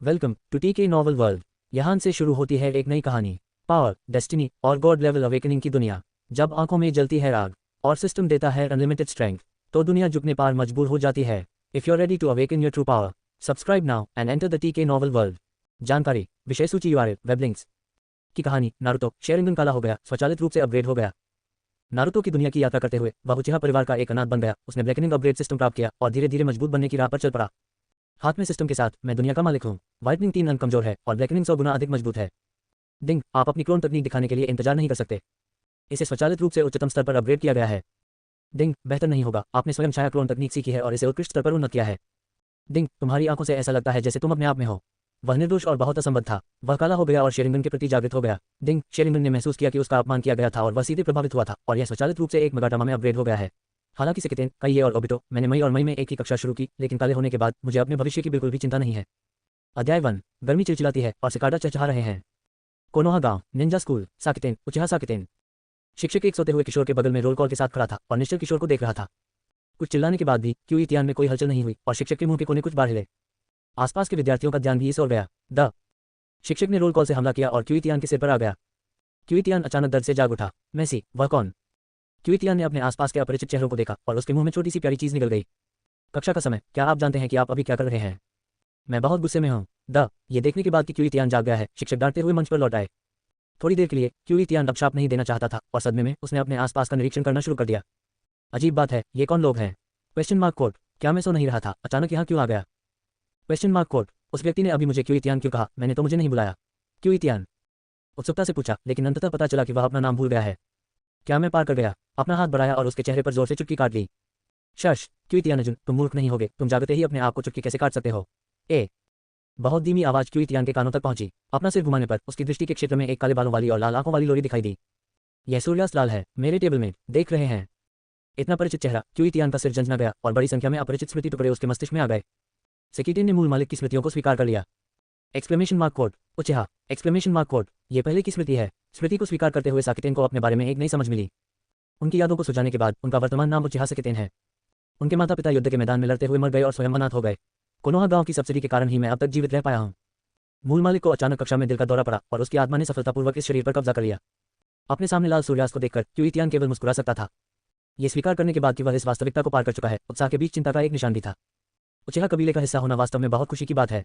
Welcome to टीके novel world. यहाँ से शुरू होती है एक नई कहानी, पावर, डेस्टिनी और गॉड लेवल अवेकनिंग की दुनिया। जब आंखों में जलती है आग और सिस्टम देता है अनलिमिटेड स्ट्रेंथ, तो दुनिया झुकने पार मजबूर हो जाती है। If you are ready to awaken your true power, subscribe now and enter the TK novel world. जानकारी, विषय सूची, यूआरएल, वेब लिंक्स की कहानी। नारुतो शेरिंगन काला हो गया, स्वचालित रूप से अपग्रेड हो गया। नारुतो की दुनिया की यात्रा करते हुए वह उचिहा परिवार का एक अनाथ बन गया। उसने ब्लैकनिंग अपग्रेड सिस्टम प्राप्त किया और धीरे धीरे मजबूत बनने की राह पर चल पड़ा। हाथ में सिस्टम के साथ मैं दुनिया का मालिक हूँ। व्हाइटनिंग 3 अंक कमजोर है और ब्लैकनिंग 100 गुना अधिक मजबूत है। डिंग, आप अपनी क्लोन तकनीक दिखाने के लिए इंतजार नहीं कर सकते। इसे स्वचालित रूप से उच्चतम स्तर पर अपग्रेड किया गया है। डिंग, बेहतर नहीं होगा, आपने स्वयं छाया क्लोन तकनीक सीखी है और इसे उत्कृष्ट स्तर पर उन्नत किया है। डिंग, तुम्हारी आंखों से ऐसा लगता है जैसे तुम अपने आप में हो। वह निर्दोष और बहुत असंबद्ध था। वह काला हो गया और शेरिंगन के प्रति जागृत हो गया। डिंग, शेरिंगन ने महसूस किया कि उसका अपमान किया गया था और वह सीधे प्रभावित हुआ था और यह स्वचालित रूप से एक मेगाटामा में अपग्रेड हो गया है। हालांकि सेकेटेन, काइये और ओबिटो, मैंने मई और मई में एक ही कक्षा शुरू की, लेकिन काले होने के बाद मुझे अपने भविष्य की बिल्कुल भी चिंता नहीं है। अध्याय 1। गर्मी चिलचिलाती है और सिकाडा चहचहा रहे हैं। कोनोहा गांव, निंजा स्कूल, साकेतेन, उचिहा साकेतेन। शिक्षक एक सोते हुए किशोर के बगल में रोल कॉल के साथ खड़ा था और निश्चल किशोर को देख रहा था। कुछ चिल्लाने के बाद भी क्यूई तियान में कोई हलचल नहीं हुई और शिक्षक के मुंह के कोने कुछ बार हिले। आसपास के विद्यार्थियों का ध्यान भी इस ओर गया। द शिक्षक ने रोल कॉल से हमला किया और क्यूई तियान के सिर पर आ गया। क्यूई तियान अचानक दर्द से जाग उठा। मैसी, वह कौन? क्यूई तियान ने अपने आसपास के अपरिचित चेहरों को देखा और उसके मुंह में छोटी सी प्यारी चीज निकल गई। कक्षा का समय, क्या आप जानते हैं कि आप अभी क्या कर रहे हैं? मैं बहुत गुस्से में हूँ। ये देखने के बाद कि क्यूई तियान जाग गया है, शिक्षक डांटते हुए मंच पर लौट आए। थोड़ी देर के लिए क्यूई तियान अब शाप नहीं देना चाहता था और सदमे में उसने अपने आसपास का निरीक्षण करना शुरू कर दिया। अजीब बात है, ये कौन लोग हैं? क्वेश्चन मार्क कोड, क्या मैं सो नहीं रहा था? अचानक यहाँ क्यों आ गया? क्वेश्चन मार्क कोड, उस व्यक्ति ने अभी मुझे क्यूई तियान क्यों कहा? मैंने तो मुझे नहीं बुलाया। क्यूई तियान उत्सुकता से पूछा, लेकिन अंततः पता चला कि वह अपना नाम भूल गया है। क्या मैं पार कर गया? अपना हाथ बढ़ाया और उसके चेहरे पर जोर से चुटकी काट ली। शश, क्यूई तियान अर्जुन, तुम मूर्ख नहीं होगे, तुम जागते ही अपने आप को चुटकी कैसे काट सकते हो? बहुत धीमी आवाज क्यूई तियान के कानों तक पहुंची। अपना सिर घुमाने पर उसकी दृष्टि के क्षेत्र में एक काले बालों वाली और लाल आंखों वाली लोरी दिखाई दी। यह सूर्यास्त लाल है, मेरे टेबल में देख रहे हैं। इतना परिचित चेहरा, क्यूई तियान का सिर झंझना गया और बड़ी संख्या में अपरिचित स्मृति टुकड़े उसके मस्तिष्क में आ गए। सेकिटेन ने मूल मालिक की स्मृतियों को स्वीकार कर लिया। Exclamation mark code, उचिहा, exclamation mark code, ये पहले की स्मृति है। स्मृति को स्वीकार करते हुए साकेतेन को अपने बारे में एक नई समझ मिली। उनकी यादों को सुझाने के बाद उनका वर्तमान नाम उचिहा साकेतेन है। उनके माता पिता युद्ध के मैदान में लड़ते हुए मर गए और स्वयं अनाथ हो गए। कोनोहा गांव की सब्सिडी के कारण ही मैं अब तक जीवित रह पाया हूँ। मूल मालिक को अचानक कक्षा में दिल का दौरा पड़ा और उसकी आत्मा ने सफलतापूर्वक इस शरीर पर कब्जा कर लिया। अपने सामने लाल सूर्यास्त को देखकर क्यूई तियान केवल मुस्कुरा सकता था। ये स्वीकार करने के बाद कि वह इस वास्तविकता को पार कर चुका है, उत्साह के बीच चिंता का एक निशान भी था। उचिहा कबीले का हिस्सा होना वास्तव में बहुत खुशी की बात है।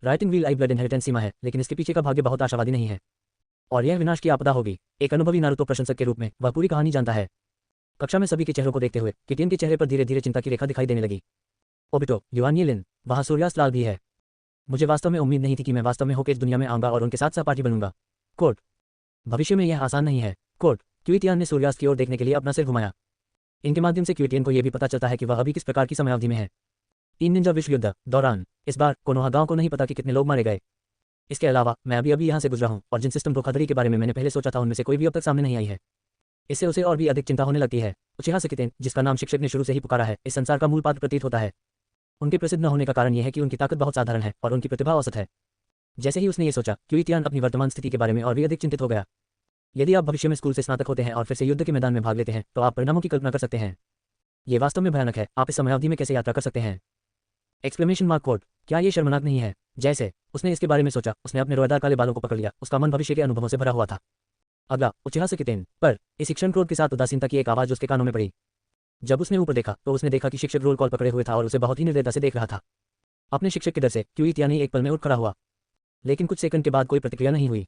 राइटिंग व्हील आई ब्लड इनहेरिटेंस सीमा है, लेकिन इसके पीछे का भाग्य बहुत आशावादी नहीं है और यह विनाश की आपदा होगी। एक अनुभवी नारुतो प्रशंसक के रूप में वह पूरी कहानी जानता है। कक्षा में सभी के चेहरों को देखते हुए किटियन के चेहरे पर धीरे धीरे चिंता की रेखा दिखाई देने लगी। ओबिटो, युआन येलिन, वहाँ सूर्यास्त लाल भी है। मुझे वास्तव में उम्मीद नहीं थी कि मैं वास्तव में होके इस दुनिया में आऊंगा और उनके साथ सहपाठी बनूंगा। कोड, भविष्य में यह आसान नहीं है। कोड, क्यूई तियान ने सूर्यास्त की ओर देखने के लिए अपना सिर घुमाया। इनके माध्यम से क्यूई तियान को यह भी पता चलता है कि वह अभी किस प्रकार की समयावधि में है। 3 निंजा विश्व युद्ध दौरान इस बार कोनोहा गांव को नहीं पता कि कितने लोग मारे गए। इसके अलावा मैं अभी यहाँ से गुजरा हूँ और जिन सिस्टम धोखाधड़ी के बारे में मैंने पहले सोचा था उनमें से कोई भी अब तक सामने नहीं आई है। इससे उसे और भी अधिक चिंता होने लगती है। उचिहा साकेतेन, जिसका नाम शिक्षक ने शुरू से ही पुकारा है, इस संसार का मूल पात्र प्रतीत होता है। उनके प्रसिद्ध न होने का कारण यह है कि उनकी ताकत बहुत साधारण है और उनकी प्रतिभा औसत है। जैसे ही उसने ये सोचा, क्यूई तियान अपनी वर्तमान स्थिति के बारे में और भी अधिक चिंतित हो गया। यदि आप भविष्य में स्कूल से स्नातक होते हैं और फिर से युद्ध के मैदान में भाग लेते हैं, तो आप परिणामों की कल्पना कर सकते हैं। ये वास्तव में भयानक है। आप इस समयावधि में कैसे यात्रा कर सकते हैं? एक्सक्लेमेशन मार्क कोड, क्या ये शर्मनाक नहीं है? जैसे उसने इसके बारे में सोचा, उसने अपने रोएदार काले बालों को पकड़ लिया। उसका मन भविष्य के अनुभवों से भरा हुआ था। अगला, उचिहा साकेतेन, पर इस शिक्षण क्रोध के साथ उदासीनता की एक आवाज उसके कानों में पड़ी। जब उसने ऊपर देखा तो उसने देखा कि शिक्षक रोल कॉल पकड़े हुए था और उसे बहुत ही निर्दयता से देख रहा था। अपने शिक्षक के डर से क्यूई तियान एक पल में उठ खड़ा हुआ, लेकिन कुछ सेकंड के बाद कोई प्रतिक्रिया नहीं हुई।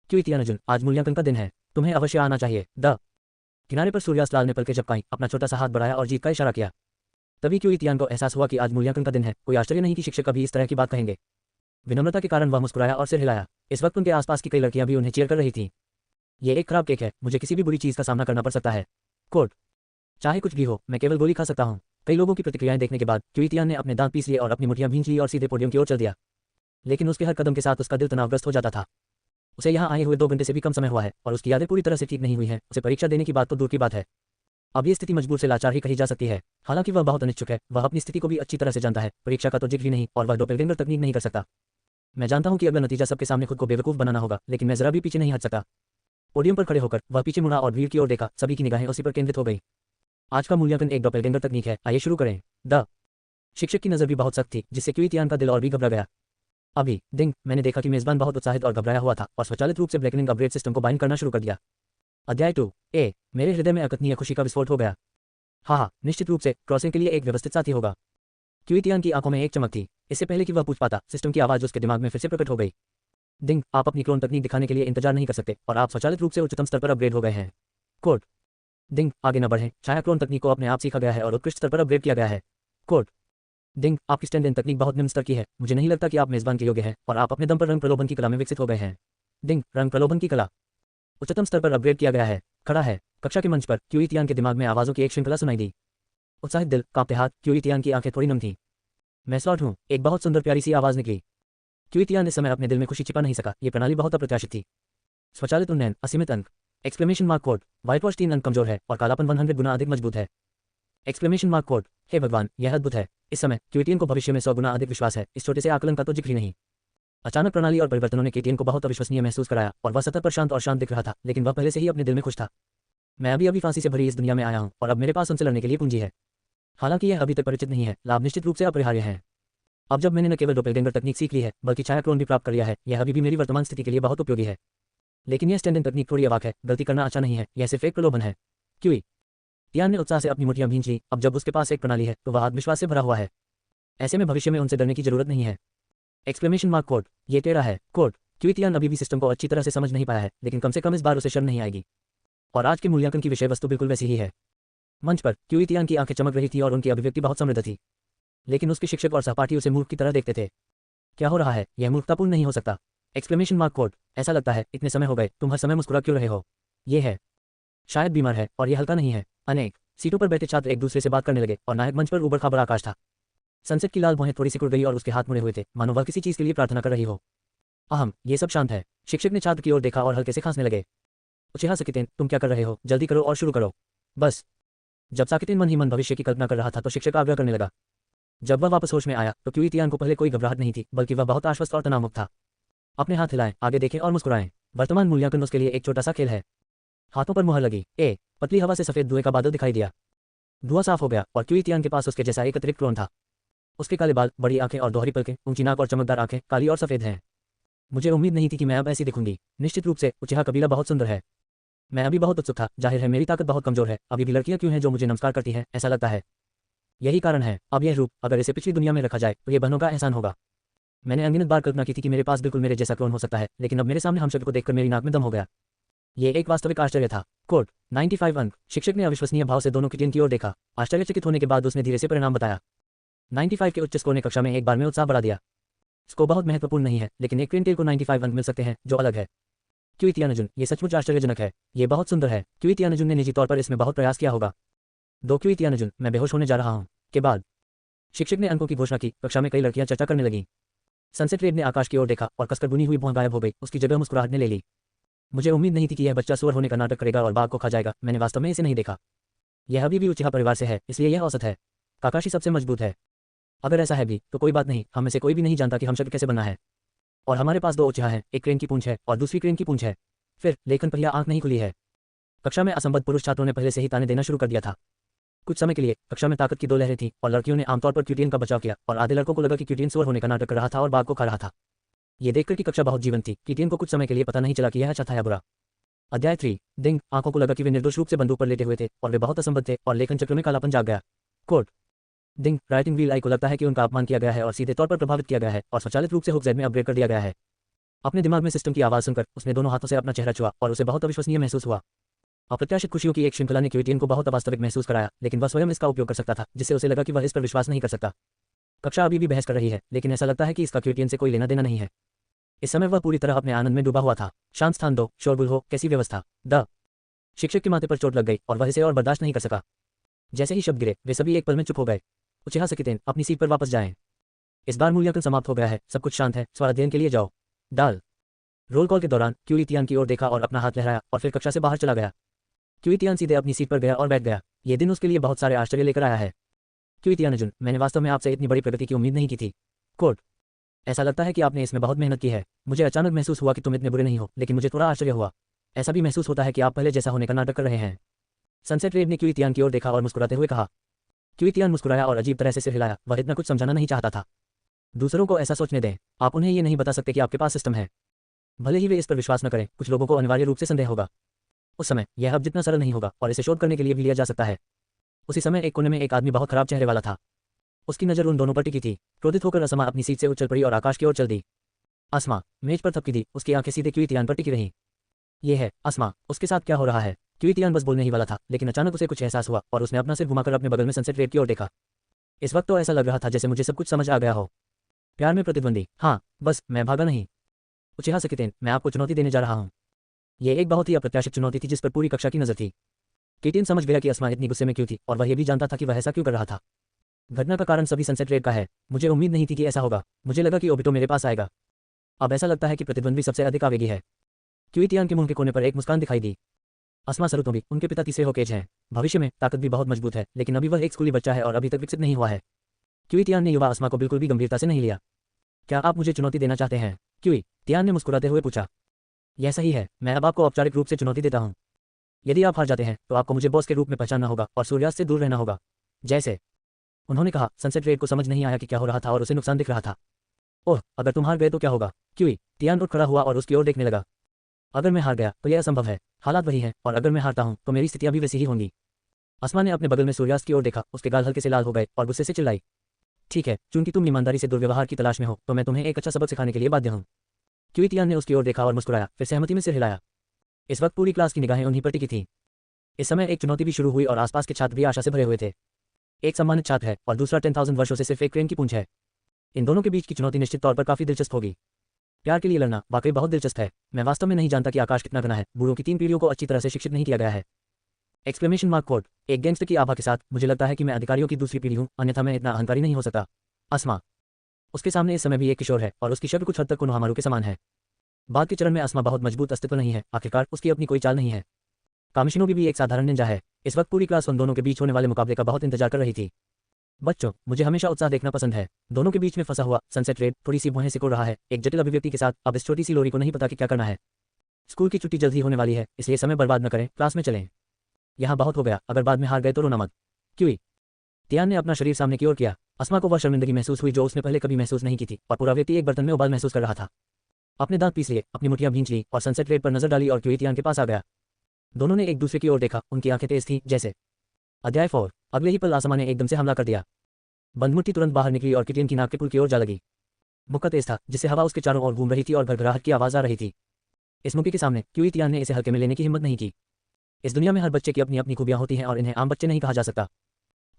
क्यूई तियान अर्जुन, आज मूल्यांकन का दिन है, तुम्हें अवश्य आना चाहिए। किनारे पर सूर्यास्त लाल ने पलकें झपकाई, अपना छोटा सा हाथ बढ़ाया और जीत का इशारा किया। तभी क्यूई तियान को एहसास हुआ कि आज मूल्यांकन का दिन है। कोई आश्चर्य नहीं कि शिक्षक कभी इस तरह की बात कहेंगे। विनम्रता के कारण वह मुस्कुराया और सिर हिलाया। इस वक्त उनके आसपास की कई लड़कियां भी उन्हें चीयर कर रही थीं। ये एक खराब केक है, मुझे किसी भी बुरी चीज का सामना करना पड़ सकता है। कोड, चाहे कुछ भी हो, मैं केवल गोली खा सकता हूँ। कई लोगों की प्रतिक्रियाएं देखने के बाद क्यूई तियान ने अपने दांत पीस लिए और अपनी मुठियां भींच ली और सीधे पोडियम की ओर चल दिया। लेकिन उसके हर कदम के साथ उसका दिल तनावग्रस्त हो जाता था। उसे यहाँ आए हुए 2 घंटे से भी कम समय हुआ है और उसकी यादें पूरी तरह से ठीक नहीं हुई हैं। उसे परीक्षा देने की बात तो दूर की बात है। अब ये स्थिति मजबूर से लाचार ही कही जा सकती है। हालांकि वह बहुत अनिच्छुक है, वह अपनी स्थिति को भी अच्छी तरह से जानता है। परीक्षा का तो जिक्र ही नहीं और वह डोपेलगेंगर तकनीक नहीं कर सकता। मैं जानता हूं कि अगला नतीजा सबके सामने खुद को बेवकूफ बनाना होगा, लेकिन मैं जरा भी पीछे नहीं हट सकता। पोडियम पर खड़े होकर वह पीछे मुड़ा और भीड़ की ओर देखा। सभी की निगाहें उसी पर केंद्रित हो गई। आज का मूल्यांकन एक डोपेलगेंगर तकनीक है, आइए शुरू करें। शिक्षक की नजर भी बहुत सख्त थी, जिससे क्यूई तियान का दिल और भी घबरा गया। अभी दिंग, मैंने देखा कि मेजबान बहुत उत्साहित और घबराया हुआ था और स्वचालित रूप से ब्लैकनिंग अपग्रेड सिस्टम को बाइंड करना शुरू कर दिया। अध्याय 2 ए। मेरे हृदय में अकथनीय खुशी का विस्फोट हो गया। हाँ, निश्चित रूप से क्रॉसिंग के लिए एक व्यवस्थित साथी होगा। क्यूइटियान की आंखों में एक चमक थी। इससे पहले कि वह पूछ पाता, सिस्टम की आवाज उसके दिमाग में फिर से प्रकट हो गई। दिंग, आप अपनी क्लोन तकनीक दिखाने के लिए इंतजार नहीं कर सकते और आप स्वचालित रूप से उच्चतम स्तर पर अपग्रेड हो गए हैं। कोड। दिंग, आगे न बढ़ें। छाया क्लोन तकनीक को अपने आप सीखा गया है और उत्कृष्ट स्तर पर अपग्रेड किया गया है। कोड। दिंग, आपकी स्टैंड इन तकनीक बहुत निम्न स्तर की है। मुझे नहीं लगता कि आप मेजबान के योग्य हैं और आप अपने दम पर रंग प्रलोभन की कला में विकसित हो गए हैं। दिंग, रंग प्रलोभन की कला उच्चतम स्तर पर अपग्रेड किया गया है। खड़ा है। कक्षा के मंच पर क्यूइटियान के दिमाग में आवाज़ों की एक श्रृंखला सुनाई दी। उत्साहित दिल, कांपते हाथ, क्यूइटियान की आंखें थोड़ी नम थीं। मैं स्लॉट हूँ, एक बहुत सुंदर प्यारी सी आवाज़ निकली। क्यूइटियान इस समय अपने दिल में खुशी छिपा नहीं सका। ये प्रणाली बहुत अप्रत्याशित थी। स्वचालित उन्नयन, असीमित अंक। Exclamation mark code. White wash 3 अंक कमजोर है और कालापन 100 गुना अधिक मजबूत है। Exclamation mark code. हे भगवान, यह अद्भुत है। इस समय क्यूइटियन को भविष्य में 100 गुना अधिक विश्वास है। इस छोटे से आकलन का तो जिक्र ही नहीं। अचानक प्रणाली और परिवर्तनों ने क्यूइटियन को बहुत अविश्वसनीय महसूस कराया और वह सतह पर शांत और शांत दिख रहा था, लेकिन वह पहले से ही अपने दिल में खुश था। मैं अभी फांसी से भरी इस दुनिया में आया हूँ और अब मेरे पास उनसे लड़ने के लिए पूंजी है। हालांकि यह अभी तक परिचित नहीं है, लाभ निश्चित रूप से अपरिहार्य है। अब जब मैंने न केवल डोपेलगैंगर तकनीक सीख ली है, बल्कि छाया क्लोन भी प्राप्त कर लिया है, यह अभी भी मेरी वर्तमान स्थिति के लिए बहुत उपयोगी है। लेकिन यह स्टैंड इन तकनीक थोड़ी अवाक है। गलती करना अच्छा नहीं है, यह सिर्फ एक प्रलोभन है। क्यूइटियान ने उत्साह से अपनी मुट्ठियां भींच ली। अब जब उसके पास एक प्रणाली है तो वह आत्मविश्वास से भरा हुआ है। ऐसे में भविष्य में उनसे डरने की जरूरत नहीं है। Exclamation mark code. ये टेढ़ा है। कोड। क्यूइटियान अभी भी सिस्टम को अच्छी तरह से समझ नहीं पाया है, लेकिन कम से कम इस बार उसे शर्म नहीं आएगी। और आज के मूल्यांकन की विषय वस्तु बिल्कुल वैसी ही है। मंच पर क्यूइटियान की आंखें चमक रही थी और उनकी अभिव्यक्ति बहुत समृद्ध थी। लेकिन उसके शिक्षक और सहपाठी उसे मूर्ख की तरह देखते थे। क्या हो रहा है? यह मूर्खतापूर्ण नहीं हो सकता। Exclamation mark code. ऐसा लगता है, इतने समय हो गए, तुम हर समय मुस्कुरा क्यों रहे हो? ये है, शायद बीमार है और यह हल्का नहीं है। अनेक सीटों पर बैठे छात्र एक दूसरे से बात करने लगे और नायक मंच पर ऊबड़ खाबड़ आकाश था। सनसेट की लाल भौहें थोड़ी सिकुड़ गई और उसके हाथ मुड़े हुए थे, मानो वह किसी चीज के लिए प्रार्थना कर रही हो। अहम, ये सब शांत है। शिक्षक ने छात्र की ओर देखा और हल्के से खांसने लगे। उचिहा सकितेन, तुम क्या कर रहे हो? जल्दी करो और शुरू करो। बस। जब साकितेन मन ही मन भविष्य की कल्पना कर रहा था तो शिक्षक आग्रह करने लगा। जब वह वापस होश में आया तो क्यूइटियान को पहले कोई घबराहट नहीं थी, बल्कि वह बहुत आश्वस्त और तनावमुक्त था। अपने हाथ हिलाएं, आगे देखें और मुस्कुराएं। वर्तमान मूल्यांकन उसके लिए एक छोटा सा खेल है। हाथों पर मुहर लगी। पतली हवा से सफेद धुएं का बादल दिखाई दिया। धुआं साफ हो गया और क्यूइटियान के पास उसके जैसा एक अतिरिक्त क्लोन था। उसके काले बाल, बड़ी आंखें और दोहरी पलकें, ऊंची नाक और चमकदार आंखें, काली और सफेद हैं। मुझे उम्मीद नहीं थी कि मैं अब ऐसी दिखूंगी। निश्चित रूप से उचिहा कबीला बहुत सुंदर है। मैं अभी बहुत उत्सुक था। जाहिर है मेरी ताकत बहुत कमजोर है। अभी भी लड़कियां क्यों हैं जो मुझे नमस्कार करती हैं? ऐसा लगता है यही कारण है। अब यह रूप, अगर इसे पिछली दुनिया में रखा जाए तो यह बहनों का एहसान होगा। मैंने अनगिनत बार कल्पना की थी कि मेरे पास बिल्कुल मेरे जैसा क्लोन हो सकता है, लेकिन अब मेरे सामने हमशक्ल को देखकर मेरी नाक में दम हो गया। ये एक वास्तविक आश्चर्य था। कोड। 95 अंक। शिक्षक ने अविश्वसनीय भाव से दोनों क्यूइटियन की ओर देखा। आश्चर्यचकित होने के बाद उसने धीरे से परिणाम बताया। 95 के उच्च स्कोर ने कक्षा में एक बार में उत्साह बढ़ा दिया। स्कोर बहुत महत्वपूर्ण नहीं है, लेकिन एक क्विंटेल को 95 अंक मिल सकते हैं, जो अलग है। क्यूइटियानजुन, ये सचमुच आश्चर्यजनक है। ये बहुत सुंदर है। क्यूइटियानजुन ने निजी तौर पर इसमें बहुत प्रयास किया होगा। 2 क्यूइटियानजुन, मैं बेहोश होने जा रहा हूँ। के बाद शिक्षक ने अंकों की घोषणा की। कक्षा में कई लड़कियां चर्चा करने लगीं। सनसेट रेड ने आकाश की ओर देखा और कसकर बुनी हुई भौं गायब हो गई। उसकी जगह मुस्कुराहट ने ले ली। मुझे उम्मीद नहीं थी कि यह बच्चा सुअर होने का नाटक करेगा और बाघ को खा जाएगा। मैंने वास्तव में इसे नहीं देखा। यह अभी भी उचिहा परिवार से है, इसलिए यह औसत है। काकाशी सबसे मजबूत है। अगर ऐसा है भी तो कोई बात नहीं, हम में से कोई भी नहीं जानता कि हमशक्ल कैसे बनना है। और हमारे पास 2 उचिहा हैं, एक क्रेन की पूंछ है और दूसरी क्रेन की पूंछ है। फिर लेखन पहिया आंख नहीं खुली है। कक्षा में असंबद्ध पुरुष छात्रों ने पहले से ही ताने देना शुरू कर दिया था। कुछ समय के लिए कक्षा में ताकत की 2 लहरें थीं और लड़कियों ने आमतौर पर क्यूटियन का बचाव किया और आधे लड़कों को लगा कि क्यूटियन सुअर होने का नाटक कर रहा था और बाघ को खा रहा था। ये देखकर कि कक्षा बहुत जीवंत थी, क्यूटियन को कुछ समय के लिए पता नहीं चला कि यह अच्छा था या बुरा। अध्याय 3। दिंग, आंखों को लगा कि वे निर्दोष रूप से बंदूक पर लेटे हुए थे और वे बहुत असंबद्ध थे और लेखन चक्र में कालापन जाग गया। कोड। दिंग, राइटिंग व्हील आई को लगता है कि उनका अपमान किया गया है और सीधे तौर पर प्रभावित किया गया है और स्वचालित रूप से हुक जेड में अपग्रेड कर दिया गया है। अपने दिमाग में सिस्टम की आवाज सुनकर उसने दोनों हाथों से अपना चेहरा छुआ और उसे बहुत अविश्वसनीय महसूस हुआ। अप्रत्याशित खुशियों की एक श्रृंखला ने क्यूटियन को बहुत अवास्तविक महसूस कराया, लेकिन वह स्वयं इसका उपयोग कर सकता था, जिससे उसे लगा कि वह इस पर विश्वास नहीं कर सकता। कक्षा अभी भी बहस कर रही है, लेकिन ऐसा लगता है कि इसका क्यूटियन से कोई लेना देना नहीं है। इस समय वह पूरी तरह अपने आनंद में डूबा हुआ था। शांत स्थान दो, शोरगुल हो, कैसी व्यवस्था। द शिक्षक के माथे पर चोट लग गई और वह इसे और बर्दाश्त नहीं कर सका। जैसे ही शब्द गिरे, वे सभी एक पल में चुप हो गए। उचिहा सकितेन, अपनी सीट पर वापस जाएं। इस बार मूल्यांकन समाप्त हो गया है, सब कुछ शांत है, स्वाध्ययन के लिए जाओ। डाल। रोल कॉल के दौरान क्यूइटियान की ओर देखा और अपना हाथ लहराया और फिर कक्षा से बाहर चला गया। क्यूइटियान सीधे अपनी सीट पर गया और बैठ गया। ये दिन उसके लिए बहुत सारे आश्चर्य लेकर आया है। क्यूइटियानजुन, मैंने वास्तव में आपसे इतनी बड़ी प्रगति की उम्मीद नहीं की थी। कोड। ऐसा लगता है कि आपने इसमें बहुत मेहनत की है। मुझे अचानक महसूस हुआ कि तुम इतने बुरे नहीं हो, लेकिन मुझे थोड़ा आश्चर्य हुआ। ऐसा भी महसूस होता है कि आप पहले जैसा होने का नाटक कर रहे हैं। सनसेट रेड ने क्यूइटियान की ओर देखा और मुस्कुराते हुए कहा। क्यूइटियान मुस्कुराया और अजीब तरह से सिर हिलाया। वह इतना कुछ समझाना नहीं चाहता था। दूसरों को ऐसा सोचने दें। आप उन्हें ये नहीं बता सकते कि आपके पास सिस्टम है। भले ही वे इस पर विश्वास न करें, कुछ लोगों को अनिवार्य रूप से संदेह होगा। उस समय यह अब जितना सरल नहीं होगा और इसे शोध करने के लिए भी लिया जा सकता है। उसी समय एक कोने में एक आदमी बहुत खराब चेहरे वाला था। उसकी नज़र उन दोनों पर टिकी थी। क्रोधित होकर असमा अपनी सीट से उछल पड़ी और आकाश की ओर चल दी। असमा मेज पर थपकी दी, उसकी आंखें सीधे क्विटियान पर टिकी रहीं। ये है असमा, उसके साथ क्या हो रहा है? क्विटियान बस बोलने ही वाला था, लेकिन अचानक उसे कुछ एहसास हुआ और उसने अपना सिर घुमाकर अपने बगल में सनसेट रेड की ओर देखा। इस वक्त तो ऐसा लग रहा था जैसे मुझे सब कुछ समझ आ गया हो। प्यार में प्रतिद्वंदी, हाँ बस मैं भागा नहीं। उचिहा सकितेन, मैं आपको चुनौती देने जा रहा हूँ। ये एक बहुत ही अप्रत्याशित चुनौती थी जिस पर पूरी कक्षा की नजर थी। किटिन समझ गया कि असमा इतनी गुस्से में क्यों थी और वह यह भी जानता था कि वह ऐसा क्यों कर रहा था। घटना का कारण सभी सनसेट रेड का है। मुझे उम्मीद नहीं थी कि ऐसा होगा। मुझे लगा कि ओबिटो मेरे पास आएगा। अब ऐसा लगता है कि प्रतिद्वंदी सबसे अधिक आवेगी है। क्विटियान के मुंह के कोने पर एक मुस्कान दिखाई दी। असमा सरुतोबी, उनके पिता तीसरे होकेज हैं। भविष्य में ताकत भी बहुत मजबूत है, लेकिन अभी वह एक स्कूली बच्चा है और अभी तक विकसित नहीं हुआ है। क्विटियान ने युवा असमा को बिल्कुल भी गंभीरता से नहीं लिया। क्या आप मुझे चुनौती देना चाहते हैं? क्विटियान ने मुस्कुराते हुए पूछा। यह सही है, मैं अब आपको औपचारिक रूप से चुनौती देता हूँ। यदि आप हार जाते हैं तो आपको मुझे बॉस के रूप में पहचानना होगा और सूर्यास्त से दूर रहना होगा। जैसे उन्होंने कहा। सनसेट रेड को समझ नहीं आया कि क्या हो रहा था और उसे नुकसान दिख रहा था। ओह, अगर तुम हार गए तो क्या होगा? क्विटियान उठ खड़ा हुआ और उसकी ओर देखने लगा। अगर मैं हार गया तो यह असंभव है। हालात वही हैं, और अगर मैं हारता हूं तो मेरी स्थितियां भी वैसी ही होंगी। असमा ने अपने बगल में सूर्यास्त की ओर देखा, उसके गाल हल्के से लाल हो गए और गुस्से से चिल्लाई। ठीक है, चूंकि तुम ईमानदारी से दुर्व्यवहार की तलाश में हो तो मैं तुम्हें एक अच्छा सबक सिखाने के लिए बाध्य हूं। क्विटियान ने उसकी ओर देखा और मुस्कुराया, फिर सहमति में सिर हिलाया। इस वक्त पूरी क्लास की निगाहें उन्हीं पर टिकी थीं। इस समय एक चुनौती भी शुरू हुई और आसपास के छात्र भी आशा से भरे हुए थे। एक सम्मानित छात्र है और दूसरा 10,000 वर्षों से सिर्फ एक क्रेन की पूंछ है। इन दोनों के बीच की चुनौती निश्चित तौर पर काफी दिलचस्प होगी। प्यार के लिए लड़ना वाकई बहुत दिलचस्प है। मैं वास्तव में नहीं जानता कि आकाश कितना घना है। बूढ़ों की 3 पीढ़ियों को अच्छी तरह से शिक्षित नहीं किया गया है। एक्सक्लेमेशन मार्क कोड, एक गैंगस्टर की आभा के साथ। मुझे लगता है कि मैं अधिकारियों की दूसरी पीढ़ी हूँ, अन्यथा मैं इतना अहंकारी नहीं हो सकता। असमा, उसके सामने इस समय भी एक किशोर है और उसकी शक्ल कुछ हद तक कोनोहामारू के समान है। बाद के चरण में असमा बहुत मजबूत अस्तित्व नहीं है। आखिरकार उसकी अपनी कोई चाल नहीं है। कामिशिनोबी भी एक साधारण निंजा है। इस वक्त पूरी क्लास उन दोनों के बीच होने वाले मुकाबले का बहुत इंतजार कर रही थी। बच्चों, मुझे हमेशा उत्साह देखना पसंद है। दोनों के बीच में फंसा हुआ सनसेट रेड थोड़ी सी भौहें सिकोड़ रहा है, एक जटिल अभिव्यक्ति के साथ। अब इस छोटी सी लोरी को नहीं पता कि क्या करना है। स्कूल की छुट्टी जल्द ही होने वाली है, इसलिए समय बर्बाद न करें, क्लास में चलें। यहाँ बहुत हो गया, अगर बाद में हार गए तो रोना मत। क्विटियान ने अपना शरीर सामने की ओर किया। असमा को वह शर्मिंदगी महसूस हुई जो उसने पहले कभी महसूस नहीं की थी, और पूरा व्यक्ति एक बर्तन में उबाल महसूस कर रहा था। अपने दांत पीस लिए, अपनी मुठियां भींच ली और सनसेट रेड पर नजर डाली और क्विटियान के पास आ गया। दोनों ने एक दूसरे की ओर देखा, उनकी आंखें तेज थीं जैसे। अध्याय 4। अगले ही पल आसमा ने एकदम से हमला कर दिया। बंद मुट्ठी तुरंत बाहर निकली और किटियन की नाक के पुल की ओर जा लगी। मुक्का तेज था, जिससे हवा उसके चारों ओर घूम रही थी और घरघराहट की आवाज आ रही थी। इस मुक्के के सामने क्विटियान ने इसे हल्के में लेने की हिम्मत नहीं की। इस दुनिया में हर बच्चे की अपनी अपनी खूबियां होती हैं और इन्हें आम बच्चे नहीं कहा जा सकता।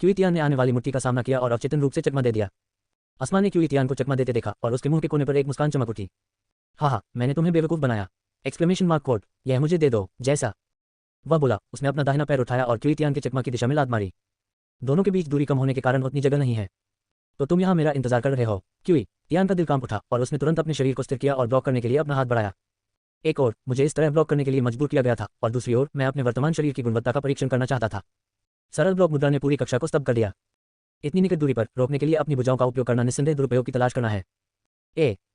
क्विटियान ने आने वाली मुट्ठी का सामना किया और अवचेतन रूप से चकमा दे दिया। असमा ने क्विटियान को चकमा देते देखा और उसके मुंह के कोने पर एक मुस्कान चमक उठी। हाँ, मैंने तुम्हें बेवकूफ बनाया। एक्सक्लेमेशन मार्क कोड, यह मुझे दे दो। जैसा वह बोला, उसने अपना दाहिना पैर उठाया और क्विटियान के चकमा की दिशा में लात मारी। दोनों के बीच दूरी कम होने के कारण उतनी जगह नहीं है। तो तुम यहाँ मेरा इंतजार कर रहे हो? क्विटियान का दिल कांप उठा और उसने तुरंत अपने शरीर को स्थिर किया और ब्लॉक करने के लिए अपना हाथ बढ़ाया। एक ओर मुझे इस तरह ब्लॉक करने के लिए मजबूर किया गया था और दूसरी ओर मैं अपने वर्तमान शरीर की गुणवत्ता का परीक्षण करना चाहता था। सरल ब्लॉक मुद्रा ने पूरी कक्षा को स्तब्ध कर दिया। इतनी निकट दूरी पर रोकने के लिए अपनी भुजाओं का उपयोग करना निस्संदेह दुरुपयोग की तलाश करना है।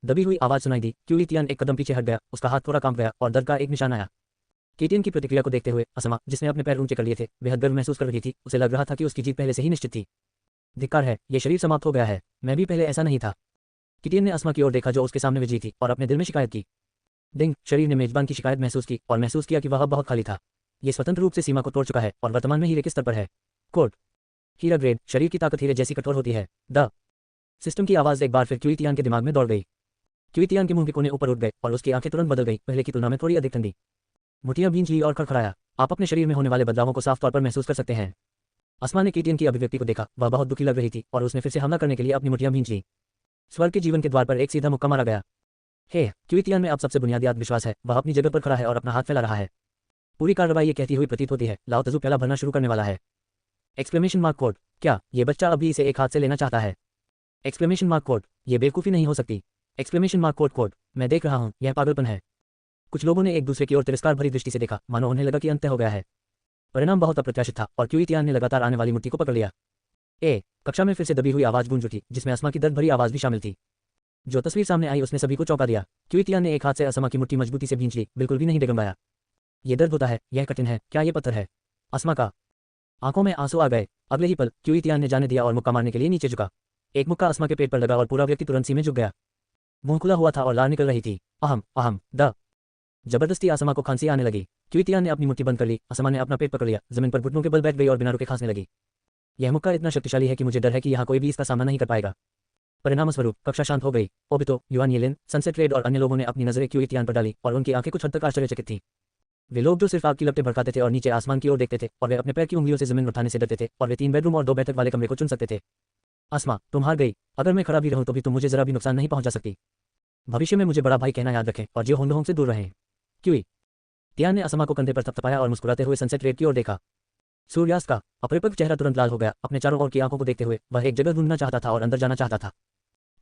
दबी हुई आवाज सुनाई दी। क्विटियान एक कदम पीछे हट गया, उसका हाथ थोड़ा कांप गया और दर्द का एक निशान आया। किटियन की प्रतिक्रिया को देखते हुए असमा, जिसने अपने पैर ऊंचे कर लिए थे, बेहद गर्व महसूस कर रही थी। उसे लग रहा था कि उसकी जीत पहले से ही निश्चित थी। धिक्कार है, ये शरीर समाप्त हो गया है। मैं भी पहले ऐसा नहीं था। किटियन ने असमा की ओर देखा जो उसके सामने विजयी थी और अपने दिल में शिकायत की। डिंग, शरीर ने मेजबान की शिकायत महसूस की और महसूस किया कि वह बहुत खाली था। ये स्वतंत्र रूप से सीमा को तोड़ चुका है और वर्तमान में हीरे के स्तर पर है। कोड, हीरा ग्रेड, शरीर की ताकत हीरे जैसी कठोर होती है। द सिस्टम की आवाज एक बार फिर क्विटियान के दिमाग में दौड़ गई। क्विटियान के मुंह के कोने ऊपर उठ गए और उसकी आंखें तुरंत बदल गई, पहले की तुलना में थोड़ी अधिक ठंडी। मुठियां भींच ली और खड़खड़ाया। आप अपने शरीर में होने वाले बदलावों को साफ तौर पर महसूस कर सकते हैं। असमा ने किटियन की अभिव्यक्ति को देखा, वह बहुत दुखी लग रही थी और उसने फिर से हमला करने के लिए अपनी मुठियां भींच ली। स्वर्ग के जीवन के द्वार पर एक सीधा मुक्का मारा गया। क्विटियन में अब सबसे बुनियादी आत्मविश्वास है। वह अपनी जगह पर खड़ा है और अपना हाथ फैला रहा है। पूरी कार्रवाई ये कहती हुई प्रतीत होती है, लाओ तजु प्याला भरना शुरू करने वाला है। एक्सक्लेमेशन मार्क कोड, क्या ये बच्चा अभी इसे एक हाथ से लेना चाहता है? एक्सक्लेमेशन मार्क कोड, ये बेवकूफ़ी नहीं हो सकती। एक्सक्लेमेशन मार्क कोड, मैं देख रहा हूँ, यह पागलपन है। कुछ लोगों ने एक दूसरे की ओर तिरस्कार भरी दृष्टि से देखा, मानो उन्हें लगा कि अंत हो गया है। परिणाम बहुत अप्रत्याशित था और क्विटियान ने लगातार आने वाली मुट्ठी को पकड़ लिया। कक्षा में फिर से दबी हुई आवाज गूंज उठी, जिसमें असमा की दर्द भरी आवाज भी शामिल थी। जो तस्वीर सामने आई उसने सभी को चौंका दिया। क्विटियान ने एक हाथ से असमा की मुट्ठी मजबूती से भींच ली, बिल्कुल भी नहीं डगमगाया। ये दर्द होता है, यह कठिन है, क्या ये पत्थर है? असमा का आंखों में आंसू आ गए। अगले ही पल क्विटियान ने जाने दिया और मुक्का मारने के लिए नीचे झुका। एक मुक्का अस्मा के पेट पर लगा और पूरा व्यक्ति तुरंत सी में झुक गया। मुंह खुला हुआ था और लार निकल रही थी। अहम अहम द जबरदस्ती आसमा को खांसी आने लगी। क्यूतियान ने अपनी मुट्ठी बंद कर ली। आसमा ने अपना पेट पकड़ लिया, जमीन पर घुटनों के बल बैठ गई और बिना रुके खांसने लगी। यह मुक्का इतना शक्तिशाली है कि मुझे डर है कि यहाँ कोई भी इसका सामना नहीं कर पाएगा। परिणामस्वरूप कक्षा शांत हो गई। ओबितो, युआन येलिन, सनसेट रेड और अन्य लोगों ने अपनी नजरें क्यूतियान पर डाली और उनकी आंखें कुछ हद तक आश्चर्यचकित थीं। वे लोग जो सिर्फ आग की लपटें भड़काते थे और नीचे आसमान की ओर देखते थे, और वे अपने पैर की उंगलियों से जमीन उठाने से डरते थे, और वे 3 बेडरूम और 2 बैठक वाले कमरे को चुन सकते थे। आसमा, तुम हार गई। अगर मैं खड़ा भी रहूं तो भी तुम मुझे जरा भी नुकसान नहीं पहुंचा सकती। भविष्य में मुझे बड़ा भाई कहना याद रखें और जियो होंडोहोंग से दूर रहें। क्यूई तियान ने आसमा को कंधे पर थपथपाया और मुस्कुराते हुए सनसेट रेड की ओर देखा। सूर्यास्त का अपरिपक्व चेहरा तुरंत लाल हो गया। अपने चारों ओर की आंखों को देखते हुए वह एक जगह ढूंढना चाहता था और अंदर जाना चाहता था।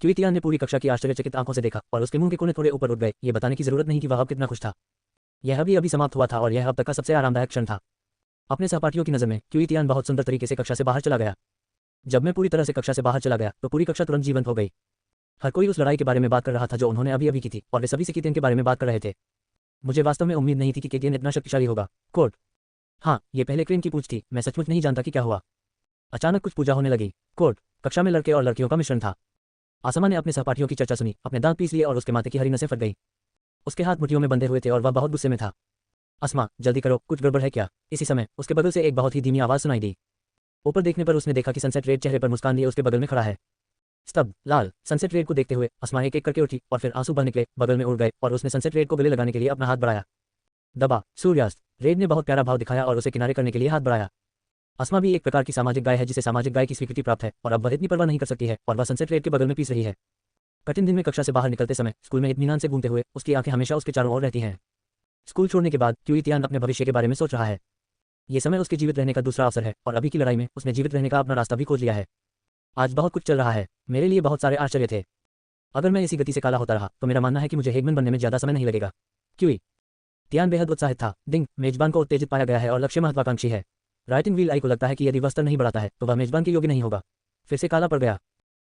क्यूई तियान ने पूरी कक्षा की आश्चर्यचकित आंखों से देखा और उसके मुंह के कोने थोड़े ऊपर उठ गए। ये बताने की जरूरत नहीं कि वह अब कितना खुश था। यह अभी समाप्त हुआ था और यह अब तक का सबसे आरामदायक क्षण था। अपने सहपाठियों की नज़र में क्यूई तियान बहुत सुंदर तरीके से कक्षा से बाहर चला गया। जब मैं पूरी तरह से कक्षा से बाहर चला गया तो पूरी कक्षा तुरंत जीवंत हो गई। हर कोई उस लड़ाई के बारे में बात कर रहा था जो उन्होंने अभी अभी की थी, और वे सभी किकेन के बारे में बात कर रहे थे। मुझे वास्तव में उम्मीद नहीं थी कि केकेन इतना शक्तिशाली होगा। कोर्ट, हाँ, ये पहले क्रेन की पूछ थी। मैं सचमुच नहीं जानता कि क्या हुआ। अचानक कुछ पूजा होने लगी। कोर्ट, कक्षा में लड़के और लड़कियों का मिश्रण था। आसमा ने अपने सहपाठियों की चर्चा सुनी, अपने दांत पीस लिए और उसके माथे की हरी नसें फट गई। उसके हाथ मुट्ठियों में बंधे हुए थे और वह बहुत गुस्से में था। आसमा, जल्दी करो, कुछ गड़बड़ है क्या? इसी समय उसके बगल से एक बहुत ही धीमी आवाज सुनाई दी। ऊपर देखने पर उसने देखा कि सनसेट रेड चेहरे पर मुस्कान लिए उसके बगल में खड़ा है। स्तब्ध, लाल। सनसेट रेड को देखते हुए आसमा एक एक करके उठी और फिर आंसू बह निकले, बगल में उड़ गए और उसने सनसेट रेड को गले लगाने के लिए अपना हाथ बढ़ाया। दबा, सूर्यास्त। रेड ने बहुत प्यारा भाव दिखाया और उसे किनारे करने के लिए हाथ बढ़ाया। आसमा भी एक प्रकार की सामाजिक गाय है जिसे सामाजिक गाय की स्वीकृति प्राप्त है, और अब वह इतनी परवाह नहीं कर सकती है और वह सनसेट रेड के बगल में पीस रही है। कठिन दिन में कक्षा से बाहर निकलते समय स्कूल में इत्मीनान से घूमते हुए उसकी आंखें हमेशा उसके चारों ओर रहती हैं। स्कूल छोड़ने के बाद क्यूई तियान अपने भविष्य के बारे में सोच रहा है। ये समय उसके जीवित रहने का दूसरा अवसर है और अभी की लड़ाई में उसने जीवित रहने का अपना रास्ता भी खोज लिया है। आज बहुत कुछ चल रहा है। मेरे लिए बहुत सारे आश्चर्य थे। अगर मैं इसी गति से काला होता रहा तो मेरा मानना है कि मुझे हेगमैन बनने में ज्यादा समय नहीं लगेगा। क्यूई तियान बेहद उत्साहित था। डिंग, मेजबान को उत्तेजित पाया गया है और लक्ष्य महत्वाकांक्षी है। राइटिंग व्हील आई को लगता है कि यदि वह स्तर नहीं बढ़ाता है तो वह मेजबान के योग्य नहीं होगा। फिर से काला पड़ गया।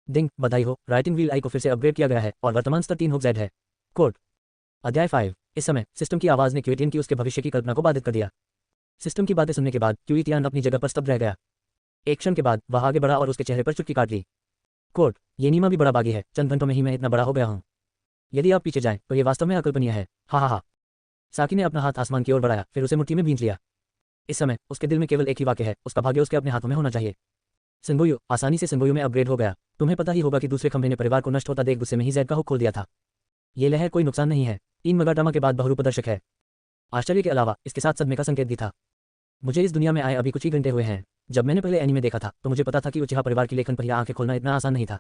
डिंग, बधाई हो, राइटिंग व्हील आई को फिर से अपग्रेड किया गया है और वर्तमान स्तर 3 हो जेड है। कोड अध्याय 5। इस समय सिस्टम की आवाज ने क्यूई की उसके भविष्य की कल्पना को बाधित कर दिया। सिस्टम की बातें सुनने के बाद क्यूई तियान अपनी जगह पर स्तब्ध रह गया। एक क्षण के बाद वह आगे बढ़ा और उसके चेहरे पर चुटकी काट ली। कोड, ये नीमा भी बड़ा बागी है। चंद घंटों में ही मैं इतना बड़ा हो गया हूँ। यदि आप पीछे जाएं तो ये वास्तव में अकल्पनीय है। हा हा हा। साकी ने अपना हाथ आसमान की ओर बढ़ाया, फिर उसे मुट्ठी में भींच लिया। इस समय उसके दिल में केवल एक ही वाक्य है, उसका भाग्य उसके अपने हाथों में होना चाहिए। सिंबोयू आसानी से सिंबोयू में अपग्रेड हो गया। तुम्हें पता ही होगा कि दूसरे खंभे ने परिवार को नष्ट होता देख गुस्से में ही जेड का हुक खोल दिया था। ये लहर कोई नुकसान नहीं है। 3 मगाटामा के बाद बहुरूपदर्शक है। आश्चर्य के अलावा इसके साथ सदमे का संकेत भी था। मुझे इस दुनिया में आए अभी कुछ ही घंटे हुए हैं। जब मैंने पहले एनीमे देखा था तो मुझे पता था कि उचिहा परिवार की लेखन पहिया आंखें खोलना इतना आसान नहीं था,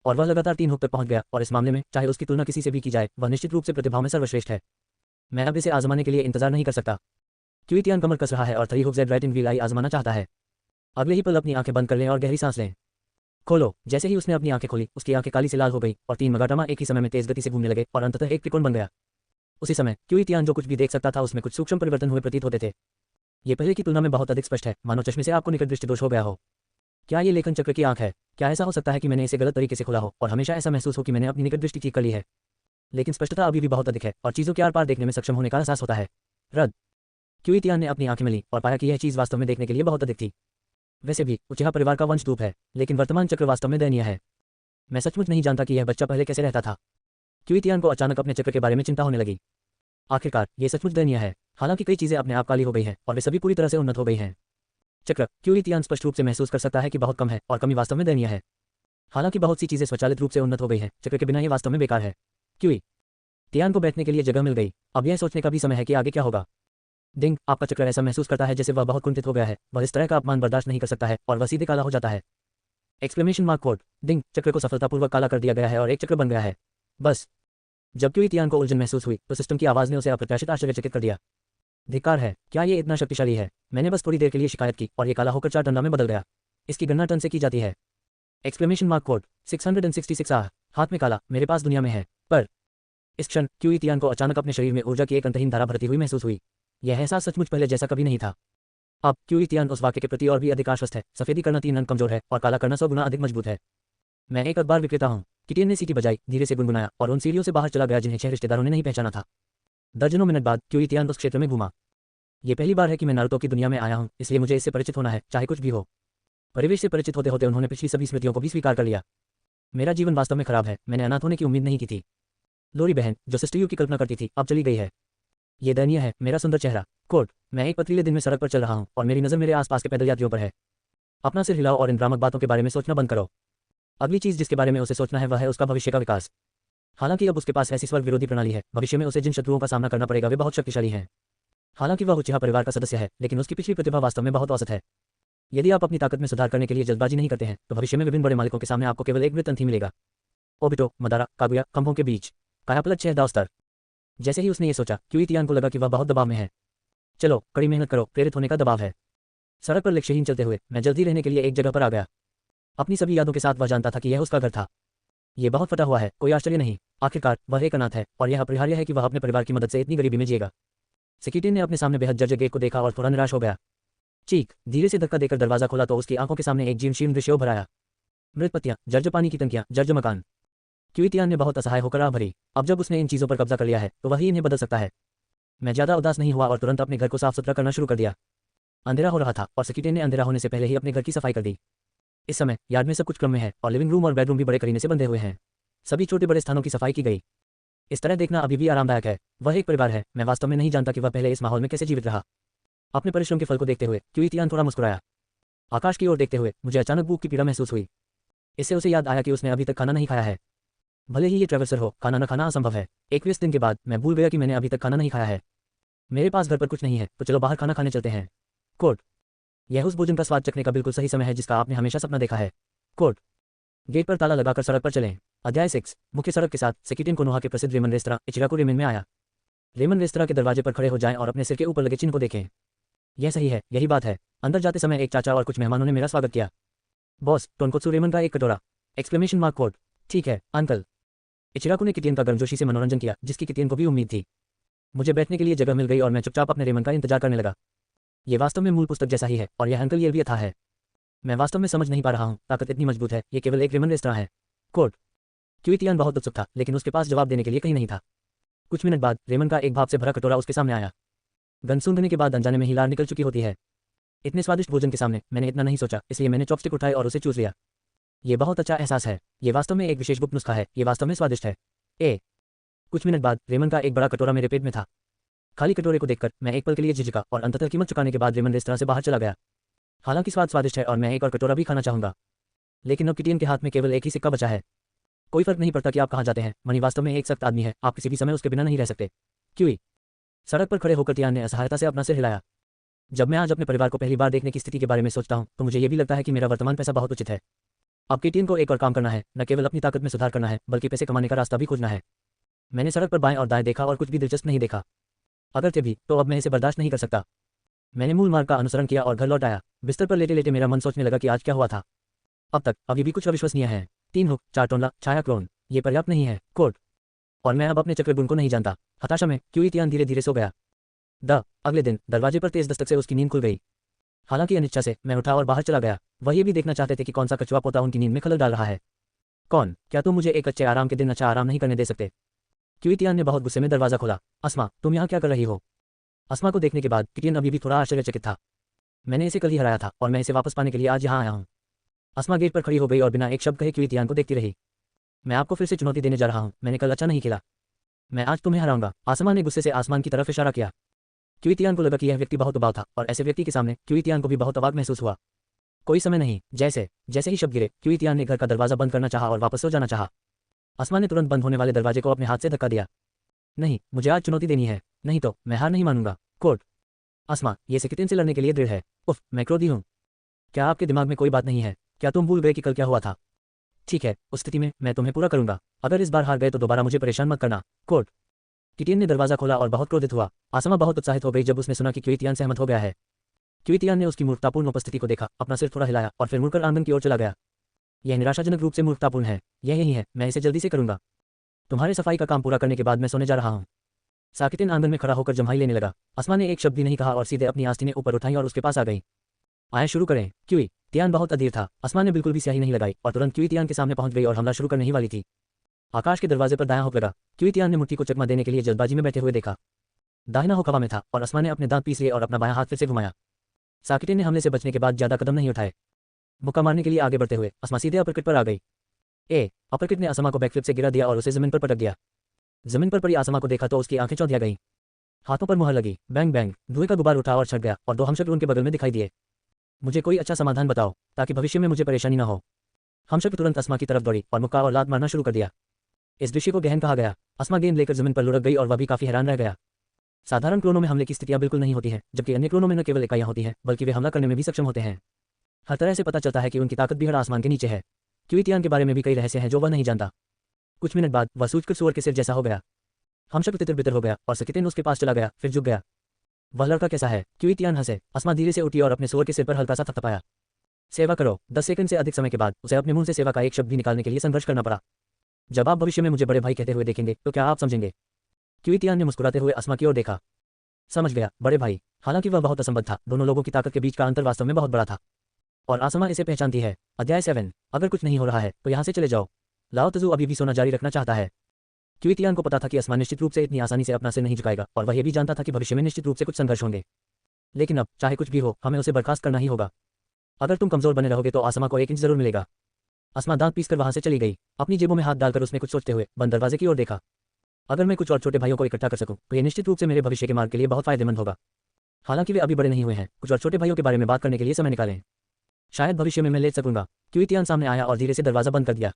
और वह लगातार 3 हुक तक पहुंच गया, और इस मामले में चाहे उसकी तुलना किसी से भी की जाए वह निश्चित रूप से प्रतिभाओं में सर्वश्रेष्ठ है। मैं अब इसे आजमाने के लिए इंतजार नहीं कर सकता। क्यूई तियान कमर कस रहा है और 3 हुक जेड राइटिंग व्हील आई आजमाना चाहता है। अगले ही पल अपनी आंखें बंद कर लें और गहरी सांस लें। खोलो। जैसे ही उसने अपनी आंखें खोली उसकी आंखें काली से लाल हो गई और 3 मगाटामा एक ही समय में तेज गति से घूमने लगे और अंततः एक त्रिकोण बन गया। उसी समय क्यूई तियान जो कुछ भी देख सकता था उसमें कुछ सूक्ष्म परिवर्तन हुए प्रतीत होते थे। ये पहले की तुलना में बहुत अधिक स्पष्ट है, मानो चश्मे से आपको निकट दृष्टि दोष हो गया हो। क्या ये लेखन चक्र की आंख है? क्या ऐसा हो सकता है कि मैंने इसे गलत तरीके से खोला हो और हमेशा ऐसा महसूस हो कि मैंने अपनी निकट दृष्टि ठीक कर ली है? लेकिन स्पष्टता अभी भी बहुत अधिक है और चीजों के आर पार देखने में सक्षम होने का एहसास होता है। रद्द। क्यूई तियान ने अपनी आंखें मिली और पाया कि यह चीज वास्तव में देखने के लिए बहुत अधिक थी। वैसे भी उचिहा परिवार का वंशधूप है, लेकिन वर्तमान चक्र वास्तव में दयनीय है। मैं सचमुच नहीं जानता कि यह बच्चा पहले कैसे रहता था। क्यूई तियान को अचानक अपने चक्र के बारे में चिंता होने लगी। आखिरकार ये सचमुच दयनीय है। हालांकि कई चीजें अपने आप काली हो गई हैं और वे सभी पूरी तरह से उन्नत हो गई हैं। चक्र क्यूई तियान स्पष्ट रूप से महसूस कर सकता है कि बहुत कम है और कमी वास्तव में दयनीय है। हालांकि बहुत सी चीजें स्वचालित रूप से उन्नत हो गई हैं, चक्र के बिना ये वास्तव में बेकार है। क्यूई तियान को बैठने के लिए जगह मिल गई। अब यह सोचने का भी समय है कि आगे क्या होगा। डिंग, आपका चक्र ऐसा महसूस करता है जैसे वह बहुत कुंठित हो गया है। वह इस तरह का अपमान बर्दाश्त नहीं कर सकता है और वह सीधे काला हो जाता है। Exclamation mark code. डिंग, चक्र को सफलतापूर्वक काला कर दिया गया है और एक चक्र बन गया है। बस। जब क्यूई तियान को उलझन महसूस हुई तो सिस्टम की आवाज ने उसे अप्रत्याशित आश्चर्यचकित कर दिया। धिक्कार है, क्या ये इतना शक्तिशाली है? मैंने बस थोड़ी देर के लिए शिकायत की और ये काला होकर 4 टन में बदल गया। इसकी गणना टन से की जाती है। Exclamation mark code. 666 आह। हाथ में काला, मेरे पास दुनिया में है। पर इस क्षण क्यूई तियान को अचानक अपने शरीर में ऊर्जा की एक अंतहीन धारा भरती हुई महसूस हुई। यह एहसास सचमुच पहले जैसा कभी नहीं था। अब क्यूई तियान उस वाक्य के प्रति और भी अधिक आश्वस्त है। सफेदी करना 3 अंक कमजोर है और काला करना 100 गुना अधिक मजबूत है। मैं एक अखबार विक्रेता हूँ। किटियन ने सीटी बजाई, धीरे से गुनगुनाया और उन सीढ़ियों से बाहर चला गया जिन्हें 6 रिश्तेदारों ने नहीं पहचाना था। दर्जनों मिनट बाद क्यूई तियान उस क्षेत्र में घूमा। ये पहली बार है कि मैं नारुतो की दुनिया में आया हूँ, इसलिए मुझे इससे परिचित होना है, चाहे कुछ भी हो। परिवेश से परिचित होते होते उन्होंने पिछली सभी स्मृतियों को भी स्वीकार कर लिया। मेरा जीवन वास्तव में खराब है, मैंने अनाथ होने की उम्मीद नहीं की थी। लोरी बहन, जो सिस्टर यू की कल्पना करती थी, अब चली गई है। ये दयनीय है, मेरा सुंदर चेहरा। कोट, मैं एक पथरीले दिन में सड़क पर चल रहा हूँ और मेरी नज़र मेरे आसपास के पैदल यात्रियों पर है। अपना सिर हिलाओ और इन भ्रामक बातों के बारे में सोचना बंद करो। अगली चीज़ जिसके बारे में उसे सोचना है वह है उसका भविष्य का विकास। हालांकि अब उसके पास ऐसी स्वर्ग विरोधी प्रणाली है, भविष्य में उसे जिन शत्रुओं का सामना करना पड़ेगा वे बहुत शक्तिशाली हैं। हालांकि वह उचिहा परिवार का सदस्य है, लेकिन उसकी पिछली प्रतिभा वास्तव में बहुत औसत है। यदि आप अपनी ताकत में सुधार करने के लिए जल्दबाजी नहीं करते हैं तो भविष्य में विभिन्न बड़े मालिकों के सामने आपको केवल एक मृत अंत ही मिलेगा। ओबिटो, मदारा, कागुया, खंभों के बीच कायापलट 6 दाव स्तर। जैसे ही उसने ये सोचा, क्यूईटियान को लगा कि वह बहुत दबाव में है। चलो, कड़ी मेहनत करो, प्रेरित होने का दबाव है। सड़क पर लक्ष्यहीन चलते हुए मैं जल्दी रहने के लिए एक जगह पर आ गया। अपनी सभी यादों के साथ वह जानता था कि यह उसका घर था। ये बहुत फटा हुआ है, कोई आश्चर्य नहीं। आखिरकार वह एक अनाथ है और यह अपरिहार्य है कि वह अपने परिवार की मदद से इतनी गरीबी में जिएगा। सेक्रेटरी ने अपने सामने बेहद जर्जर गेट को देखा और थोड़ा निराश हो गया। चीख धीरे से धक्का देकर दरवाजा खोला तो उसकी आंखों के सामने एक जीर्ण दृश्य उभर आया। मृत पत्तियां, जर्जर पानी की टंकियां, जर्जर मकान। क्यूईटियान ने बहुत असहाय होकर आह भरी। अब जब उसने इन चीजों पर कब्जा कर लिया है तो वही इन्हें बदल सकता है। मैं ज्यादा उदास नहीं हुआ और तुरंत अपने घर को साफ सुथरा करना शुरू कर दिया। अंधेरा हो रहा था और सेक्रेटरी ने अंधेरा होने से पहले ही अपने घर की सफाई कर दी। इस समय यार्ड में सब कुछ क्रम में है और लिविंग रूम और बेडरूम भी बड़े करीने से बंधे हुए हैं। सभी छोटे बड़े स्थानों की सफाई की गई। इस तरह देखना अभी भी आरामदायक है। वह एक परिवार है, मैं वास्तव में नहीं जानता कि वह पहले इस माहौल में कैसे जीवित रहा। अपने परिश्रम के फल को देखते हुए क्यूईटियान थोड़ा मुस्कुराया। आकाश की ओर देखते हुए मुझे अचानक भूख की पीड़ा महसूस हुई। इससे उसे याद आया कि उसने अभी तक खाना नहीं खाया है। भले ही ये ट्रैवलसर हो, खाना न खाना असंभव है। एक व्यस्त दिन के बाद मैं भूल गया कि मैंने अभी तक खाना नहीं खाया है। मेरे पास घर पर कुछ नहीं है, तो चलो बाहर खाना खाने चलते हैं। कोट, यह उस भोजन का स्वाद चखने का बिल्कुल सही समय है जिसका आपने हमेशा सपना देखा है। कोट, गेट पर ताला लगाकर सड़क पर चलें। अध्याय 6, मुख्य सड़क के साथ सेक्रेटरी कोनोहा के प्रसिद्ध रेमन रेस्तरां इचिराको रेमन में आया। रेमन रेस्तरां के दरवाजे पर खड़े हो जाएं और अपने सिर के ऊपर लगे चिन्ह को देखें। यह सही है, यही बात है। अंदर जाते समय एक चाचा और कुछ मेहमानों ने मेरा स्वागत किया। बॉस, टोनकोत्सु रेमन का एक कटोरा! Exclamation mark quote. ठीक है अंकल। इचिराको ने किटियन का गर्मजोशी से मनोरंजन किया, जिसकी किटियन को भी उम्मीद थी। मुझे बैठने के लिए जगह मिल गई और मैं चुपचाप अपने रेमन का इंतजार करने लगा। ये वास्तव में मूल पुस्तक जैसा ही है और यह अंकल ये भी था है। मैं वास्तव में समझ नहीं पा रहा हूँ, ताकत इतनी मजबूत है, ये केवल एक रेमन रेस्तरां है। कोट, क्यूईटियान बहुत उत्सुक था, लेकिन उसके पास जवाब देने के लिए कहीं नहीं था। कुछ मिनट बाद रेमन का एक भाप से भरा कटोरा उसके सामने आया। गंध सूंघने के बाद अनजाने में ही लार निकल चुकी होती है। इतने स्वादिष्ट भोजन के सामने मैंने इतना नहीं सोचा, इसलिए मैंने चॉपस्टिक उठाए और उसे चूस लिया। ये बहुत अच्छा एहसास है। ये वास्तव में एक विशेष गुप्त नुस्खा है, ये वास्तव में स्वादिष्ट है। कुछ मिनट बाद रेमन का एक बड़ा कटोरा मेरे पेट में था। खाली कटोरे को देखकर मैं एक पल के लिए झिझका और अंततः कीमत चुकाने के बाद रेमन रेस्तरां से बाहर चला गया। हालांकि स्वाद स्वादिष्ट है और मैं एक और कटोरा भी खाना चाहूंगा, लेकिन अब किटियन के हाथ में केवल एक ही सिक्का बचा है। कोई फर्क नहीं पड़ता कि आप कहाँ जाते हैं, मनी वास्तव में एक सख्त आदमी है, आप किसी भी समय उसके बिना नहीं रह सकते। क्यूई। सड़क पर खड़े होकर टियान ने असहायता से अपना सिर हिलाया। जब मैं आज अपने परिवार को पहली बार देखने की स्थिति के बारे में सोचता हूँ तो मुझे ये भी लगता है कि मेरा वर्तमान पैसा बहुत उचित है। अब किटियन को एक और काम करना है, न केवल अपनी ताकत में सुधार करना है बल्कि पैसे कमाने का रास्ता भी खोजना है। मैंने सड़क पर बाएं और दाएं देखा और कुछ भी दिलचस्प नहीं देखा। अगर थे भी तो अब मैं इसे बर्दाश्त नहीं कर सकता। मैंने मूल मार्ग का अनुसरण किया और घर लौट आया। बिस्तर पर लेटे लेटे मेरा मन सोचने लगा कि आज क्या हुआ था। अब तक अभी भी कुछ अविश्वसनीय है। 3 हुक, 4 टोनला, छाया क्लोन, ये पर्याप्त नहीं है। कोट, और मैं अब अपने चक्रगुण को नहीं जानता। हताशा में क्यूईटियान धीरे धीरे सो गया। अगले दिन दरवाजे पर तेज दस्तक से उसकी नींद खुल गई। हालांकि अनिच्छा से मैं उठा और बाहर चला गया। वह ये भी देखना चाहते थे कि कौन सा कछुआ पोता उनकी नींद में खलल डाल रहा है। कौन, क्या तुम मुझे एक अच्छे आराम के दिन अच्छा आराम नहीं करने दे सकते? क्यूईटियान ने बहुत गुस्से में दरवाजा खोला। अस्मा, तुम यहाँ क्या कर रही हो? अस्मा को देखने के बाद किटियन अभी भी थोड़ा आश्चर्यचकित था। मैंने इसे कल ही हराया था और मैं इसे वापस पाने के लिए आज यहाँ आया हूँ। अस्मा गेट पर खड़ी हो गई और बिना एक शब्द कहे क्यूईटियान को देखती रही। मैं आपको फिर से चुनौती देने जा रहा हूँ, मैंने कल अच्छा नहीं खेला, मैं आज तुम्हें हराऊंगा। आसमा ने गुस्से से आसमान की तरफ इशारा किया। क्यूईटियान को लगा कि यह व्यक्ति बहुत उबाऊ था और ऐसे व्यक्ति के सामने क्यूईटियान को भी बहुत अवाक महसूस हुआ। कोई समय नहीं, जैसे ही शब्द गिरे क्यूईटियान ने घर का दरवाजा बंद करना चाहा और वापस सो जाना चाहा। अस्मा ने तुरंत बंद होने वाले दरवाजे को अपने हाथ से धक्का दिया। नहीं, मुझे आज चुनौती देनी है, नहीं तो मैं हार नहीं मानूंगा। कोर्ट, अस्मा, ये सेक्रेटरी से लड़ने के लिए दृढ़ है। उफ, मैं क्रोधी हूँ। क्या आपके दिमाग में कोई बात नहीं है? क्या तुम भूल गए कि कल क्या हुआ था? ठीक है, उस स्थिति में मैं तुम्हें पूरा करूंगा। अगर इस बार हार गए तो दोबारा मुझे परेशान मत करना। कोर्ट, किटियन ने दरवाजा खोला और बहुत क्रोधित हुआ। आसमा बहुत उत्साहित हो गई जब उसने सुना कि क्यूईटियान सहमत हो गया है। क्यूईटियान ने उसकी मूर्खतापूर्ण उपस्थिति को देखा, अपना सिर थोड़ा हिलाया और फिर मुड़कर आंगन की ओर चला गया। यह निराशाजनक रूप से मूर्खतापूर्ण है। यह यही है, मैं इसे जल्दी से करूंगा। तुम्हारे सफाई का काम पूरा करने के बाद मैं सोने जा रहा हूँ। साकितिन आंगन में खड़ा होकर जम्हाई लेने लगा। अस्मा ने एक शब्द भी नहीं कहा और सीधे अपनी आस्तीनें ऊपर उठाई और उसके पास आ गई। आए शुरू करें। क्यूईटियान बहुत अधीर था। अस्मा ने बिल्कुल भी स्याही नहीं लगाई और तुरंत क्यूईटियान के सामने पहुंच गई और हमला शुरू करने ही वाली थी। आकाश के दरवाजे पर दायां हुक लगा। क्यूईटियान ने मुट्ठी को चकमा देने के लिए जल्दबाजी में बैठे हुए देखा। दाहिना हुक हवा में था और अस्मा ने अपने दांत पीस लिए और अपना बायां हाथ फिर से घुमाया। साकितिन ने हमले से बचने के बाद ज्यादा कदम नहीं उठाए। मुक्का मारने के लिए आगे बढ़ते हुए अस्मा सीधे अपरकट पर आ गई। अपरकिट ने आसमा को बैकफ्लिप से गिरा दिया और उसे जमीन पर पटक दिया। जमीन पर पड़ी आसमा को देखा तो उसकी आंखें चौंधिया गईं। हाथों पर मुहर लगी। बैंग बैंग, धुएं का गुबार उठा और छट गया और 2 हमशक्ल उनके बगल में दिखाई दिए। मुझे कोई अच्छा समाधान बताओ ताकि भविष्य में मुझे परेशानी न हो। हमशक्ल तुरंत अस्मा की तरफ दौड़ी और मुक्का और लात मारना शुरू कर दिया। इस दृश्य को गहन कहा गया। अस्मा गेंद लेकर जमीन पर लुढ़क गई और वह भी काफी हैरान रह गया। साधारण क्लोनों में हमले की स्थितियां बिल्कुल नहीं होती हैं, जबकि अन्य क्लोनों में न केवल इकाइयां होती हैं बल्कि वे हमला करने में भी सक्षम होते हैं। हर तरह से पता चलता है कि उनकी ताकत भी हर आसमान के नीचे है। क्यूइटियान के बारे में भी कई रहस्य हैं जो वह नहीं जानता। कुछ मिनट बाद वह सूझकर सूअर के सिर जैसा हो गया। हमशक्ल तितर बितर हो गया और सकितेन उसके पास चला गया, फिर झुक गया। वह लड़का कैसा है? क्यूइटियान हंसे। अस्मा धीरे से उठी और अपने सूअर के सिर पर हल्का सा थपथपाया। सेवा करो। 10 सेकंड से अधिक समय के बाद उसे अपने मुंह से सेवा का एक शब्द भी निकालने के लिए संघर्ष करना पड़ा। जब आप भविष्य में मुझे बड़े भाई कहते हुए देखेंगे तो क्या आप समझेंगे? क्यूइटियान ने मुस्कुराते हुए अस्मा की ओर देखा। समझ गया, बड़े भाई। हालांकि वह बहुत असंबद्ध था, दोनों लोगों की ताकत के बीच का अंतर वास्तव में बहुत बड़ा था और आसमा इसे पहचानती है। अध्याय 7। अगर कुछ नहीं हो रहा है तो यहाँ से चले जाओ। लाओ तजू अभी भी सोना जारी रखना चाहता है। क्यूइटियान को पता था कि अस्मा निश्चित रूप से इतनी आसानी से अपना सिर नहीं झुकाएगा और वह यह भी जानता था कि भविष्य में निश्चित रूप से कुछ संघर्ष होंगे। लेकिन अब चाहे कुछ भी हो, हमें उसे बर्खास्त करना ही होगा। अगर तुम कमजोर बने रहोगे तो आसमा को 1 इंच जरूर मिलेगा। अस्मा दांत पीसकर वहां से चली गई। अपनी जेबों में हाथ डालकर उसने कुछ सोचते हुए बंद दरवाजे की ओर देखा। अगर मैं कुछ और छोटे भाइयों को इकट्ठा कर सकूं तो यह निश्चित रूप से मेरे भविष्य के मार्ग के लिए बहुत फायदेमंद होगा। हालांकि वे अभी बड़े नहीं हुए हैं, कुछ और छोटे भाइयों के बारे में बात करने के लिए समय निकालें। शायद भविष्य में मैं ले सकूंगा। क्यूइटियान सामने आया और धीरे से दरवाजा बंद कर दिया।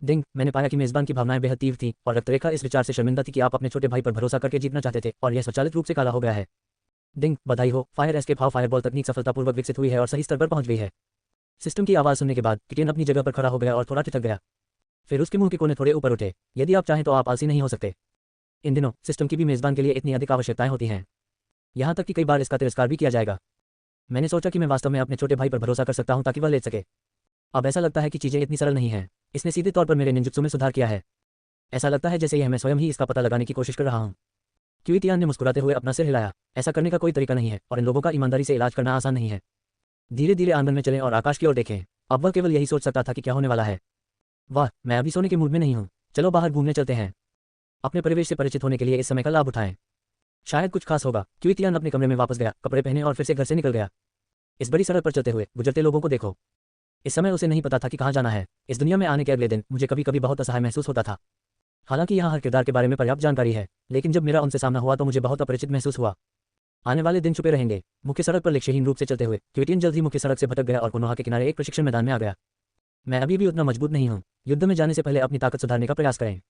डिंग, मैंने पाया कि मेजबान की भावनाएं बेहद तीव्र थीं और रक्तरेखा इस विचार से शर्मिंदा थी कि आप अपने छोटे भाई पर भरोसा करके जीतना चाहते थे और यह स्वचालित रूप से काला हो गया है। डिंग, बधाई हो। फायर एस्केप हाउ फायरबॉल तकनीक सफलतापूर्वक विकसित हुई है और सही स्तर पर पहुंच गई है। सिस्टम की आवाज सुनने के बाद किटेन अपनी जगह पर खड़ा हो गया और थोड़ा ठिठक गया। फिर उसके मुंह के कोने थोड़े ऊपर उठे। यदि आप चाहें तो आप आलसी नहीं हो सकते। इन दिनों सिस्टम की भी मेजबान के लिए इतनी अधिक आवश्यकताएं होती हैं, यहाँ तक कि कई बार इसका तिरस्कार भी किया जाएगा। मैंने सोचा कि मैं वास्तव में अपने छोटे भाई पर भरोसा कर सकता हूँ ताकि वह ले सके। अब ऐसा लगता है कि चीजें इतनी सरल नहीं हैं। इसने सीधे तौर पर मेरे निंजुत्सु में सुधार किया है। ऐसा लगता है जैसे यह मैं स्वयं ही इसका पता लगाने की कोशिश कर रहा हूँ। क्यूइटियान ने मुस्कुराते हुए अपना सिर हिलाया। ऐसा करने का कोई तरीका नहीं है और इन लोगों का ईमानदारी से इलाज करना आसान नहीं है। धीरे धीरे आंगन में चलें और आकाश की ओर देखें। अब वह केवल यही सोच सकता था कि क्या होने वाला है। वाह, मैं अभी सोने के मूड में नहीं हूँ। चलो बाहर घूमने चलते हैं। अपने परिवेश से परिचित होने के लिए इस समय का लाभ उठाएं। शायद कुछ खास होगा। क्यूइटियान अपने कमरे में वापस गया, कपड़े पहने और फिर से घर से निकल गया। इस बड़ी सड़क पर चलते हुए गुजरते लोगों को देखो। इस समय उसे नहीं पता था कि कहाँ जाना है। इस दुनिया में आने के अगले दिन मुझे कभी कभी बहुत असहाय महसूस होता था। हालांकि यहाँ हर किरदार के बारे में पर्याप्त जानकारी है, लेकिन जब मेरा उनसे सामना हुआ तो मुझे बहुत अपरिचित महसूस हुआ। आने वाले दिन छुपे रहेंगे। मुख्य सड़क पर लक्ष्यहीन रूप से चलते हुए क्यूइटियन जल्द ही मुख्य सड़क से भटक गया और कोनोहा के किनारे एक प्रशिक्षण मैदान में आ गया। मैं अभी भी उतना मजबूत नहीं हूँ। युद्ध में जाने से पहले अपनी ताकत सुधारने का प्रयास करें।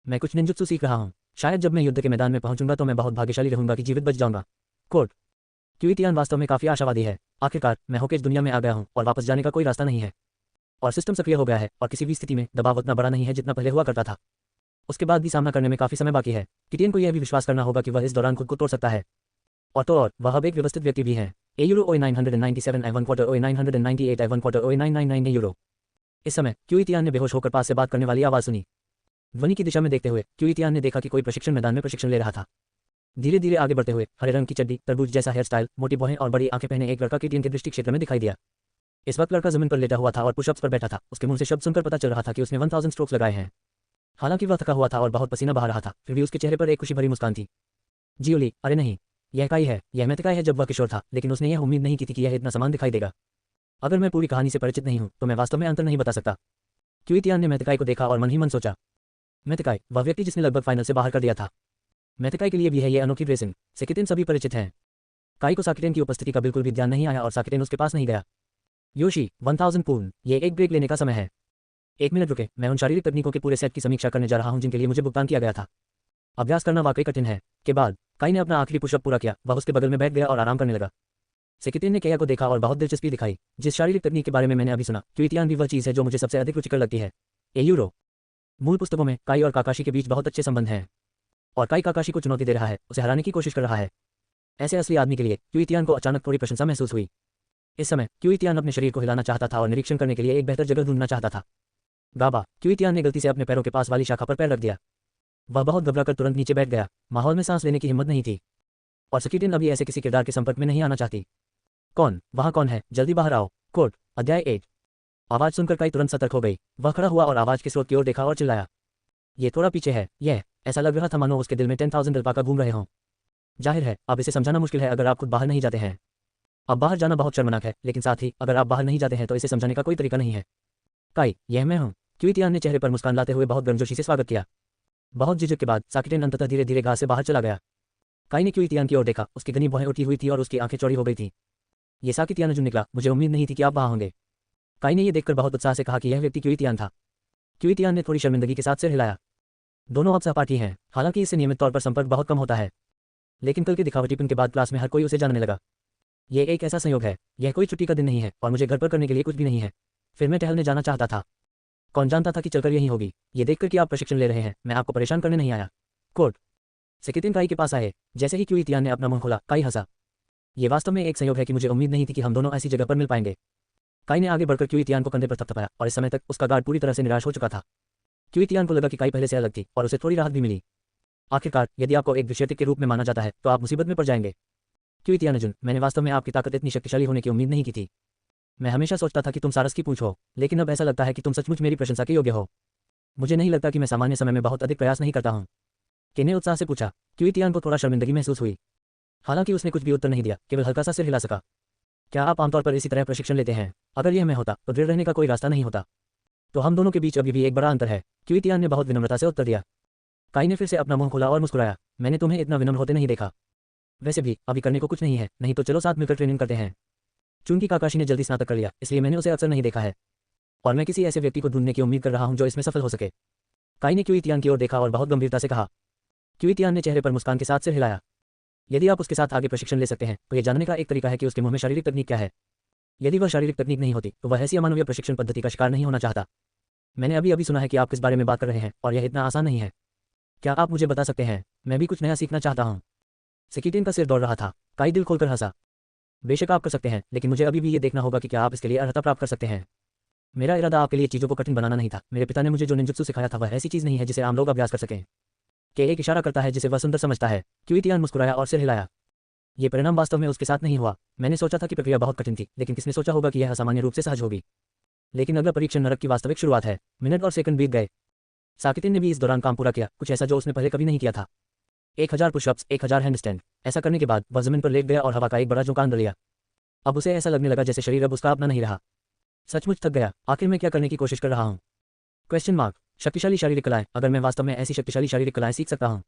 मैं कुछ निंजुत्सु सीख रहा हूँ। शायद जब मैं युद्ध के मैदान में पहुंचूंगा तो मैं बहुत भाग्यशाली रहूंगा कि जीवित बच जाऊंगा। कोर्ट। क्यूइटियन वास्तव में काफी आशावादी है। आखिरकार मैं होकेज दुनिया में आ गया हूँ और वापस जाने का कोई रास्ता नहीं है। और सिस्टम सक्रिय हो गया है और किसी भी स्थिति में दबाव उतना बड़ा नहीं है जितना पहले हुआ करता था। उसके बाद भी सामना करने में काफी समय बाकी है। किटियन को यह भी विश्वास करना होगा कि वह इस दौरान खुद को तोड़ सकता है। और तो और वह अब एक व्यवस्थित व्यक्ति भी है। €997 I1/4 €998 I1/4 €999 यूरो। इस समय क्यूइटियन ने बेहोश होकर पास से बात करने वाली आवाज सुनी। ध्वनि की दिशा में देखते हुए क्यूइटियन ने देखा कि कोई प्रशिक्षण मैदान में प्रशिक्षण ले रहा था। धीरे धीरे आगे बढ़ते हुए हरे रंग की चड्डी, तरबूज जैसा हेयर स्टाइल, मोटी भौहें और बड़ी आंखें पहने एक लड़का किटियन के दृष्टि क्षेत्र में दिखाई दिया। इस वक्त लड़का जमीन पर लेटा हुआ था और पुशअप्स पर बैठा था। उसके मुंह से शब्द सुनकर पता चल रहा था कि उसने 1000 स्ट्रोक्स लगाए हैं। हालांकि वह थका हुआ था और बहुत पसीना बहा रहा था, फिर भी उसके चेहरे पर एक खुशी भरी मुस्कान थी। जियोली, अरे नहीं, यह काई है। यह मैतकाई है। जब वह किशोर था, लेकिन उसने यह उम्मीद नहीं की थी कि यह इतना समान दिखाई देगा। अगर मैं पूरी कहानी से परिचित नहीं हूं तो मैं वास्तव में अंतर नहीं बता सकता। क्यूइटियन ने मैतकाई को देखा और मन ही मन सोचा, मैतकाई, वह व्यक्ति जिसने लगभग फाइनल से बाहर कर दिया था। मैतकाई के लिए भी है ये अनोखी ड्रेसिंग। सेकिटेन सभी परिचित हैं। काई को साकिटेन की उपस्थिति का बिल्कुल भी ध्यान नहीं आया और साकिटेन उसके पास नहीं गया। योशी, 1000 पूर्ण। ये एक ब्रेक लेने का समय है। 1 मिनट रुके, मैं उन शारीरिक तकनीकों के पूरे सेट की समीक्षा करने जा रहा हूं जिनके लिए मुझे भुगतान किया गया था। अभ्यास करना वाकई कठिन है। के बाद काई ने अपना आखिरी पुशअप पूरा किया। वह उसके बगल में बैठ गया और आराम करने लगा। सेकिटेन ने केया को देखा और बहुत दिलचस्पी दिखाई। जिस शारीरिक तकनीक के बारे में मैंने अभी सुना, क्यूइटियन भी वह चीज़ है जो मुझे सबसे अधिक रुचिकर लगती है। यूरो। मूल पुस्तकों में काई और काकाशी के बीच बहुत अच्छे संबंध हैं और काई काकाशी को चुनौती दे रहा है, उसे हराने की कोशिश कर रहा है। ऐसे असली आदमी के लिए क्यूइटियन को अचानक थोड़ी प्रशंसा महसूस हुई। इस समय क्यूइटियन अपने शरीर को हिलाना चाहता था और निरीक्षण करने के लिए एक बेहतर जगह ढूंढना चाहता था। गाबा, क्यूइटियन ने गलती से अपने पैरों के पास वाली शाखा पर पैर रख दिया। वह बहुत घबराकर तुरंत नीचे बैठ गया। माहौल में सांस लेने की हिम्मत नहीं थी और सेकिटेन अभी ऐसे किसी किरदार के संपर्क में नहीं आना चाहती। कौन? वहाँ कौन है? जल्दी बाहर आओ। कोर्ट। अध्याय 8। आवाज सुनकर काई तुरंत सतर्क हो गई। वह खड़ा हुआ और आवाज के स्रोत की ओर देखा और चिल्लाया, ये थोड़ा पीछे है। यह ऐसा लग रहा था मानो उसके दिल में 10,000 अल्पाका घूम रहे हों। जाहिर है अब इसे समझाना मुश्किल है अगर आप खुद बाहर नहीं जाते हैं। अब बाहर जाना बहुत शर्मनाक है, लेकिन साथ ही अगर आप बाहर नहीं जाते हैं तो इसे समझाने का कोई तरीका नहीं है। काई, यह मैं हूँ। क्यूइटियान ने चेहरे पर मुस्कान लाते हुए बहुत गर्मजोशी से स्वागत किया। बहुत झिझक के बाद साकिटेन अंततः धीरे धीरे घास से बाहर चला गया। काई ने क्यूइटियान की ओर देखा, उसकी घनी भौहें उठी हुई थी और उसकी आंखें चौड़ी हो गई थीं। ये साकिटियान जो निकला, मुझे उम्मीद नहीं थी कि आप वहां होंगे। काई ने यह देखकर बहुत उत्साह से कहा कि यह व्यक्ति क्यूइटियान था। क्यूइटियान ने थोड़ी शर्मिंदगी के साथ सिर हिलाया। दोनों अब सहपाठी हैं, हालांकि इससे नियमित तौर पर संपर्क बहुत कम होता है, लेकिन कल के दिखावटीपन के बाद क्लास में हर कोई उसे जानने लगा। यह एक ऐसा संयोग है, यह कोई छुट्टी का दिन नहीं है और मुझे घर पर करने के लिए कुछ भी नहीं है। फिर मैं टहलने जाना चाहता था। कौन जानता था कि चलकर यही होगी। ये देखकर कि आप प्रशिक्षण ले रहे हैं, मैं आपको परेशान करने नहीं आया। कोर्ट। सेकिटिन काई के पास आए। जैसे ही क्यूइटियान ने अपना मुंह खोला, काई हंसा। ये वास्तव में एक संयोग है कि मुझे उम्मीद नहीं थी कि हम दोनों ऐसी जगह पर मिल पाएंगे। काई ने आगे बढ़कर क्यूइटियान को कंधे पर थपथपाया और इस समय तक उसका गार्ड पूरी तरह से निराश हो चुका था। क्यूइटियान को लगा कि काई पहले से अलग थी और उसे थोड़ी राहत भी मिली। आखिरकार, यदि आपको एक विषयतिक के रूप में माना जाता है तो आप मुसीबत में पड़ जाएंगे। क्यूइटियान अर्जुन, मैंने वास्तव में आपकी ताकत इतनी शक्तिशाली होने की उम्मीद नहीं की थी। मैं हमेशा सोचता था कि तुम सारस की पूंछ हो, लेकिन अब ऐसा लगता है कि तुम सचमुच मेरी प्रशंसा के योग्य हो। मुझे नहीं लगता कि मैं सामान्य समय में बहुत अधिक प्रयास नहीं करता हूँ। के ने उत्साह से पूछा। क्यूइटियान को थोड़ा शर्मिंदगी महसूस हुई। हालांकि उसने कुछ भी उत्तर नहीं दिया, केवल हल्का सा सिर हिला सका। क्या आप आमतौर पर इसी तरह प्रशिक्षण लेते हैं? अगर यह मैं होता तो दृढ़ रहने का कोई रास्ता नहीं होता। तो हम दोनों के बीच अभी भी एक बड़ा अंतर है, क्यूइटियान ने बहुत विनम्रता से उत्तर दिया। काई ने फिर से अपना मुंह खोला और मुस्कुराया। मैंने तुम्हें इतना विनम्र होते नहीं देखा। वैसे भी अभी करने को कुछ नहीं है, नहीं तो चलो साथ मिलकर ट्रेनिंग करते हैं। चूंकि काकाशी ने जल्दी स्नातक कर लिया, इसलिए मैंने उसे अक्सर नहीं देखा है और मैं किसी ऐसे व्यक्ति को ढूंढने की उम्मीद कर रहा हूं जो इसमें सफल हो सके। काई ने क्यूइटियान की ओर देखा और बहुत गंभीरता से कहा। क्यूइटियान ने चेहरे पर मुस्कान के साथ सिर हिलाया। यदि आप उसके साथ आगे प्रशिक्षण ले सकते हैं तो यह जानने का एक तरीका है कि उसके मुंह में शारीरिक तकनीक क्या है। यदि वह शारीरिक तकनीक नहीं होती तो वह ऐसी अमानवीय प्रशिक्षण पद्धति का शिकार नहीं होना चाहता। मैंने अभी अभी सुना है कि आप किस बारे में बात कर रहे हैं और यह इतना आसान नहीं है। क्या आप मुझे बता सकते हैं? मैं भी कुछ नया सीखना चाहता हूँ। सेकिटिन का सिर दौड़ रहा था। काई दिल खोलकर हंसा। बेशक आप कर सकते हैं, लेकिन मुझे अभी भी ये देखना होगा कि क्या आप इसके लिए अर्हता प्राप्त कर सकते हैं। मेरा इरादा आपके लिए चीज़ों को कठिन बनाना नहीं था। मेरे पिता ने मुझे जो निंजुत्सु सिखाया था वह ऐसी चीज़ नहीं है जिसे आम लोग अभ्यास कर सकें। के एक इशारा करता है जिसे वह सुंदर समझता है। क्यूइटियान मुस्कुराया और सिर हिलाया। ये परिणाम वास्तव में उसके साथ नहीं हुआ। मैंने सोचा था कि प्रक्रिया बहुत कठिन थी, लेकिन किसने सोचा होगा कि यह असामान्य रूप से सहज होगी। लेकिन अगला परीक्षण नरक की वास्तविक शुरुआत है। मिनट और सेकंड बीत गए। साकिटिन ने भी इस दौरान काम पूरा किया, कुछ ऐसा जो उसने पहले कभी नहीं किया था। 1000 पुशअप्स, 1000 हैंडस्टैंड। ऐसा करने के बाद वह जमीन पर लेट गया और हवा का एक बड़ा झोंका अंदर लिया। अब उसे ऐसा लगने लगा जैसे शरीर अब उसका अपना नहीं रहा। सचमुच थक गया। आखिर मैं क्या करने की कोशिश कर रहा हूँ? Question mark. शक्तिशाली शारीरिक कलाएं। अगर मैं वास्तव में ऐसी शक्तिशाली शारीरिक कलाएं सीख सकता हूँ,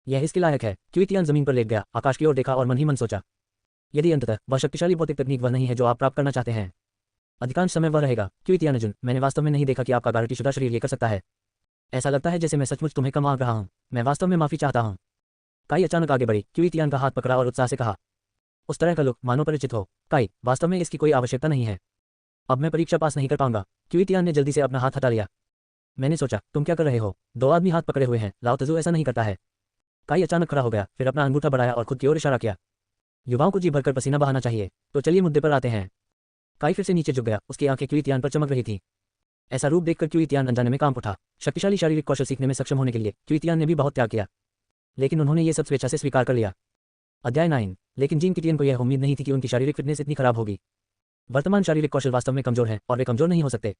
यह इसके लायक है। क्यूइटियान जमीन पर लेट गया, आकाश की ओर देखा और मन ही मन सोचा, यदि अंततः वह शक्तिशाली भौतिक तकनीक वह नहीं है जो आप प्राप्त करना चाहते हैं, अधिकांश समय वह रहेगा। क्यूइटियान अर्जुन, मैंने वास्तव में नहीं देखा कि आपका गारंटीशुदा शरीर ये कर सकता है। ऐसा लगता है जैसे मैं सचमुच तुम्हें कम आंक रहा हूँ। मैं वास्तव में माफी चाहता हूँ। काई अचानक आगे बढ़ी, क्यूइटियान का हाथ पकड़ा और उत्साह से कहा। उस तरह का लुक मानो परिचित हो। काई, वास्तव में इसकी कोई आवश्यकता नहीं है। अब मैं परीक्षा पास नहीं कर पाऊंगा। क्यूइटियान ने जल्दी से अपना हाथ हटा लिया। मैंने सोचा, तुम क्या कर रहे हो? दो आदमी हाथ पकड़े हुए हैं, लाओ तजु ऐसा नहीं करता है। काई अचानक खड़ा हो गया, फिर अपना अंगूठा बढ़ाया और खुद की ओर इशारा किया। युवाओं को जी भरकर पसीना बहाना चाहिए। तो चलिए मुद्दे पर आते हैं। काई फिर से नीचे झुक गया, उसकी आंखें क्यूइटियान पर चमक रही थी। ऐसा रूप देखकर क्यूइटियान अनजाने में कांप उठा। शक्तिशाली शारीरिक कौशल सीखने में सक्षम होने के लिए क्यूइटियान ने भी बहुत त्याग किया, लेकिन उन्होंने ये सब स्वेच्छा से स्वीकार कर लिया। अध्याय 9। लेकिन जीन किटियन को यह उम्मीद नहीं थी कि उनकी शारीरिक फिटनेस इतनी खराब होगी। वर्तमान शारीरिक कौशल वास्तव में कमजोर हैं और वे कमजोर नहीं हो सकते।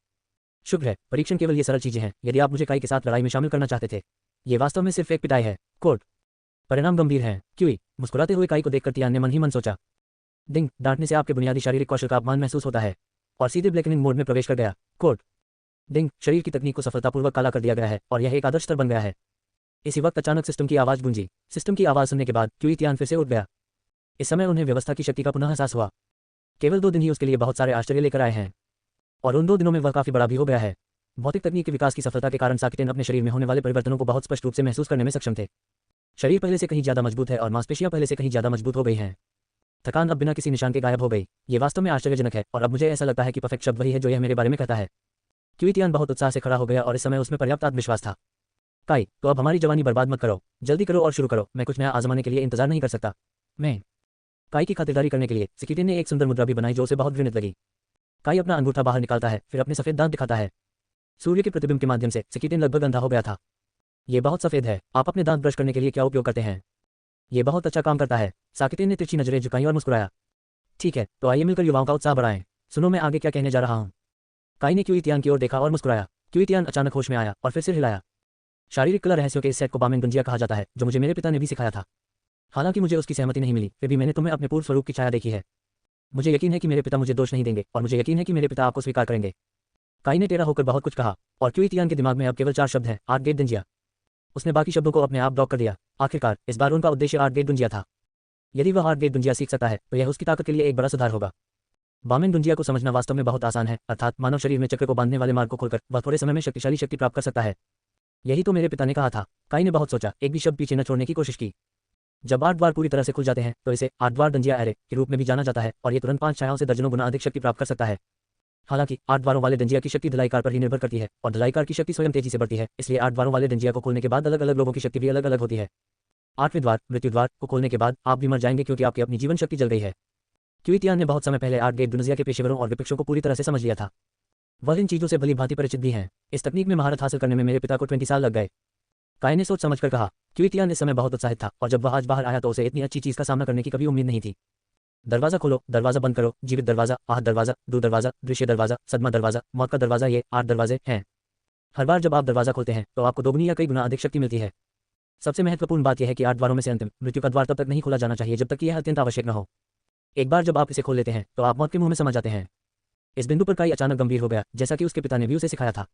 शुक्र है, परीक्षण केवल ये सरल चीजें हैं। यदि आप मुझे काई के साथ लड़ाई में शामिल करना चाहते थे, ये वास्तव में सिर्फ एक पिटाई है। कोर्ट। परिणाम गंभीर है। क्यूई। मुस्कुराते हुए काई को देखकर टियान ने मन ही मन सोचा, डिंग, डांटने से आपके बुनियादी शारीरिक कौशल का अपमान महसूस होता है, और सीधे ब्लैकनिंग मोड में प्रवेश कर गया। कोर्ट। डिंग, शरीर की तकनीक को सफलतापूर्वक काला कर दिया गया है और यह एक आदर्श स्तर बन गया है। इसी वक्त अचानक सिस्टम की आवाज गूंजी। सिस्टम की आवाज सुनने के बाद क्यूइटियान फिर से उठ गया। इस समय उन्हें व्यवस्था की शक्ति का पुनः एहसास हुआ। केवल 2 दिन ही उसके लिए बहुत सारे आश्चर्य लेकर आए हैं, और उन 2 दिनों में वह काफी बड़ा भी हो गया है। भौतिक तकनीक के विकास की सफलता के कारण साकिटेन अपने शरीर में होने वाले परिवर्तनों को बहुत स्पष्ट रूप से महसूस करने में सक्षम थे। शरीर पहले से कहीं ज्यादा मजबूत है और मांसपेशियां पहले से कहीं ज्यादा मजबूत हो गई हैं। थकान अब बिना किसी निशान के गायब हो गई। ये वास्तव में आश्चर्यजनक है और अब मुझे ऐसा लगता है कि परफेक्ट शब्द वही है जो यह मेरे बारे में कहता है। क्यूइटियान बहुत उत्साह से खड़ा हो गया और इस समय उसमें पर्याप्त आत्मविश्वास था। काई, तो अब हमारी जवानी बर्बाद मत करो, जल्दी करो और शुरू करो। मैं कुछ नया आजमाने के लिए इंतजार नहीं कर सकता। मैं काई की खातिरदारी करने के लिए सेकिटिन ने एक सुंदर मुद्रा भी बनाई जो उसे बहुत घृणित लगी। काई अपना अंगूठा बाहर निकालता है, फिर अपने सफेद दांत दिखाता है। सूर्य के प्रतिबिंब के माध्यम से सेकिटिन लगभग अंधा हो गया था। ये बहुत सफेद है। आप अपने दांत ब्रश करने के लिए क्या उपयोग करते हैं? ये बहुत अच्छा काम करता है। साकिटिन ने तिरछी नजरें झुकाई और मुस्कुराया। ठीक है, तो आइए मिलकर युवाओं का उत्साह बढ़ाएं। सुनो मैं आगे क्या कहने जा रहा हूँ। काई ने क्यूइटियान की ओर देखा और मुस्कुराया। क्यूइटियान अचानक होश में आया और फिर सिर हिलाया। शारीरिक कला रहस्यों के इस सेट को बामेन गुंजिया कहा जाता है, जो मुझे मेरे पिता ने भी सिखाया था। हालांकि मुझे उसकी सहमति नहीं मिली, फिर भी मैंने तुम्हें अपने पूर्व स्वरूप की छाया देखी है। मुझे यकीन है कि मेरे पिता मुझे दोष नहीं देंगे और मुझे यकीन है कि मेरे पिता आपको स्वीकार करेंगे। काई ने टेढ़ा होकर बहुत कुछ कहा और क्यूइटियान के दिमाग में अब केवल 4 शब्द हैं, 8 गेट दुंजिया। उसने बाकी शब्दों को अपने आप ब्लॉक कर दिया। आखिरकार इस बार उनका उद्देश्य 8 गेट दुंजिया था। यदि वह 8 गेट दुंजिया सीख सकता है तो यह उसकी ताकत के लिए एक बड़ा सुधार होगा। बामेन दुंजिया को समझना वास्तव में बहुत आसान है, अर्थात मानव शरीर में चक्र को बांधने वाले मार्ग को खोलकर वह थोड़े समय में शक्तिशाली शक्ति प्राप्त कर सकता है। यही तो मेरे पिता ने कहा था। काई ने बहुत सोचा, एक भी शब्द पीछे न छोड़ने की कोशिश की। जब 8 द्वार पूरी तरह से खुल जाते हैं तो इसे 8 द्वार दुंजिया एरे के रूप में भी जाना जाता है और ये तुरंत 5 छायाओं से दर्जनों गुना अधिक शक्ति प्राप्त कर सकता है। हालांकि 8 द्वारों वाले डंजिया की शक्ति धलाईकार पर ही निर्भर करती है और धलाईकार की शक्ति स्वयं तेजी से बढ़ती है, इसलिए 8 द्वारों वाले डंजिया को खोलने के बाद अलग अलग लोगों की शक्ति भी अलग अलग होती है। 8वें द्वार मृत्यु द्वार को खोलने के बाद आप भी मर जाएंगे क्योंकि आपकी अपनी जीवन शक्ति जल गई है। क्यूइटियान ने बहुत समय पहले 8 गेट दुंजिया के पेशेवरों और विपक्षों को पूरी तरह से समझ लिया था। वह इन चीजों से भली भांति परिचित भी हैं। इस तकनीक में महारत हासिल करने में मेरे पिता को 20 साल लग गए। काई ने सोच समझकर कहा। क्यूइटियान इस समय बहुत उत्साहित था और जब वह आज बाहर आया तो उसे इतनी अच्छी चीज का सामना करने की कभी उम्मीद नहीं थी। दरवाजा खोलो, दरवाजा बंद करो, जीवित दरवाजा, आहत दरवाजा, दूर दरवाजा, दृश्य दरवाजा, सदमा दरवाजा, मौत का दरवाजा, ये 8 दरवाजे हैं। हर बार जब आप दरवाजा खोलते हैं तो आपको दोगुनी या कई गुना अधिक शक्ति मिलती है। सबसे महत्वपूर्ण बात यह है कि 8 द्वारों में से अंतिम मृत्यु का द्वार तब तक नहीं खोला जाना चाहिए जब तक कि यह अत्यंत आवश्यक न हो। एक बार जब आप इसे खोल लेते हैं तो आप मौत के मुंह में समा जाते हैं। इस बिंदु पर काई अचानक गंभीर हो गया, जैसा कि उसके पिता ने भी उसे सिखाया था।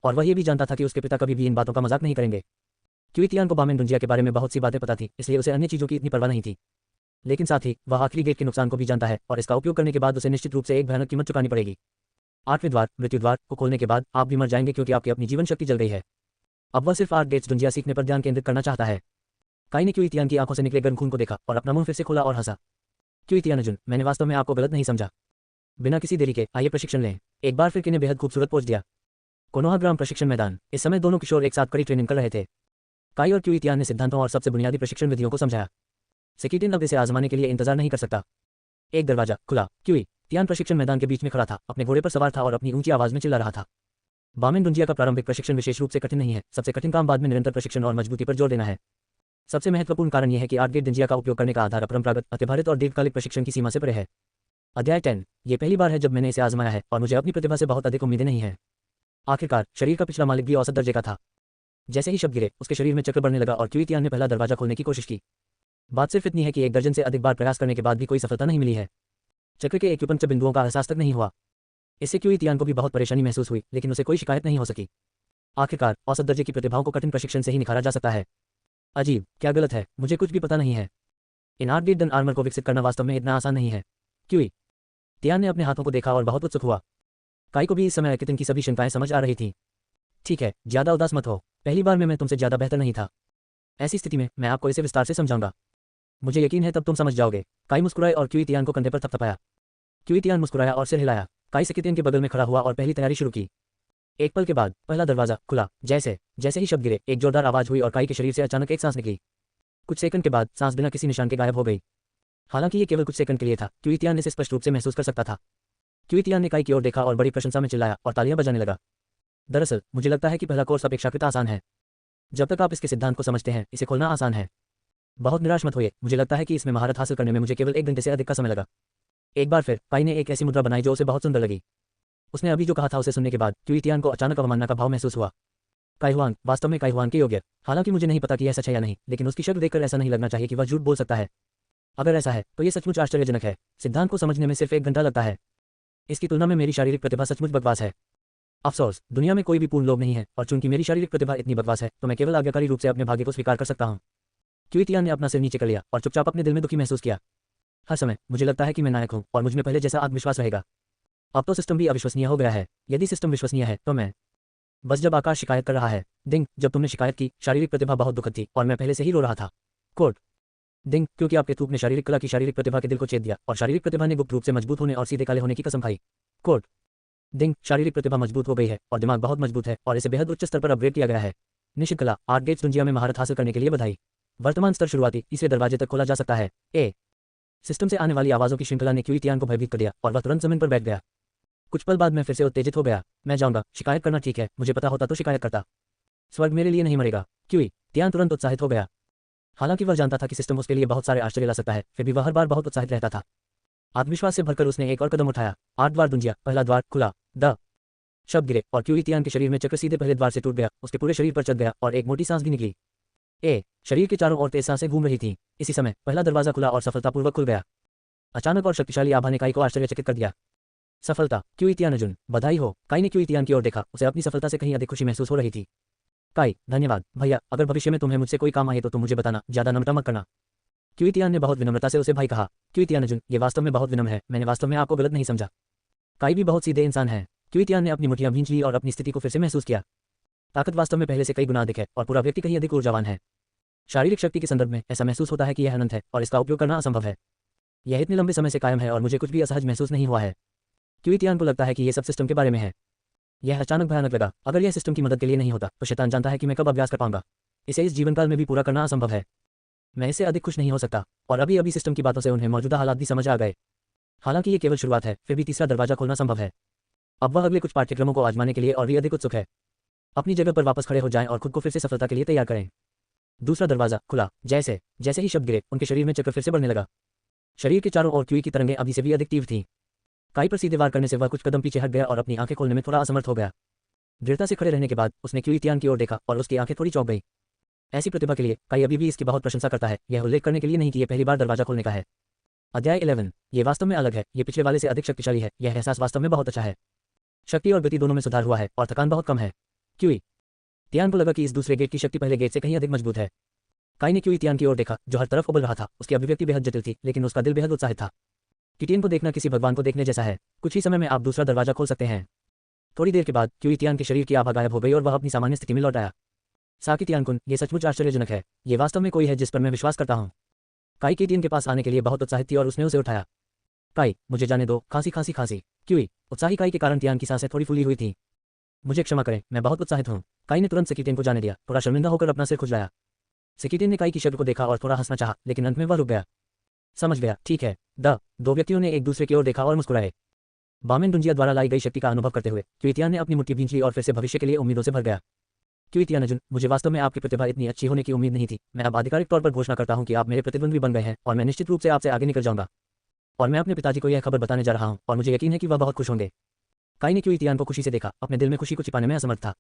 और वह ये भी जानता था कि उसके पिता कभी भी इन बातों का मजाक नहीं करेंगे। क्यूइटियान को बामेन दुंजिया के बारे में बहुत सी बातें पता थी, इसलिए उसे अन्य चीजों की इतनी परवाह नहीं थी। लेकिन साथ ही वह आखिरी गेट के नुकसान को भी जानता है और इसका उपयोग करने के बाद उसे निश्चित रूप से एक भयानक कीमत चुकानी पड़ेगी। 8वें द्वार मृत्यु द्वार को खोलने के बाद आप भी मर जाएंगे क्योंकि आपकी अपनी जीवन शक्ति जल गई है। अब वह सिर्फ 8 गेट्स दुंजिया सीखने पर ध्यान केंद्रित करना चाहता है। काई ने क्यूइटियान की आंखों से निकले गर्म खून को देखा और अपना मुंह फिर से खोला और हंसा। क्यूइटियान अर्जुन, मैंने वास्तव में आपको गलत नहीं समझा। बिना किसी देरी के आइए प्रशिक्षण लें। एक बार फिर किने बेहद खूबसूरत पोज दिया। कोनोहा ग्राम प्रशिक्षण मैदान। इस समय दोनों किशोर एक साथ कड़ी ट्रेनिंग कर रहे थे। काई और क्यूइटियान ने सिद्धांतों और सबसे बुनियादी प्रशिक्षण विधियों को समझाया। सेकिटिन अब इसे आजमाने के लिए इंतजार नहीं कर सकता। एक दरवाजा खुला। क्यूइटियान प्रशिक्षण मैदान के बीच में खड़ा था, अपने घोड़े पर सवार था और अपनी ऊंची आवाज में चिल्ला रहा था। बामेन दुंजिया का प्रारंभिक प्रशिक्षण विशेष रूप से कठिन नहीं है। सबसे कठिन काम बाद में निरंतर प्रशिक्षण और मजबूती पर जोर देना है। सबसे महत्वपूर्ण कारण यह है कि 8 गेट दुंजिया का उपयोग करने का आधार अपरंपरागत, अत्यभारित और दीर्घकालिक प्रशिक्षण की सीमा से परे है। अध्याय 10। ये पहली बार है जब मैंने इसे आजमाया है और मुझे अपनी प्रतिभा से बहुत अधिक उम्मीदें नहीं हैं। आखिरकार शरीर का पिछला मालिक भी औसत दर्जे का था। जैसे ही शब्द गिरे उसके शरीर में चक्र बढ़ने लगा और क्यूइटियान ने पहला दरवाजा खोलने की कोशिश की। बात सिर्फ इतनी है कि 1 दर्जन से अधिक बार प्रयास करने के बाद भी कोई सफलता नहीं मिली है। चक्र के एक्यूपंक्चर बिंदुओं का एहसास तक नहीं हुआ। इससे क्यूइटियान को भी बहुत परेशानी महसूस हुई, लेकिन उसे कोई शिकायत नहीं हो सकी। आखिरकार औसत दर्जे की प्रतिभाओं को कठिन प्रशिक्षण से ही निखारा जा सकता है। अजीब, क्या गलत है, मुझे कुछ भी पता नहीं है। इन 8 गेट डन आर्मर को विकसित करना वास्तव में इतना आसान नहीं है। क्यूइटियान ने अपने हाथों को देखा और बहुत उत्सुक हुआ। काई को भी इस समय कितन की सभी शंकाएं समझ आ रही थीं। ठीक है, ज्यादा उदास मत हो। पहली बार में मैं तुमसे ज्यादा बेहतर नहीं था। ऐसी स्थिति में मैं आपको इसे विस्तार से समझाऊंगा। मुझे यकीन है तब तुम समझ जाओगे। काई मुस्कुराए और क्यूइटियान को कंधे पर थपथपाया। क्यूइटियान मुस्कुराया और सिर हिलाया। काई सेकिटियन के बगल में खड़ा हुआ और पहली तैयारी शुरू की। एक पल के बाद पहला दरवाजा खुला। जैसे जैसे ही शब्द गिरे एक जोरदार आवाज हुई और काई के शरीर से अचानक एक सांस निकली। कुछ सेकंड के बाद सांस बिना किसी निशान के गायब हो गई। हालांकि ये केवल कुछ सेकंड के लिए था, क्यूइटियान इसे स्पष्ट रूप से महसूस कर सकता था। क्यूइटियान ने काई की ओर देखा और बड़ी प्रशंसा में चिल्लाया और तालियां बजाने लगा। दरअसल मुझे लगता है कि पहला कोर्स अपेक्षाकृत आसान है। जब तक आप इसके सिद्धांत को समझते हैं इसे खोलना आसान है। बहुत निराश मत होइए, मुझे लगता है कि इसमें महारत हासिल करने में मुझे केवल 1 घंटे से अधिक का समय लगा। एक बार फिर काई ने एक ऐसी मुद्रा बनाई जो उसे बहुत सुंदर लगी। उसने अभी जो कहा था उसे सुनने के बाद क्यूइटियान को अचानक अवमानना का भाव महसूस हुआ। काईहुआन वास्तव में काईहुआन के योग्य। हालांकि मुझे नहीं पता कि यह सच है या नहीं, लेकिन उसकी शक्ल देखकर ऐसा नहीं लगना चाहिए कि वह झूठ बोल सकता है। अगर ऐसा है तो यह सचमुच आश्चर्यजनक है। सिद्धांत को समझने में सिर्फ 1 घंटा लगता है। इसकी तुलना में मेरी शारीरिक प्रतिभा सचमुच बकवास है। अफसोस, दुनिया में कोई भी पूर्ण लोग नहीं है और चूंकि मेरी शारीरिक प्रतिभा इतनी बकवास है तो मैं केवल आज्ञाकारी रूप से अपने भाग्य को स्वीकार कर सकता हूँ। क्यूइटियान ने अपना सिर नीचे कर लिया और चुपचाप अपने दिल में दुखी महसूस किया। हर समय मुझे लगता है कि मैं नायक हूँ और मुझ में पहले जैसा आत्मविश्वास रहेगा। अब तो सिस्टम भी अविश्वसनीय हो गया है। यदि सिस्टम विश्वसनीय है तो मैं बस जब आकाश शिकायत कर रहा है। डिंग, जब तुमने शिकायत की शारीरिक प्रतिभा बहुत दुखद थी और मैं पहले से ही रो रहा था। कोड डिंग, क्योंकि आपके थूप ने शारीरिक कला की शारीरिक प्रतिभा के दिल को छेद दिया और शारीरिक प्रतिभा ने गुप्त रूप से मजबूत होने और सीधे काले होने की कसम खाई। कोड डिंग, शारीरिक प्रतिभा मजबूत हो गई है और दिमाग बहुत मजबूत है और इसे बेहद उच्च स्तर पर अपग्रेड किया गया है। निश्चित कला 8 गेट्स दुंजिया में महारत हासिल करने के लिए बधाई। वर्तमान स्तर शुरुआती तीसरे दरवाजे तक खोला जा सकता है। सिस्टम से आने वाली आवाजों की श्रृंखला ने क्यूइटियान को भयभीत कर दिया और वह तुरंत जमीन पर बैठ गया। कुछ पल बाद मैं फिर से उत्तेजित हो गया। मैं जाऊंगा, शिकायत करना ठीक है, मुझे पता होता तो शिकायत करता। स्वर्ग मेरे लिए नहीं मरेगा। क्यूइटियान तुरंत उत्साहित हो गया। हालांकि वह जानता था कि सिस्टम उसके लिए बहुत सारे आश्चर्य ला सकता है, फिर भी वह हर बार बहुत उत्साहित रहता था। आत्मविश्वास से भरकर उसने एक और कदम उठाया। 8 द्वार दुंजिया, पहला द्वार खुला। द शब्द गिरे और क्यूइटियान के शरीर में चक्र सीधे पहले द्वार से टूट गया। उसके पूरे शरीर पर चढ़ गया और एक मोटी सांस भी निकली। शरीर के चारों ओर तेज सांसें घूम रही थीं। इसी समय पहला दरवाजा खुला और सफलतापूर्वक खुल गया। अचानक और शक्तिशाली आभा ने काई को आश्चर्यचकित कर दिया। सफलता। क्यू इतियान अर्जुन, बधाई हो। काई ने क्यू इतियान की ओर देखा, उसे अपनी सफलता से कहीं अधिक खुशी महसूस हो रही थी। काई, धन्यवाद भैया, अगर भविष्य में तुम्हें मुझसे कोई काम आए तो तुम मुझे बताना, ज्यादा नम्रता मत करना। क्यू इतियान ने बहुत विनम्रता से उसे भाई कहा। क्यू इतियान अर्जुन, ये वास्तव में बहुत विनम्र है, मैंने वास्तव में आपको गलत नहीं समझा। काई भी बहुत सीधे इंसान है। क्यू इतियान ने अपनी मुठ्ठियां भींच ली और अपनी स्थिति को फिर से महसूस किया। ताकत वास्तव में पहले से कई गुना अधिक है और पूरा व्यक्ति कहीं अधिक ऊर्जावान है। शारीरिक शक्ति के संदर्भ में ऐसा महसूस होता है कि यह अनंत है और इसका उपयोग करना असंभव है। यह इतने लंबे समय से कायम है और मुझे कुछ भी असहज महसूस नहीं हुआ है। क्यू इतियान को लगता है कि यह सब सिस्टम के बारे में है। यह अचानक भयानक लगा, अगर यह सिस्टम की मदद के लिए नहीं होता तो शैतान जानता है कि मैं कब अभ्यास कर पाऊंगा। इसे इस जीवनकाल में भी पूरा करना असंभव है। मैं इससे अधिक खुश नहीं हो सकता। और अभी अभी सिस्टम की बातों से उन्हें मौजूदा हालात भी समझ आ गए। हालांकि ये केवल शुरुआत है, फिर भी तीसरा दरवाजा खोलना संभव है। अब वह अगले कुछ पाठ्यक्रमों को आजमाने के लिए और भी अधिक उत्सुक है। अपनी जगह पर वापस खड़े हो जाएं और खुद को फिर से सफलता के लिए तैयार करें। दूसरा दरवाजा खुला। जैसे जैसे ही शब्द गिरे, उनके शरीर में चक्कर फिर से बढ़ने लगा। शरीर के चारों ओर क्यूई की तरंगें अभी से भी अधिक तीव्र थीं। काई पर सीधे वार करने से वह कुछ कदम पीछे हट गया और अपनी आंखें खोलने में थोड़ा असमर्थ हो गया। दृढ़ता से खड़े रहने के बाद उसने क्यू इतियान की ओर देखा और उसकी आंखें थोड़ी चौंक गई। ऐसी प्रतिभा के लिए काई अभी भी इसकी बहुत प्रशंसा करता है, यह उल्लेख करने के लिए नहीं कि यह पहली बार दरवाजा खोलने का है। अध्याय 11। ये वास्तव में अलग है, ये पिछले वाले से अधिक शक्तिशाली है, यह एहसास वास्तव में बहुत अच्छा है। शक्ति और गति दोनों में सुधार हुआ है और थकान बहुत कम है। क्यूई तियान को लगा कि इस दूसरे गेट की शक्ति पहले गेट से कहीं अधिक मजबूत है। काई ने क्यूई तियान की ओर देखा, जो हर तरफ उबल रहा था। उसकी अभिव्यक्ति बेहद जटिल थी, लेकिन उसका दिल बेहद उत्साहित था। किटियन को देखना किसी भगवान को देखने जैसा है। कुछ ही समय में आप दूसरा दरवाजा खोल सकते हैं। थोड़ी देर के बाद क्यूई तियान के शरीर की आभा गायब हो गई और वह अपनी सामान्य स्थिति में लौट आया। साकी तियान-कुन, ये सचमुच आश्चर्यजनक है। ये वास्तव में कोई है जिस पर मैं विश्वास करता हूँ। काई किटियन के पास आने के लिए बहुत उत्साहित थी और उसने उसे उठाया। काई, मुझे जाने दो, खांसी खांसी खांसी। क्यूई, उत्साही काई के कारण तियान की सांसें थोड़ी फूली हुई थी। मुझे क्षमा करें, मैं बहुत उत्साहित हूँ। काई ने तुरंत सेकिटियन को जाने दिया, थोड़ा शर्मिंदा होकर अपना सिर खुजलाया। सेकिटियन ने काई की शक्ल को देखा और थोड़ा हंसना चाहा, लेकिन अंत में वह रुक गया। समझ गया, ठीक है। दो व्यक्तियों ने एक दूसरे की ओर देखा और मुस्कुराए। बामेन डुंजिया द्वारा लाई गई शक्ति का अनुभव करते हुए क्यूई तियान ने अपनी मुट्ठी भींच ली और फिर से भविष्य के लिए उम्मीदों से भर गया। क्यूई तियान अर्जुन, मुझे वास्तव में आपकी प्रतिभा इतनी अच्छी होने की उम्मीद नहीं थी। मैं अब आधिकारिक तौर पर घोषणा करता हूं कि आप मेरे प्रतिद्वंद्वी बन गए हैं और मैं निश्चित रूप से आपसे आगे निकल जाऊंगा। और मैं अपने पिताजी को यह खबर बताने जा रहा हूं और मुझे यकीन है कि वह बहुत खुश होंगे। काई ने क्यूई तियान को खुशी से देखा, अपने दिल में खुशी को छिपाने में असमर्थ था।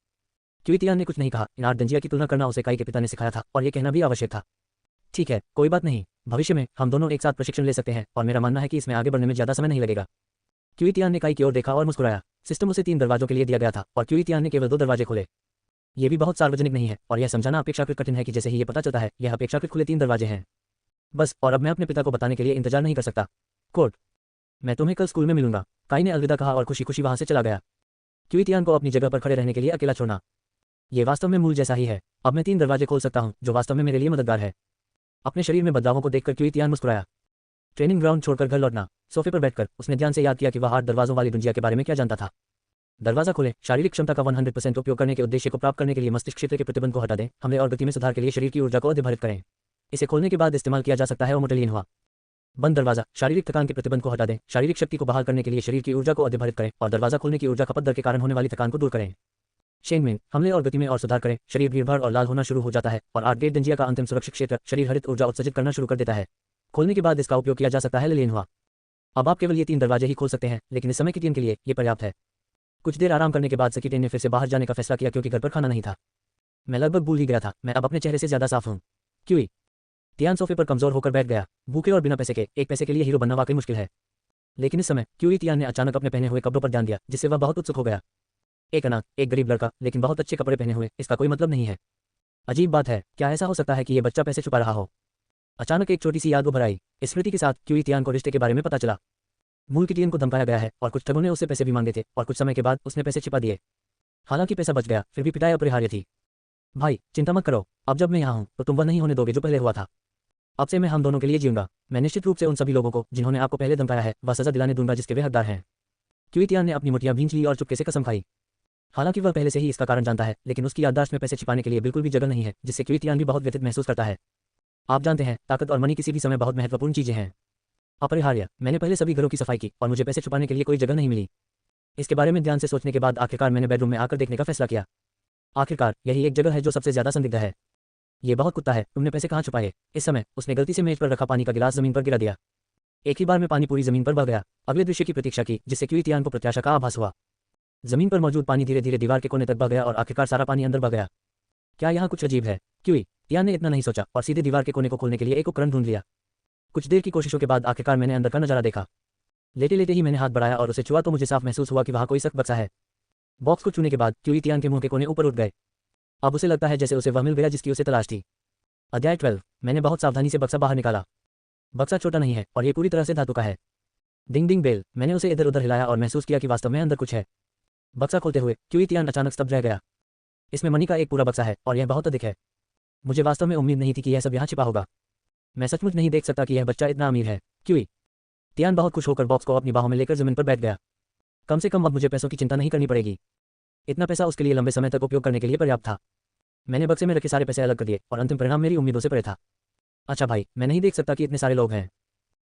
क्यूई तियान ने कुछ नहीं कहा। इन 8 डंजिया की तुलना करना उसे काई के पिता ने सिखाया था और यह कहना भी आवश्यक था। ठीक है, कोई बात नहीं, भविष्य में हम दोनों एक साथ प्रशिक्षण ले सकते हैं और मेरा मानना है कि इसमें आगे बढ़ने में ज्यादा समय नहीं लगेगा। क्यूई तियान ने काई की ओर देखा और मुस्कुराया। सिस्टम उसे 3 दरवाजों के लिए दिया गया था और क्यूई तियान ने केवल 2 दरवाजे खोले। ये भी बहुत सार्वजनिक नहीं है और यह समझाना अपेक्षाकृत कठिन है कि जैसे ही ये पता चलता है, यह अपेक्षाकृत खुले 3 दरवाजे हैं। बस, और अब मैं अपने पिता को बताने के लिए इंतजार नहीं कर सकता। कोर्ट, मैं तुम्हें कल स्कूल में मिलूंगा। काई ने अलविदा कहा और खुशी खुशी वहां से चला गया। क्यूई तियान को अपनी जगह पर खड़े रहने के लिए अकेला छोड़ना, ये वास्तव में मूल जैसा ही है। अब मैं 3 दरवाजे खोल सकता हूँ, जो वास्तव में मेरे लिए मददगार है। अपने शरीर में बदलावों को देखकर क्यूई तियान मुस्कुराया। ट्रेनिंग ग्राउंड छोड़कर घर लौटना। सोफे पर बैठकर उसने ध्यान से याद किया कि वह 8 दरवाजों वाली दुनिया के बारे में क्या जानता था। दरवाजा खोलें, शारीरिक क्षमता का 100% उपयोग करने के उद्देश्य को प्राप्त करने के लिए मस्तिष्क क्षेत्र के प्रतिबंध को हटा दें, हमले और गति में सुधार के लिए शरीर की ऊर्जा को अधिभारित करें। इसे खोलने के बाद इस्तेमाल किया जा सकता है ओमोटेलियन हुआ। बंद दरवाजा, शारीरिक थकान के प्रतिबंध को हटा दें, शारीरिक शक्ति को बहाल करने के लिए शरीर की ऊर्जा को अधिभारित करें और दरवाजा खोलने की ऊर्जा खपत दर के कारण होने वाली थकान को दूर करें। शेंगमिंग, हमले और गति में और सुधार करें, शरीर भीड़भाड़ और लाल होना शुरू हो जाता है और 8 गेट डंजिया का अंतिम सुरक्षित क्षेत्र शरीर हरित ऊर्जा उत्सर्जित करना शुरू कर देता है। खोलने के बाद इसका उपयोग किया जा सकता है लिलियन हुआ। अब आप केवल ये 3 दरवाजे ही खोल सकते हैं, लेकिन इस समय किटियन के लिए ये पर्याप्त है। कुछ देर आराम करने के बाद सेकिटियन ने फिर से बाहर जाने का फैसला किया क्योंकि घर पर खाना नहीं था। मैं लगभग भूल ही गया था, मैं अब अपने चेहरे से ज्यादा साफ हूँ। क्यूई तियान सोफे पर कमजोर होकर बैठ गया। भूखे और बिना पैसे के 1 पैसे के लिए हीरो बनना वाकई मुश्किल है। लेकिन इस समय क्यूई तियान ने अचानक अपने पहने हुए कपड़ों पर ध्यान दिया, जिससे वह बहुत उत्सुक हो गया। एक अनाथ, एक गरीब लड़का, लेकिन बहुत अच्छे कपड़े पहने हुए, इसका कोई मतलब नहीं है। अजीब बात है, क्या ऐसा हो सकता है कि ये बच्चा पैसे छुपा रहा हो? अचानक एक छोटी सी याद उभर आई। स्मृति के साथ क्यूई तियान को रिश्ते के बारे में पता चला। मूल किटियन को धमकाया गया है और कुछ ठगों ने उससे पैसे भी मांगे थे और कुछ समय के बाद उसने पैसे छिपा दिए। हालांकि पैसा बच गया, फिर भी पिटाई अपरिहार्य थी। भाई, चिंता मत करो, अब जब मैं यहाँ हूँ तो तुम वह नहीं होने दोगे जो पहले हुआ था। अब से मैं हम दोनों के लिए जीऊंगा। मैं निश्चित रूप से उन सभी लोगों को जिन्होंने आपको पहले धमकाया है वह सजा दिलाने दूंगा जिसके वे हकदार हैं। क्यूई तियान ने अपनी मुठ्ठियां भींच ली और चुपके से कसम खाई। हालांकि वह पहले से ही इसका कारण जानता है, लेकिन उसकी याददाश्त में पैसे छिपाने के लिए बिल्कुल भी जगह नहीं है, जिससे क्यूई तियान भी बहुत व्यथित महसूस करता है। आप जानते हैं, ताकत और मनी किसी भी समय बहुत महत्वपूर्ण चीजें हैं। अपरिहार्य, मैंने पहले सभी घरों की सफाई की और मुझे पैसे छुपाने के लिए कोई जगह नहीं मिली। इसके बारे में ध्यान से सोचने के बाद आखिरकार मैंने बेडरूम में आकर देखने का फैसला किया। आखिरकार यही एक जगह है जो सबसे ज्यादा संदिग्ध है। ये बहुत कुत्ता है, तुमने पैसे कहाँ छुपाए? इस समय उसने गलती से मेज पर रखा पानी का गिलास जमीन पर गिरा दिया। एक ही बार में पानी पूरी जमीन पर बह गया। अगले दृश्य की प्रतीक्षा की, जिससे क्यूई तियान को प्रत्याशा का आभास हुआ। जमीन पर मौजूद पानी धीरे धीरे दीवार के कोने तक बह गया और आखिरकार सारा पानी अंदर बह गया। क्या यहाँ कुछ अजीब है? क्यूई तियान ने इतना नहीं सोचा और सीधे दीवार के कोने को खोलने के लिए एक उपकरण ढूंढ लिया। कुछ देर की कोशिशों के बाद आखिरकार मैंने अंदर का नजारा देखा। लेटे लेटे ही मैंने हाथ बढ़ाया और उसे छुआ तो मुझे साफ महसूस हुआ कि वहाँ कोई सख्त बक्सा है। बॉक्स को छूने के बाद क्यूई तियान के मुंह के कोने ऊपर उठ गए। अब उसे लगता है जैसे उसे वह मिल गया जिसकी उसे तलाश थी। अध्याय 12। मैंने बहुत सावधानी से बक्सा बाहर निकाला। बक्सा छोटा नहीं है और ये पूरी तरह से धातु का है। डिंग डिंग बेल। मैंने उसे इधर उधर हिलाया और महसूस किया कि वास्तव में अंदर कुछ है। बक्सा खोलते हुए क्यूई तियान अचानक स्तब्ध रह गया। इसमें मनी का एक पूरा बक्सा है और यह बहुत अधिक है। मुझे वास्तव में उम्मीद नहीं थी कि यह सब यहाँ छिपा होगा। मैं सचमुच नहीं देख सकता कि यह बच्चा इतना अमीर है। क्यूई तियान बहुत खुश होकर बॉक्स को अपनी बाहों में लेकर जमीन पर बैठ गया। कम से कम अब मुझे पैसों की चिंता नहीं करनी पड़ेगी। इतना पैसा उसके लिए लंबे समय तक उपयोग करने के लिए पर्याप्त था। मैंने बक्से में रखे सारे पैसे अलग कर दिए और अंतिम परिणाम मेरी उम्मीदों से परे था। अच्छा भाई, मैं नहीं देख सकता कि इतने सारे लोग हैं।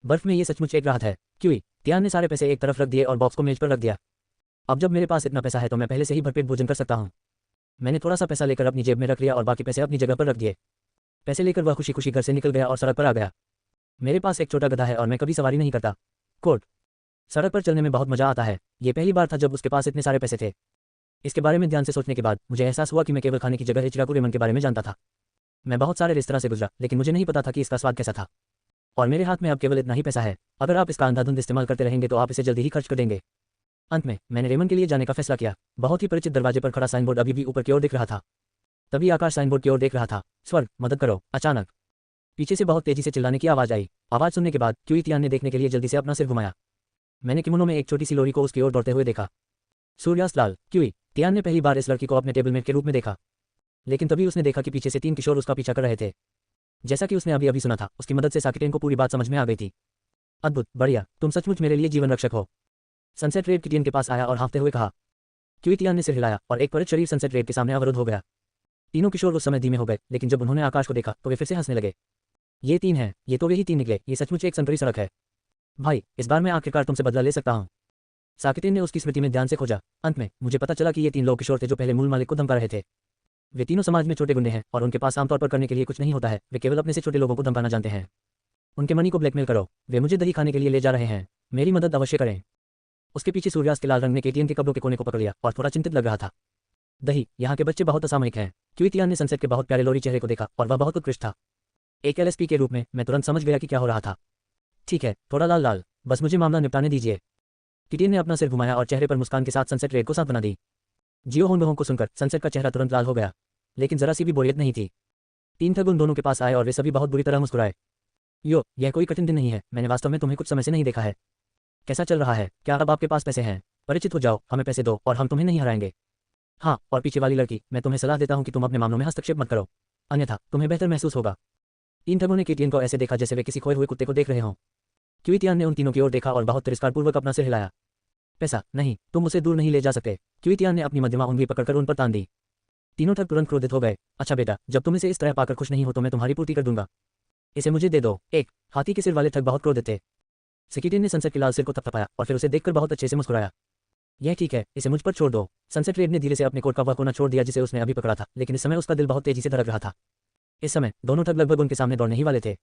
बर्फ में ये सचमुच एक राहत है। क्यूई तियान ने सारे पैसे एक तरफ रख दिए और बॉक्स को मेज पर रख दिया। अब जब मेरे पास इतना पैसा है तो मैं पहले से ही भरपेट भोजन कर सकता हूँ। मैंने थोड़ा सा पैसा लेकर अपनी जेब में रख लिया और बाकी पैसे अपनी जगह पर रख दिए। पैसे लेकर वह खुशी खुशी घर से निकल गया और सड़क पर आ गया। मेरे पास एक छोटा गधा है और मैं कभी सवारी नहीं करता। कोट। सड़क पर चलने में बहुत मजा आता है। ये पहली बार था जब उसके पास इतने सारे पैसे थे। इसके बारे में ध्यान से सोचने के बाद मुझे एहसास हुआ कि मैं केवल खाने की जगह इचिराकु रेमन के बारे में जानता था। मैं बहुत सारे रेस्तरां से गुजरा लेकिन मुझे नहीं पता था कि इसका स्वाद कैसा था। और मेरे हाथ में अब केवल इतना ही पैसा है। अगर आप इसका अंधाधुंध इस्तेमाल करते रहेंगे तो आप इसे जल्दी ही खर्च कर देंगे। अंत में मैंने रेमन के लिए जाने का फैसला किया। बहुत ही परिचित दरवाजे पर खड़ा साइनबोर्ड अभी भी ऊपर की ओर दिख रहा था। तभी आकाश साइनबोर्ड की ओर देख रहा था। स्वर्ग, मदद करो। अचानक पीछे से बहुत तेजी से चिल्लाने की आवाज आई। आवाज सुनने के बाद क्यूई तियान ने देखने के लिए जल्दी से अपना सिर घुमाया। मैंने किमोनो में एक छोटी सी लोरी को उसकी ओर दौड़ते हुए देखा। सूर्यास्त लाल। क्यूई तियान ने पहली बार इस लड़की को अपने टेबल मेट के रूप में देखा। लेकिन तभी उसने देखा कि पीछे से 3 किशोर उसका पीछा कर रहे थे। जैसा कि उसने अभी अभी सुना था, उसकी मदद से साकिटेन को पूरी बात समझ में आ गई थी। अद्भुत, बढ़िया, तुम सचमुच मेरे लिए जीवन रक्षक हो। सनसेट रेड किटियन के पास आया और हाँफते हुए कहा। क्यूई तियान ने सिर हिलाया और एक परित शरीर सनसेट रेड के सामने अवरुद्ध हो गया। तीनों किशोर उस समय धीमे हो गए, लेकिन जब उन्होंने आकाश को देखा तो वे फिर से हंसने लगे। ये 3 हैं, ये तो वही 3 निकले। ये सचमुच एक संकरी सड़क है। भाई, इस बार मैं आखिरकार तुमसे बदला ले सकता हूँ। साकिटेन ने उसकी स्मृति में ध्यान से खोजा। अंत में मुझे पता चला कि ये 3 लोग किशोर थे जो पहले मूल मालिक को धमका रहे थे। वे तीनों समाज में छोटे गुंडे हैं और उनके पास आमतौर पर करने के लिए कुछ नहीं होता है। वे केवल अपने से छोटे लोगों को धमकाना जानते हैं। उनके मनी को ब्लैकमेल करो। वे मुझे दही खाने के लिए ले जा रहे हैं। मेरी मदद अवश्य करें। उसके पीछे सूर्यास्त के लाल रंग ने केटीएन के कपड़ों के कोने को पकड़ लिया और थोड़ा चिंतित लग रहा था। दही, यहाँ के बच्चे बहुत असामयिक हैं। क्यूई तियान ने सनसेट के बहुत प्यारे लोरी चेहरे को देखा और वह बहुत उत्कृष्ट था। एक एलएसपी के रूप में मैं तुरंत समझ गया कि क्या हो रहा था। ठीक है, थोड़ा लाल लाल, बस मुझे मामला निपटाने दीजिए। केटीएन ने अपना सिर घुमाया और चेहरे पर मुस्कान के साथ सनसेट रेड को साथ बना दी। जियो होनबहों को सुनकर सनसेट का चेहरा तुरंत लाल हो गया, लेकिन जरा सी भी बोरियत नहीं थी। 3 ठग उन दोनों के पास आए और वे सभी बहुत बुरी तरह मुस्कुराए। यो, यह कोई कठिन दिन नहीं है। मैंने वास्तव में तुम्हें कुछ समय से नहीं देखा है। कैसा चल रहा है? क्या अब आपके पास पैसे हैं? परिचित हो जाओ, हमें पैसे दो और हम तुम्हें नहीं हराएंगे। हाँ, और पीछे वाली लड़की, मैं तुम्हें सलाह देता हूँ कि तुम अपने मामलों में हस्तक्षेप मत करो, अन्यथा तुम्हें बेहतर महसूस होगा। 3 ठगों ने केटीएन को ऐसे देखा जैसे वे किसी खोए हुए कुत्ते को देख रहे हों। क्यूई तियान ने उन तीनों की ओर देखा और बहुत तिरस्कारपूर्वक अपना सिर हिलाया। पैसा नहीं, तुम उसे दूर नहीं ले जा सकते। क्यूई तियान ने अपनी मध्यमा उंगली पकड़कर उन पर तान दी। तीनों ठग तुरंत क्रोधित हो गए। अच्छा बेटा, जब तुम इसे इस तरह पाकर खुश नहीं हो तो मैं तुम्हारी पूर्ति कर दूंगा। इसे मुझे दे दो। एक हाथी के सिर वाले ठग बहुत क्रोधित थे। सेकिटेन ने सनसेट के लाल सिर को थपथपाया और फिर उसे देखकर बहुत अच्छे से मुस्कुराया। यह ठीक है, इसे मुझ पर छोड़ दो। सनसेट रेड ने धीरे से अपने कोट का वह कोना छोड़ दिया जिसे उसने अभी पकड़ा था, लेकिन इस समय उसका दिल बहुत तेजी से धड़क रहा था। इस समय दोनों ठग लगभग उनके सामने दौड़ने ही वाले थे।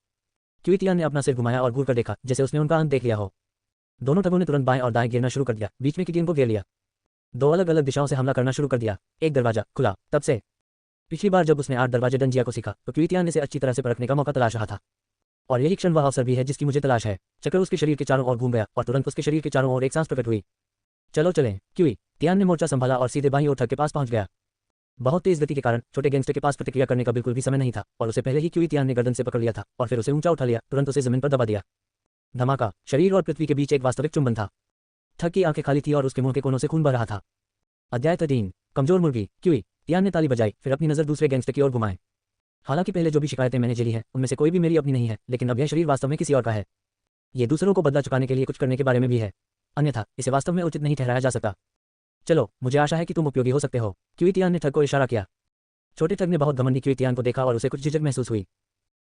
क्यूई तियान ने अपना सिर घुमाया और घूर कर देखा जैसे उसने उनका अंत देख लिया हो। दोनों ठगों ने तुरंत बाएं और दाएं गिरना शुरू कर दिया, बीच में किटियन को घेर लिया। 2 अलग अलग दिशाओं से हमला करना शुरू कर दिया। एक दरवाजा खुला। तब से पिछली बार जब उसने 8 दरवाजे डंजिया को सीखा तो क्यूई तियान ने इसे अच्छी तरह से परखने का मौका तलाश रहा था। और यही क्षण वह अवसर भी है जिसकी मुझे तलाश है। चक्र उसके शरीर के चारों ओर घूम गया और तुरंत उसके शरीर के चारों ओर एक सांस प्रकट हुई। चलो चलें। क्यूई तियान ने मोर्चा संभाला और सीधे बाईं ओर ठग के पास पहुंच गया। बहुत तेज गति के कारण छोटे गैंगस्टर के पास प्रतिक्रिया करने का बिल्कुल भी समय नहीं था और उसे पहले ही क्यूई तियान ने गर्दन से पकड़ लिया था और फिर उसे ऊंचा उठा लिया, तुरंत उसे जमीन पर दबा दिया। धमाका। शरीर और पृथ्वी के बीच एक वास्तविक चुंबन था। ठग की आंखें खाली थी और उसके मुंह के कोनों से खून बह रहा था। अध्याय 13। कमजोर मुर्गी। क्यूई तियान ने ताली बजाई, फिर अपनी नजर दूसरे गैंगस्टर की ओर घुमाए। हालांकि पहले जो भी शिकायतें मैंने झेली हैं उनमें से कोई भी मेरी अपनी नहीं है, लेकिन अब यह शरीर वास्तव में किसी और का है। ये दूसरों को बदला चुकाने के लिए कुछ करने के बारे में भी है, अन्यथा इसे वास्तव में उचित नहीं ठहराया जा सकता। चलो, मुझे आशा है कि तुम उपयोगी हो सकते हो। क्यूई तियान ने ठग को इशारा किया। छोटे ठग ने बहुत घमंडी क्यूई तियान को देखा और उसे कुछ झिझक महसूस हुई।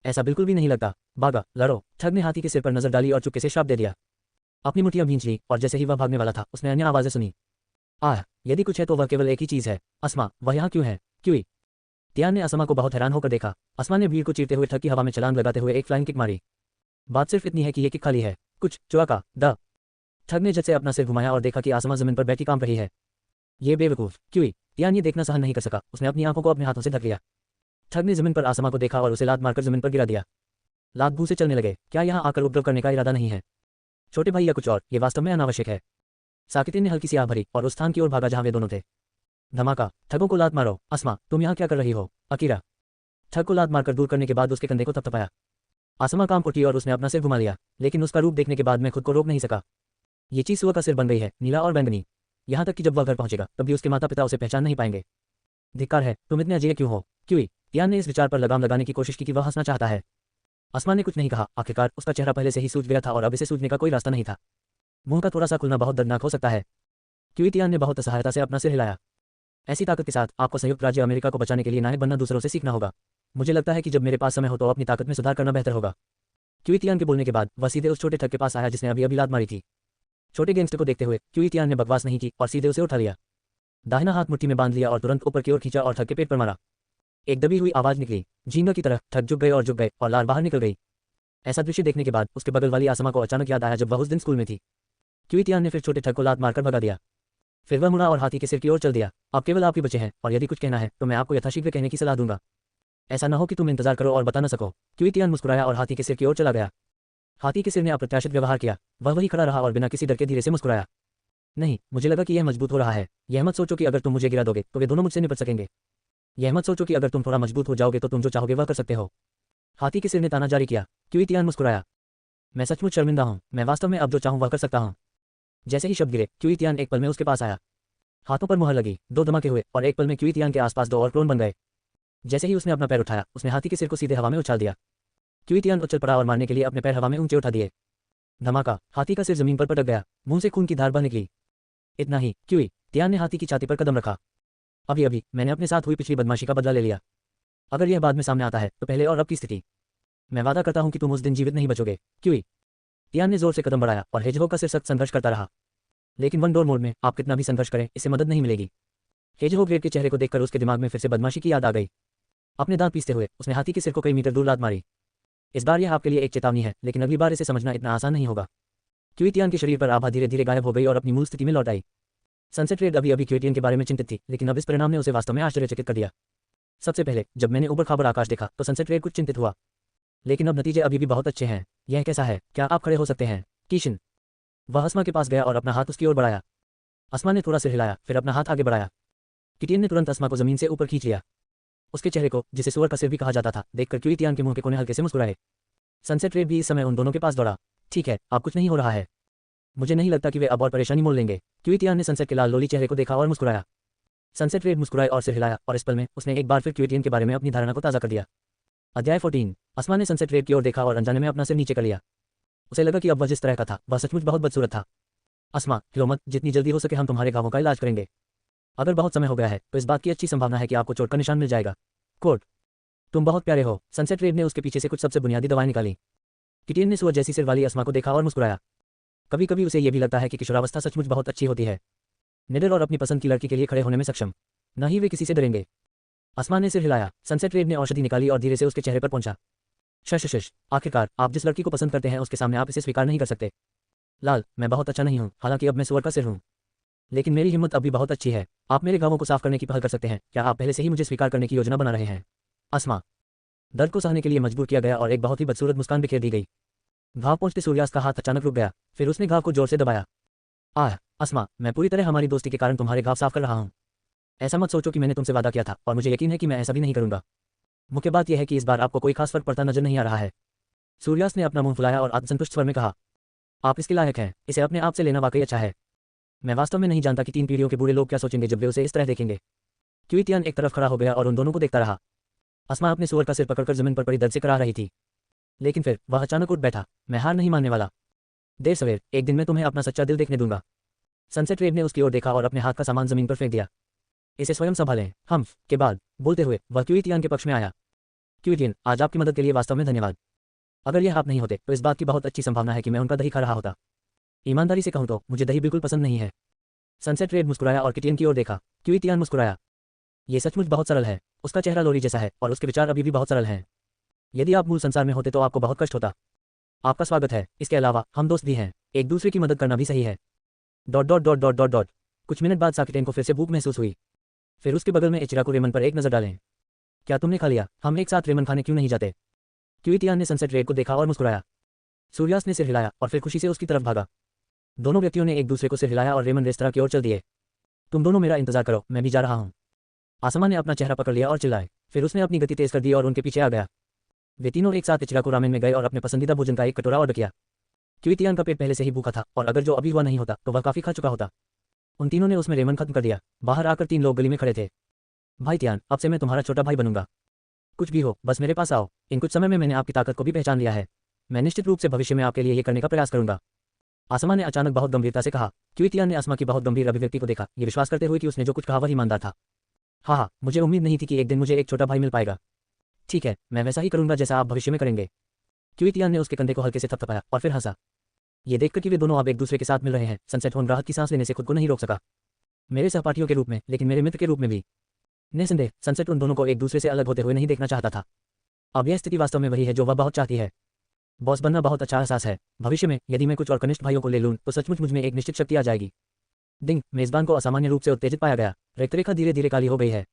ऐसा बिल्कुल भी नहीं लगता। भागा, लड़ो। ठग ने हाथी के सिर पर नजर डाली और चुपके से श्राप दे दिया। अपनी मुठ्ठियां भींच ली और जैसे ही वह भागने वाला था उसने अन्य आवाजें सुनी। आह, यदि कुछ है तो वह केवल एक ही चीज है। अस्मा, वह यहाँ क्यों है? क्यूई तियान ने असमा को बहुत हैरान होकर देखा। असमा ने भीड़ को चीरते हुए ठग की हवा में छलांग लगाते हुए एक फ्लाइंग किक मारी। बात सिर्फ इतनी है कि ये किक खाली है। कुछ चुआका द ठग ने झट से अपना सिर घुमाया और देखा कि आसमा जमीन पर बैठी काम रही है। ये बेवकूफ। क्यूई तियान ये देखना सहन नहीं कर सका। उसने अपनी आंखों को अपने हाथों से ढक लिया। ठग ने जमीन पर आसमा को देखा और उसे लात मारकर जमीन पर गिरा दिया। लात भू से चलने लगे। क्या यहाँ आकर उपद्रव करने का इरादा नहीं है? छोटे भाई या कुछ और, ये वास्तव में अनावश्यक है। साकितिन ने हल्की सी आह भरी और उस स्थान की ओर भागा जहां वे दोनों थे। धमाका। ठगों को लात मारो। अस्मा, तुम यहाँ क्या कर रही हो? अकीरा। ठग को लात मारकर दूर करने के बाद उसके कंधे को थपथपाया। आसमा काम उठी और उसने अपना सिर घुमा लिया, लेकिन उसका रूप देखने के बाद मैं खुद को रोक नहीं सका। ये चीज सुअर का सिर बन गई है, नीला और बैंगनी। यहाँ तक कि जब वह घर पहुंचेगा तब भी उसके माता पिता उसे पहचान नहीं पाएंगे। धिक्कार है, तुम इतने अजय क्यों हो? क्यूई। तियान ने इस विचार पर लगाम लगाने की कोशिश की कि वह हंसना चाहता है। अस्मा ने कुछ नहीं कहा। आखिरकार उसका चेहरा पहले से ही सूज गया था और अब इसे सूझने का कोई रास्ता नहीं था। मुंह का थोड़ा सा खुलना बहुत दर्दनाक हो सकता है। क्यूई। तियान ने बहुत असहायता से अपना सिर हिलाया। ऐसी ताकत के साथ आपको संयुक्त राज्य अमेरिका को बचाने के लिए नायक बनना दूसरों से सीखना होगा। मुझे लगता है कि जब मेरे पास समय हो तो अपनी ताकत में सुधार करना बेहतर होगा। क्यूई तियान के बोलने के बाद वह सीधे उस छोटे ठग के पास आया जिसने अभी अभी लात मारी थी। छोटे गैंगस्टर को देखते हुए क्यूई तियान ने बकवास नहीं की और सीधे उसे उठा लिया। दाहिना हाथ मुट्ठी में बांध लिया और तुरंत ऊपर की ओर खींचा और ठग के पेट पर मारा। एक दबी हुई आवाज निकली, झींगा की तरह। ठग झुक गए और लार बाहर निकल गई। ऐसा दृश्य देखने के बाद उसके बगल वाली आसमा को अचानक याद आया जब वह उस दिन स्कूल में थी। क्यूई तियान ने फिर छोटे ठग को लात मारकर भगा दिया। फिर वह मुड़ा और हाथी के सिर की ओर चल दिया। अब केवल आप ही बचे हैं और यदि कुछ कहना है तो मैं आपको यथाशीघ्र कहने की सलाह दूंगा। ऐसा न हो कि तुम इंतजार करो और बता न सको। क्यूई तियान मुस्कुराया और हाथी के सिर की ओर चला गया। हाथी के सिर ने अप्रत्याशित व्यवहार किया। वह वही खड़ा रहा और बिना किसी डर के धीरे से मुस्कुराया। नहीं, मुझे लगा कि यह मजबूत हो रहा है। यह मत सोचो कि अगर तुम मुझे गिरा दोगे तो वे दोनों मुझसे निपट सकेंगे। यह मत सोचो कि अगर तुम थोड़ा मजबूत हो जाओगे तो तुम जो चाहोगे वह कर सकते हो। हाथी के सिर ने ताना जारी किया। क्यूई तियान मुस्कुराया। मैं सचमुच शर्मिंदा हूँ। मैं वास्तव में अब जो चाहूँ वह कर सकता हूँ। जैसे ही शब्द गिरे क्यूई तियान एक पल में उसके पास आया। हाथों पर मुहर लगी, दो धमाके हुए और एक पल में क्यूई तियान के आसपास दो और क्लोन बन गए। जैसे ही उसने अपना पैर उठाया उसने हाथी के सिर को सीधे हवा में उछाल दिया। क्यूई तियान उछल पड़ा और मारने के लिए अपने पैर हवा में ऊंचे उठा दिए। धमाका। हाथी का सिर जमीन पर पटक गया। मुंह से खून की धार बह निकली। इतना ही। क्यूई तियान ने हाथी की छाती पर कदम रखा। अभी अभी मैंने अपने साथ हुई पिछली बदमाशी का बदला ले लिया। अगर यह बाद में सामने आता है तो पहले और अब की स्थिति। मैं वादा करता हूं कि तुम उस दिन जीवित नहीं बचोगे। क्यूई। तियान ने जोर से कदम बढ़ाया और हेजहोग का सिर सख्त संघर्ष करता रहा। लेकिन वन डोर मोड में आप कितना भी संघर्ष करें इससे मदद नहीं मिलेगी। हेजहोग रेड के चेहरे को देखकर उसके दिमाग में फिर से बदमाशी की याद आ गई। अपने दांत पीसते हुए उसने हाथी के सिर को कई मीटर दूर लात मारी। इस बार यह आपके लिए एक चेतावनी है, लेकिन अगली बार इसे समझना इतना आसान नहीं होगा। क्यूई तियान के शरीर पर आभा धीरे धीरे गायब हो गई और अपनी मूल स्थिति में लौट आई। सनसेट रेड अभी अभी क्यूई तियान के बारे में चिंतित थी, लेकिन अब इस परिणाम ने उसे वास्तव में आश्चर्यचकित कर दिया। सबसे पहले जब मैंने ऊबड़ खाबड़ आकाश देखा तो सनसेट रेड कुछ चिंतित हुआ, लेकिन अब नतीजे अभी भी बहुत अच्छे हैं। यह कैसा है? क्या आप खड़े हो सकते हैं? कीशन। वह अस्मा के पास गया और अपना हाथ उसकी ओर बढ़ाया। अस्मा ने थोड़ा सिर हिलाया, फिर अपना हाथ आगे बढ़ाया। किटियन ने तुरंत अस्मा को जमीन से ऊपर खींच लिया। उसके चेहरे को, जिसे सुअर का सिर भी कहा जाता था, देखकर क्यूई तियान के मुंह के कोने हल्के से मुस्कुराए। सनसेट रेड भी इस समय उन दोनों के पास दौड़ा। ठीक है, अब कुछ नहीं हो रहा है। मुझे नहीं लगता कि वे अब और परेशानी मोल लेंगे। क्यूई तियान ने सनसेट के लाल लोली चेहरे को देखा और मुस्कुराया। सनसेट रेड मुस्कुराए और सिर हिलाया और इस पल में उसने एक बार फिर क्यूई तियान के बारे में अपनी धारणा को ताज़ा कर दिया। अध्याय 14। अस्मा ने सनसेट रेड की ओर देखा और अनजाने में अपना सिर नीचे कर लिया। उसे लगा कि अब वह जिस तरह का था वह सचमुच बहुत बदसूरत था। अस्मा, हिलो मत, जितनी जल्दी हो सके हम तुम्हारे घावों का इलाज करेंगे। अगर बहुत समय हो गया है तो इस बात की अच्छी संभावना है कि आपको चोट का निशान मिल जाएगा। कोट, तुम बहुत प्यारे हो। सनसेट रेड ने उसके पीछे से कुछ सबसे बुनियादी दवाएं निकाली। किटियन ने सुअर जैसी सिर वाली अस्मा को देखा और मुस्कुराया। कभी कभी उसे यह भी लगता है कि किशोरावस्था सचमुच बहुत अच्छी होती है। निडर और अपनी पसंद की लड़की के लिए खड़े होने में सक्षम। न ही वे किसी से डरेंगे। अस्मा ने सिर हिलाया। सनसेट रेड ने औषधि निकाली और धीरे से उसके चेहरे पर पहुंचा। शश, आखिरकार आप जिस लड़की को पसंद करते हैं उसके सामने आप इसे स्वीकार नहीं कर सकते। लाल, मैं बहुत अच्छा नहीं हूँ, हालांकि अब मैं सुअर का सिर हूँ, लेकिन मेरी हिम्मत अब भी बहुत अच्छी है। आप मेरे घावों को साफ करने की पहल कर सकते हैं। क्या आप पहले से ही मुझे स्वीकार करने की योजना बना रहे हैं? अस्मा। दर्द को सहने के लिए मजबूर किया गया और एक बहुत ही बदसूरत मुस्कान बिखेर दी गई। घाव पहुंचते सूर्यास्त का हाथ अचानक रुक गया, फिर उसने घाव को जोर से दबाया। अस्मा, मैं पूरी तरह हमारी दोस्ती के कारण तुम्हारे घाव साफ कर रहा हूँ। ऐसा मत सोचो कि मैंने तुमसे वादा किया था और मुझे यकीन है कि मैं ऐसा भी नहीं करूंगा। मुख्य बात यह है कि इस बार आपको कोई खास फर्क पड़ता नजर नहीं आ रहा है। सूर्यास्त ने अपना मुंह फुलाया और आत्मसंतुष्ट स्वर में कहा, आप इसके लायक हैं। इसे अपने आप से लेना वाकई अच्छा है। मैं वास्तव में नहीं जानता कि 3 पीढ़ियों के बूढ़े लोग क्या सोचेंगे जब वे उसे इस तरह देखेंगे। क्यूई तियान एक तरफ खड़ा हो गया और उन दोनों को देखता रहा। अस्मा अपने सुअर का सिर पकड़कर जमीन पर पड़ी दर्द से कराह रही थी, लेकिन फिर वह अचानक उठ बैठा। मैं हार नहीं मानने वाला। देर सवेर एक दिन मैं तुम्हें अपना सच्चा दिल देखने दूंगा। सनसेट रेड ने उसकी ओर देखा और अपने हाथ का सामान जमीन पर फेंक दिया। इसे स्वयं संभालें। हम के बाद बोलते हुए वह क्यूई तियान के पक्ष में आया। क्यूई तियान, आज आपकी मदद के लिए वास्तव में धन्यवाद। अगर यह आप नहीं होते तो इस बात की बहुत अच्छी संभावना है कि मैं उनका दही खा रहा होता। ईमानदारी से कहूं तो मुझे दही बिल्कुल पसंद नहीं है। सनसेट रेड मुस्कुराया और किटियन की ओर देखा। क्यूई तियान मुस्कुराया। ये सचमुच बहुत सरल है। उसका चेहरा लोरी जैसा है और उसके विचार अभी भी बहुत सरल हैं। यदि आप मूल संसार में होते तो आपको बहुत कष्ट होता। आपका स्वागत है। इसके अलावा हम दोस्त भी हैं, एक दूसरे की मदद करना भी सही है। ... कुछ मिनट बाद साकिटेन को फिर से भूख महसूस हुई। फिर उसके बगल में इचिराकु रेमन पर एक नजर डालें। क्या तुमने खा लिया? हम एक साथ रेमन खाने क्यों नहीं जाते? क्यूई तियान ने सनसेट रेड को देखा और मुस्कुराया। सूर्यास्त ने सिर हिलाया और फिर खुशी से उसकी तरफ भागा। दोनों व्यक्तियों ने एक दूसरे को सिर हिलाया और रेमन रेस्तरां की ओर चल दिए। तुम दोनों मेरा इंतजार करो, मैं भी जा रहा हूँ। आसमा ने अपना चेहरा पकड़ लिया और चिल्लाए। फिर उसने अपनी गति तेज कर दी और उनके पीछे आ गया। वे तीनों एक साथ इचिराको रामेन में गए और अपने पसंदीदा भोजन का एक कटोरा ऑर्डर किया। क्यूइतियान का पेट पहले से ही भूखा था और अगर जो अभी हुआ नहीं होता तो वह काफी खा चुका होता। उन तीनों ने उसमें रेमन खत्म कर दिया। बाहर आकर 3 लोग गली में खड़े थे। भाई तियान, अब से मैं तुम्हारा छोटा भाई बनूंगा। कुछ भी हो, बस मेरे पास आओ। इन कुछ समय में मैंने आपकी ताकत को भी पहचान लिया है। मैं निश्चित रूप से भविष्य में आपके लिए ये करने का प्रयास करूंगा। आसमा ने अचानक बहुत गंभीरता से कहा। क्यूइतियान ने आसमा की बहुत गंभीर अभिव्यक्ति को देखा, ये विश्वास करते हुए कि उसने जो कुछ कहा वह ईमानदार था। हाँ, मुझे उम्मीद नहीं थी कि एक दिन मुझे एक छोटा भाई मिल पाएगा। ठीक है, मैं वैसा ही करूंगा जैसा आप भविष्य में करेंगे। क्यूइतियान ने उसके कंधे को हल्के से थपथपाया और फिर हंसा। ये देखकर कि वे दोनों अब एक दूसरे के साथ मिल रहे हैं, सनसेट होन राहत की सांस लेने से खुद को नहीं रोक सका। मेरे सहपाठियों के रूप में, लेकिन मेरे मित्र के रूप में भी। निसंदेह सनसेट उन दोनों को एक दूसरे से अलग होते हुए नहीं देखना चाहता था। अब यह स्थिति वास्तव में वही है जो वह बहुत चाहती है। बॉस बनना बहुत अच्छा एहसास है। भविष्य में यदि मैं कुछ और कनिष्ठ भाइयों को ले लूं तो सचमुच मुझ में एक निश्चित शक्ति आ जाएगी। डिंग, मेजबान को असामान्य रूप से उत्तेजित पाया गया। रक्तरेखा धीरे धीरे काली हो गई है।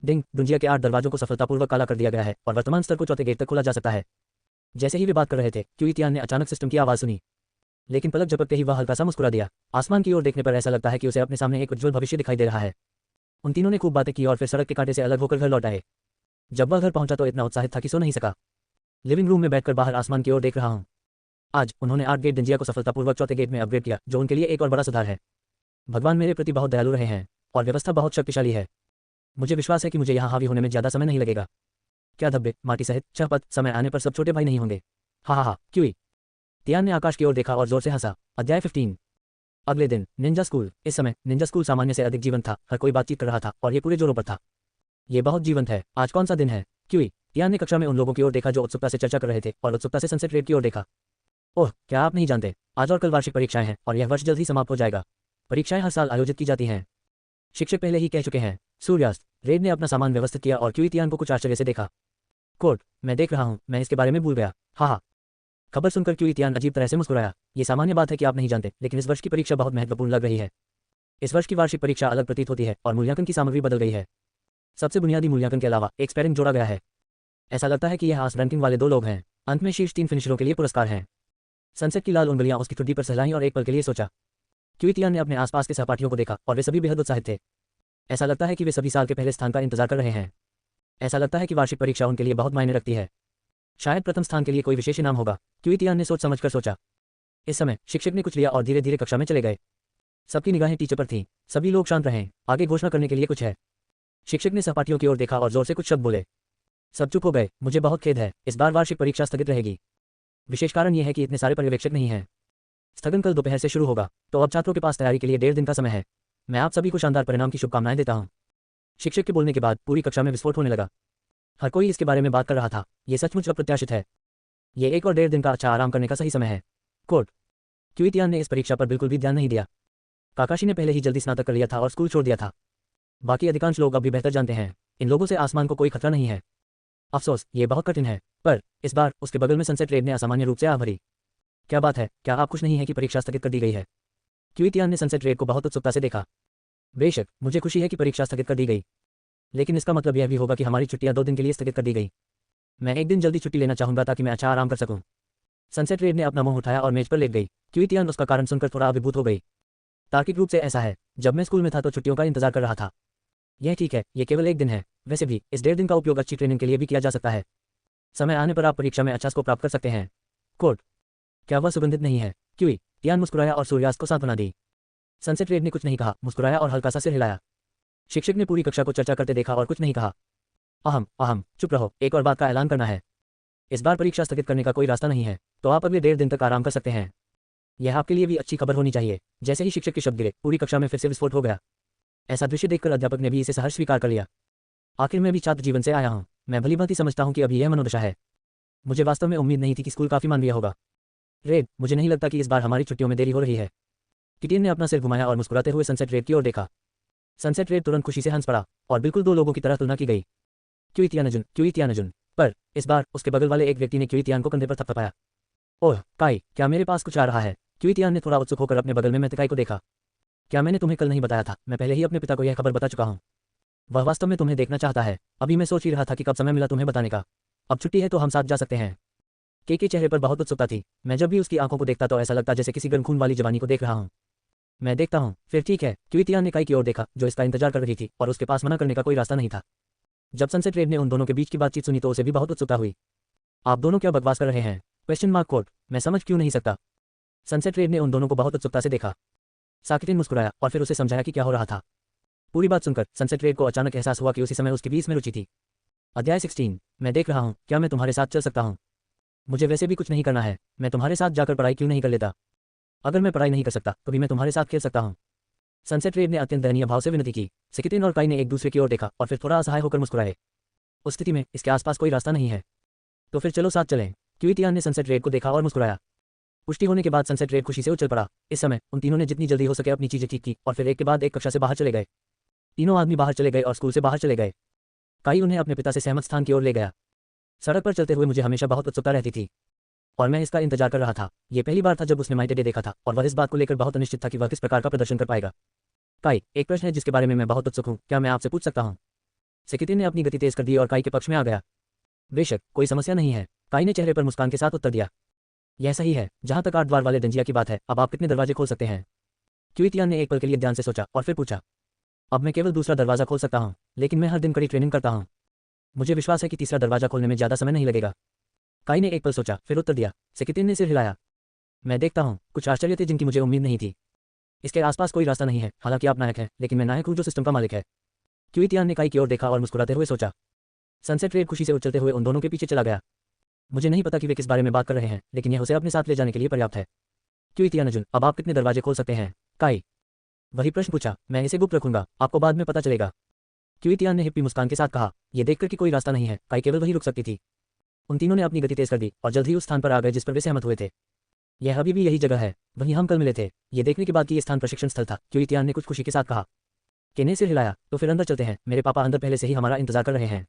डिंग, दुनिया के 8 दरवाजों को सफलतापूर्वक काला कर दिया गया है और वर्तमान स्तर को चौथे गेट तक खोला जा सकता है। जैसे ही वे बात कर रहे थे, क्यूइतियान ने अचानक सिस्टम की आवाज सुनी। लेकिन पलक झपकते ही वह हल्का सा मुस्कुरा दिया। आसमान की ओर देखने पर ऐसा लगता है कि उसे अपने सामने एक उज्ज्वल भविष्य दिखाई दे रहा है। उन तीनों ने खूब बातें की और फिर सड़क के कांटे से अलग होकर घर लौट आए। जब वह घर पहुंचा तो इतना उत्साहित था कि सो नहीं सका। लिविंग रूम में बैठकर बाहर आसमान की ओर देख रहा हूं। आज उन्होंने 8 गेट डंजिया को सफलतापूर्वक चौथे गेट में अपग्रेड किया, जो उनके लिए एक और बड़ा सुधार है। भगवान मेरे प्रति बहुत दयालु रहे हैं और व्यवस्था बहुत शक्तिशाली है। मुझे विश्वास है कि मुझे यहाँ हावी होने में ज्यादा समय नहीं लगेगा। क्या धब्बे, माटी सहित 6 पद, समय आने पर सब छोटे भाई नहीं होंगे। हा, क्यूई। तियान ने आकाश की ओर देखा और जोर से हंसा। अध्याय 15। अगले दिन निंजा स्कूल। इस समय निंजा स्कूल सामान्य से अधिक जीवंत था। हर कोई बातचीत कर रहा था और ये पूरे जोरों पर था। ये बहुत जीवंत है। आज कौन सा दिन है, क्यूई? तियान ने कक्षा में उन लोगों की ओर देखा जो उत्सुकता से चर्चा कर रहे थे और उत्सुकता से सनसेट रेड की ओर देखा। ओह, क्या आप नहीं जानते, आज और कल वार्षिक परीक्षाएं हैं और यह वर्ष जल्द ही समाप्त हो जाएगा। परीक्षाएं हर साल आयोजित की जाती हैं। शिक्षक पहले ही कह चुके हैं। सूर्यास्त। रेड ने अपना सामान व्यवस्थित किया और क्यूइतियान को कुछ आश्चर्य से देखा। कोर्ट, मैं देख रहा हूँ, मैं इसके बारे में भूल गया। हाँ। खबर सुनकर क्यूइतियान अजीब तरह से मुस्कुराया। ये सामान्य बात है कि आप नहीं जानते, लेकिन इस वर्ष की परीक्षा बहुत महत्वपूर्ण लग रही है। इस वर्ष की वार्षिक परीक्षा अलग प्रतीत होती है और मूल्यांकन की सामग्री बदल गई है। सबसे बुनियादी मूल्यांकन के अलावा एक स्पैरिंग जोड़ा गया है। ऐसा लगता है कि यह आस रैंकिंग वाले 2 लोग हैं। अंत में शीर्ष 3 फिनिशरों के लिए पुरस्कार हैं। सनसेट की लाल उंगलियां उसकी ठुड्डी पर सहलाईं और एक पल के लिए सोचा। क्यूइतियान ने अपने आसपास के सहपाठियों को देखा और वे सभी बेहद उत्साहित थे। ऐसा लगता है कि वे सभी साल के पहले स्थान का इंतजार कर रहे हैं। ऐसा लगता है कि वार्षिक परीक्षा उनके लिए बहुत मायने रखती है। शायद प्रथम स्थान के लिए कोई विशेष इनाम होगा, क्यूइतियान ने सोच समझकर सोचा। इस समय शिक्षक ने कुछ लिया और धीरे धीरे कक्षा में चले गए। सबकी निगाहें टीचर पर थीं। सभी लोग शांत रहें, आगे घोषणा करने के लिए कुछ है। शिक्षक ने सहपाठियों की ओर देखा और जोर से कुछ शब्द बोले। सब चुप हो गए। मुझे बहुत खेद है, इस बार वार्षिक परीक्षा स्थगित रहेगी। विशेष कारण यह है कि इतने सारे पर्यवेक्षक नहीं हैं। स्थगन कल दोपहर से शुरू होगा, तो अब छात्रों के पास तैयारी के लिए 1.5 दिन का समय है। मैं आप सभी को शानदार परिणाम की शुभकामनाएं देता हूं। शिक्षक के बोलने के बाद पूरी कक्षा में विस्फोट होने लगा। हर कोई इसके बारे में बात कर रहा था। ये सचमुच अप्रत्याशित है। ये 1 और 1.5 दिन का अच्छा आराम करने का सही समय है। कोर्ट। क्यूइतियान ने इस परीक्षा पर बिल्कुल भी ध्यान नहीं दिया। काकाशी ने पहले ही जल्दी स्नातक कर लिया था और स्कूल छोड़ दिया था। बाकी अधिकांश लोग अब भी बेहतर जानते हैं। इन लोगों से आसमान को कोई खतरा नहीं है। अफसोस, ये बहुत कठिन है। पर इस बार उसके बगल में सनसेट रेड ने असामान्य रूप से आह भरी। क्या बात है, क्या आप खुश नहीं हैं कि परीक्षा स्थगित कर दी गई है? क्यूइतियान ने सनसेट रेड को बहुत उत्सुकता से देखा। बेशक, मुझे खुशी है कि परीक्षा स्थगित कर दी गई, लेकिन इसका मतलब यह भी होगा कि हमारी छुट्टियां 2 दिन के लिए स्थगित कर दी गई। मैं एक दिन जल्दी छुट्टी लेना चाहूंगा ताकि मैं अच्छा आराम कर सकूं। सनसेट रेड ने अपना मुंह उठाया और मेज पर लेट गई। क्यूइतियान उसका कारण सुनकर थोड़ा अभिभूत हो गई। तार्किक रूप से ऐसा है, जब मैं स्कूल में था तो छुट्टियों का इंतजार कर रहा था। यह ठीक है, ये केवल 1 दिन है। वैसे भी इस 1.5 दिन का उपयोग अच्छी ट्रेनिंग के लिए भी किया जा सकता है। समय आने पर आप परीक्षा में अच्छा स्कोर प्राप्त कर सकते हैं। कोर्ट। क्या वह सुगंधित नहीं है, क्यूई? तियान मुस्कुराया और सूर्यास्त को सांत्वना दी। सनसेट रेड ने कुछ नहीं कहा, मुस्कुराया और हल्का सा सिर हिलाया। शिक्षक ने पूरी कक्षा को चर्चा करते देखा और कुछ नहीं कहा। अहम, चुप रहो, एक और बात का ऐलान करना है। इस बार परीक्षा स्थगित करने का कोई रास्ता नहीं है, तो आप अगले 1.5 दिन तक आराम कर सकते हैं। यह आपके लिए भी अच्छी खबर होनी चाहिए। जैसे ही शिक्षक के शब्द गिरे, पूरी कक्षा में फिर से विस्फोट हो गया। ऐसा दृश्य देखकर अध्यापक ने भी इसे सहर्ष स्वीकार कर लिया। आखिर मैं भी छात्र जीवन से आया हूँ, मैं भलीभांति समझता हूँ कि अभी यह मनोदशा है। मुझे वास्तव में उम्मीद नहीं थी कि स्कूल काफी मानवीय होगा। रेड, मुझे नहीं लगता कि इस बार हमारी छुट्टियों में देरी हो रही है। किटियन ने अपना सिर घुमाया और मुस्कुराते हुए सनसेट रेड की ओर देखा। सनसेट रेड तुरंत खुशी से हंस पड़ा और बिल्कुल 2 लोगों की तरह तुलना की गई। क्यूइतियानजुन। पर इस बार उसके बगल वाले एक व्यक्ति ने क्यूइतियान को कंधे पर थपथपाया। ओह काई, क्या मेरे पास कुछ आ रहा है? क्यूइतियान ने थोड़ा उत्सुक होकर अपने बगल में मेतकाई को देखा। क्या मैंने तुम्हें कल नहीं बताया था? मैं पहले ही अपने पिता को यह खबर बता चुका हूँ। वह वास्तव में तुम्हें देखना चाहता है। अभी मैं सोच ही रहा था कि कब समय मिला तुम्हें बताने का। अब छुट्टी है तो हम साथ जा सकते हैं। के चेहरे पर बहुत उत्सुकता थी। मैं जब भी उसकी आंखों को देखता तो ऐसा लगता जैसे किसी गर्म खून वाली जवानी को देख रहा हूँ। मैं देखता हूँ, फिर ठीक है। क्विटियान ने काई की ओर देखा, जो इसका इंतजार कर रही थी, और उसके पास मना करने का कोई रास्ता नहीं था। जब सनसेट रेड ने उन दोनों के बीच की बातचीत सुनी तो उसे भी बहुत उत्सुकता हुई। आप दोनों क्या बकवास कर रहे हैं? Question mark quote. मैं समझ क्यों नहीं सकता। सनसेट रेड ने उन दोनों को बहुत उत्सुकता से देखा। साकिटिन मुस्कुराया और फिर उसे समझाया कि क्या हो रहा था। पूरी बात सुनकर सनसेट रेड को अचानक एहसास हुआ कि उसी समय उसकी भी इसमें रुचि थी। अध्याय 16। मैं देख रहा हूँ, क्या मैं तुम्हारे साथ चल सकता हूँ? मुझे वैसे भी कुछ नहीं करना है, मैं तुम्हारे साथ जाकर पढ़ाई क्यों नहीं कर लेता? अगर मैं पढ़ाई नहीं कर सकता तो भी मैं तुम्हारे साथ खेल सकता हूँ। सनसेट रेड ने अत्यंत दयनीय भाव से विनती की। साकिटिन और काई ने एक दूसरे की ओर देखा और फिर थोड़ा असहाय होकर मुस्कुराए। उस स्थिति में इसके आसपास कोई रास्ता नहीं है, तो फिर चलो साथ चलें। क्विटियान ने सनसेट रेड को देखा और मुस्कुराया। पुष्टि होने के बाद सनसेट रेड खुशी से उछल पड़ा। इस समय उन तीनों ने जितनी जल्दी हो सके अपनी चीजें ठीक की और फिर एक के बाद एक कक्षा से बाहर चले गए। तीनों आदमी बाहर चले गए और स्कूल से बाहर चले गए। काई उन्हें अपने पिता से सहमत स्थान की ओर ले गया। सड़क पर चलते हुए मुझे हमेशा बहुत उत्सुकता रहती थी और मैं इसका इंतजार कर रहा था। ये पहली बार था जब उसने माइटे डे देखा था और वह इस बात को लेकर बहुत अनिश्चित था कि वह किस प्रकार का प्रदर्शन कर पाएगा। काई, एक प्रश्न है जिसके बारे में मैं बहुत उत्सुक हूँ, क्या मैं आपसे पूछ सकता हूँ? साकिटिन ने अपनी गति तेज कर दी और काई के पक्ष में आ गया। बेशक, कोई समस्या नहीं है, काई ने चेहरे पर मुस्कान के साथ उत्तर दिया। यह सही है। जहां तक 8 द्वार वाले डंजिया की बात है, अब आप कितने दरवाजे खोल सकते हैं? क्विटियान ने एक पल के लिए ध्यान से सोचा और फिर पूछा। अब मैं केवल दूसरा दरवाजा खोल सकता हूँ, लेकिन मैं हर दिन कड़ी ट्रेनिंग करता हूँ। मुझे विश्वास है कि तीसरा दरवाजा खोलने में ज्यादा समय नहीं लगेगा। काई ने एक पल सोचा, फिर उत्तर दिया। साकिटिन ने सिर हिलाया। मैं देखता हूँ, कुछ आश्चर्य थे जिनकी मुझे उम्मीद नहीं थी। इसके आसपास कोई रास्ता नहीं है, हालांकि आप नायक हैं, लेकिन मैं नायक हूँ जो सिस्टम का मालिक है। क्विटियान ने काई की ओर देखा और मुस्कुराते हुए सोचा। सनसेट रेड खुशी से उछलते हुए उन दोनों के पीछे चला गया। मुझे नहीं पता कि वे किस बारे में बात कर रहे हैं, लेकिन यह उसे अपने साथ ले जाने के लिए पर्याप्त है। क्विटियान अर्जुन, अब आप कितने दरवाजे खोल सकते हैं? काई वही प्रश्न पूछा। मैं इसे गुप्त रखूंगा, आपको बाद में पता चलेगा। क्विटियान ने हिप्पी मुस्कान के साथ कहा। यह देखकर कि कोई रास्ता नहीं है, काई केवल वही रुक सकती थी। उन तीनों ने अपनी गति तेज कर दी और जल्द ही उस स्थान पर आ गए जिस पर वे सहमत हुए थे। यह अभी भी यही जगह है, वहीं हम कल मिले थे। ये देखने के बाद कि यह स्थान प्रशिक्षण स्थल था, क्विटियान ने कुछ खुशी के साथ कहा। के ने सिर हिलाया। तो फिर अंदर चलते हैं, मेरे पापा अंदर पहले से ही हमारा इंतजार कर रहे हैं।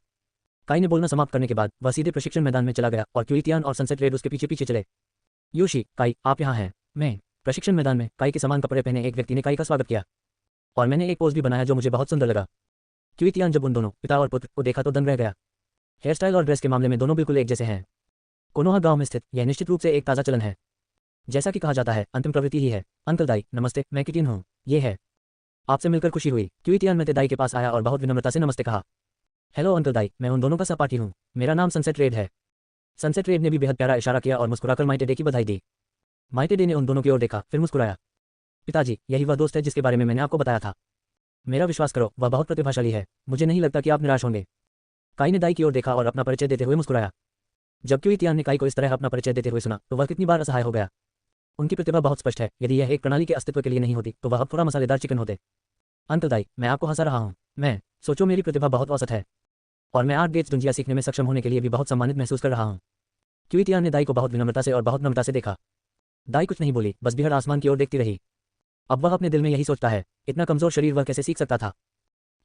काई ने बोलना समाप्त करने के बाद वह सीधे प्रशिक्षण मैदान में चला गया और क्विटियान और सनसेट रेड उसके पीछे पीछे चले। योशी, काई, आप यहाँ हैं। मैं प्रशिक्षण मैदान में काई के समान कपड़े पहने एक व्यक्ति ने काई का स्वागत किया और मैंने एक पोज भी बनाया जो मुझे बहुत सुंदर लगा। क्विटियान जब उन दोनों पिता और पुत्र को देखा तो दंग रह गया। हेयर स्टाइल और ड्रेस के मामले में दोनों बिल्कुल एक जैसे हैं। कोनोहा गांव में स्थित यह निश्चित रूप से एक ताज़ा चलन है। जैसा कि कहा जाता है, अंतिम प्रवृत्ति ही है। अंकल दाई, नमस्ते, मैं किटिन हूँ। ये है, आपसे मिलकर खुशी हुई। क्विटियान मेते दाई के पास आया और बहुत विनम्रता से नमस्ते कहा। हेलो अंकल दाई, मैं उन दोनों का सहपाठी हूँ। मेरा नाम सनसेट रेड है। सनसेट रेड ने भी बेहद प्यारा इशारा किया और मुस्कुराकर माइटे डे की बधाई दी। माइटे डे ने उन दोनों की ओर देखा, फिर मुस्कुराया। पिताजी, यही वह दोस्त है जिसके बारे में मैंने आपको बताया था। मेरा विश्वास करो, वह बहुत प्रतिभाशाली है। मुझे नहीं लगता कि आप निराश होंगे। काई ने दाई की ओर देखा और अपना परिचय देते हुए मुस्कुराया। जब क्विटियान ने काई को इस तरह अपना परिचय देते हुए सुना तो वह कितनी बार असहाय हो गया। उनकी प्रतिभा बहुत स्पष्ट है, यदि यह एक प्रणाली के अस्तित्व के लिए नहीं होती तो वह अब थोड़ा मसालेदार चिकन होते। अंकल दाई, मैं आपको हंसा रहा हूँ। मैं सोचो, मेरी प्रतिभा बहुत औसत है और मैं 8 गेट्स दुंजिया सीखने में सक्षम होने के लिए भी बहुत सम्मानित महसूस कर रहा हूँ। क्विटियान ने दाई को बहुत विनम्रता से और बहुत नम्रता से देखा। दाई कुछ नहीं बोली, बस बिहड़ आसमान की ओर देखती रही। अब वह अपने दिल में यही सोचता है, इतना कमजोर शरीर वह कैसे सीख सकता था,